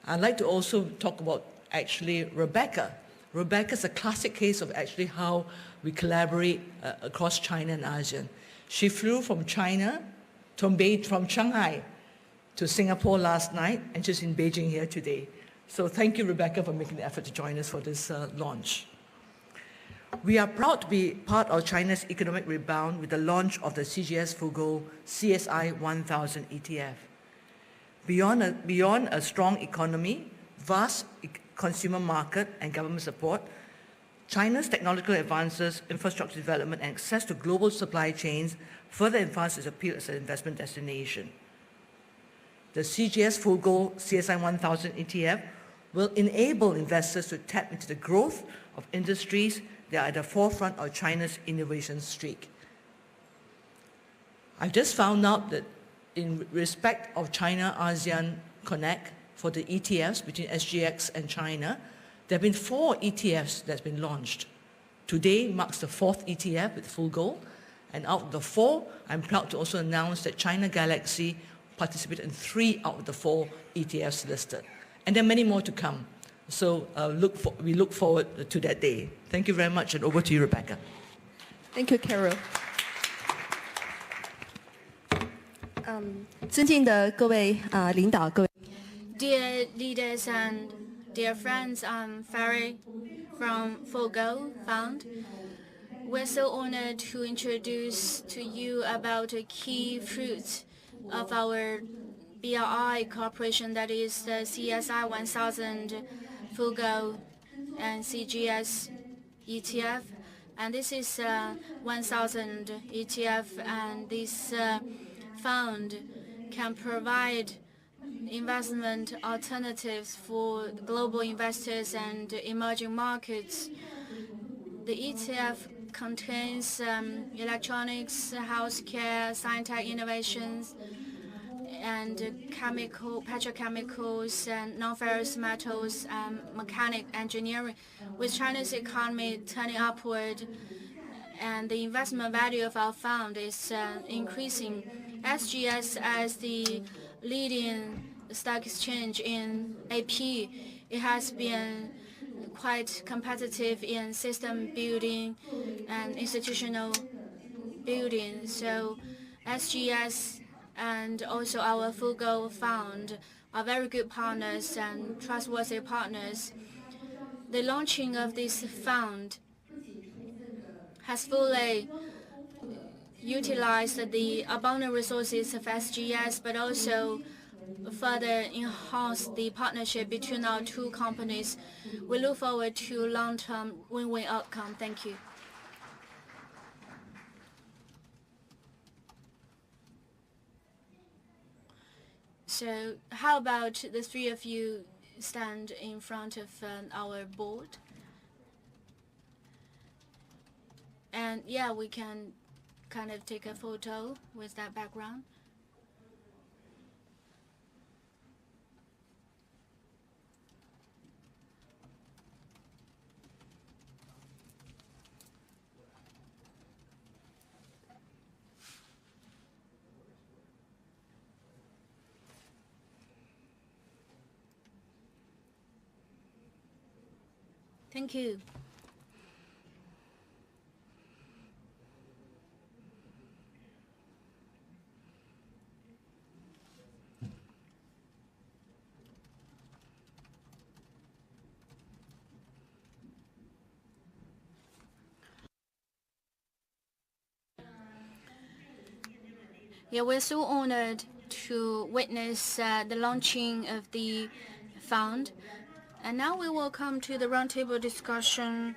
Speaker 5: I'd like to also talk about actually Rebecca. Rebecca's a classic case of actually how we collaborate across China and ASEAN. She flew from China, from Shanghai to Singapore last night, and she's in Beijing here today. So thank you, Rebecca, for making the effort to join us for this launch. We are proud to be part of China's economic rebound with the launch of the CGS Fugo CSI 1000 ETF. Beyond a strong economy, vast consumer market and government support, China's technological advances, infrastructure development, and access to global supply chains further enhance its appeal as an investment destination. the CGS Full Gold CSI 1000 ETF will enable investors to tap into the growth of industries that are at the forefront of China's innovation streak. I've just found out that in respect of China-ASEAN Connect for the ETFs between SGX and China, there have been 4 ETFs that's been launched. Today marks the 4th ETF with Full Gold, and out of the 4, I'm proud to also announce that China Galaxy participated in 3 out of the 4 ETFs listed. And there are many more to come. So we look forward to that day. Thank you very much, and over to you, Rebecca.
Speaker 6: Thank you, Carol. 尊敬的各位领导，各位
Speaker 2: Dear leaders and dear friends, I'm Ferry from Full Gold Fund. We're so honored to introduce to you about a key fruit of our BRI cooperation, that is the CSI 1000 Full Gold and CGS ETF. And this is 1000 ETF, and this fund can provide investment alternatives for global investors and emerging markets. The ETF contains electronics, healthcare, science-tech innovations, and petrochemicals, and non-ferrous metals, mechanic engineering. With China's economy turning upward and the investment value of our fund is increasing, SGS as the leading stock exchange in AP, it has been quite competitive in system building and institutional building. So SGS and also our Full Gold Fund are very good partners and trustworthy partners. The launching of this fund has fully utilized the abundant resources of SGS, but also further enhance the partnership between our 2 companies. We look forward to long-term win-win outcome. Thank you. So how about the 3 of you stand in front of our board? And yeah, we can kind of take a photo with that background. Thank you. Yeah, we're so honored to witness the launching of the fund. And now we will come to the roundtable discussion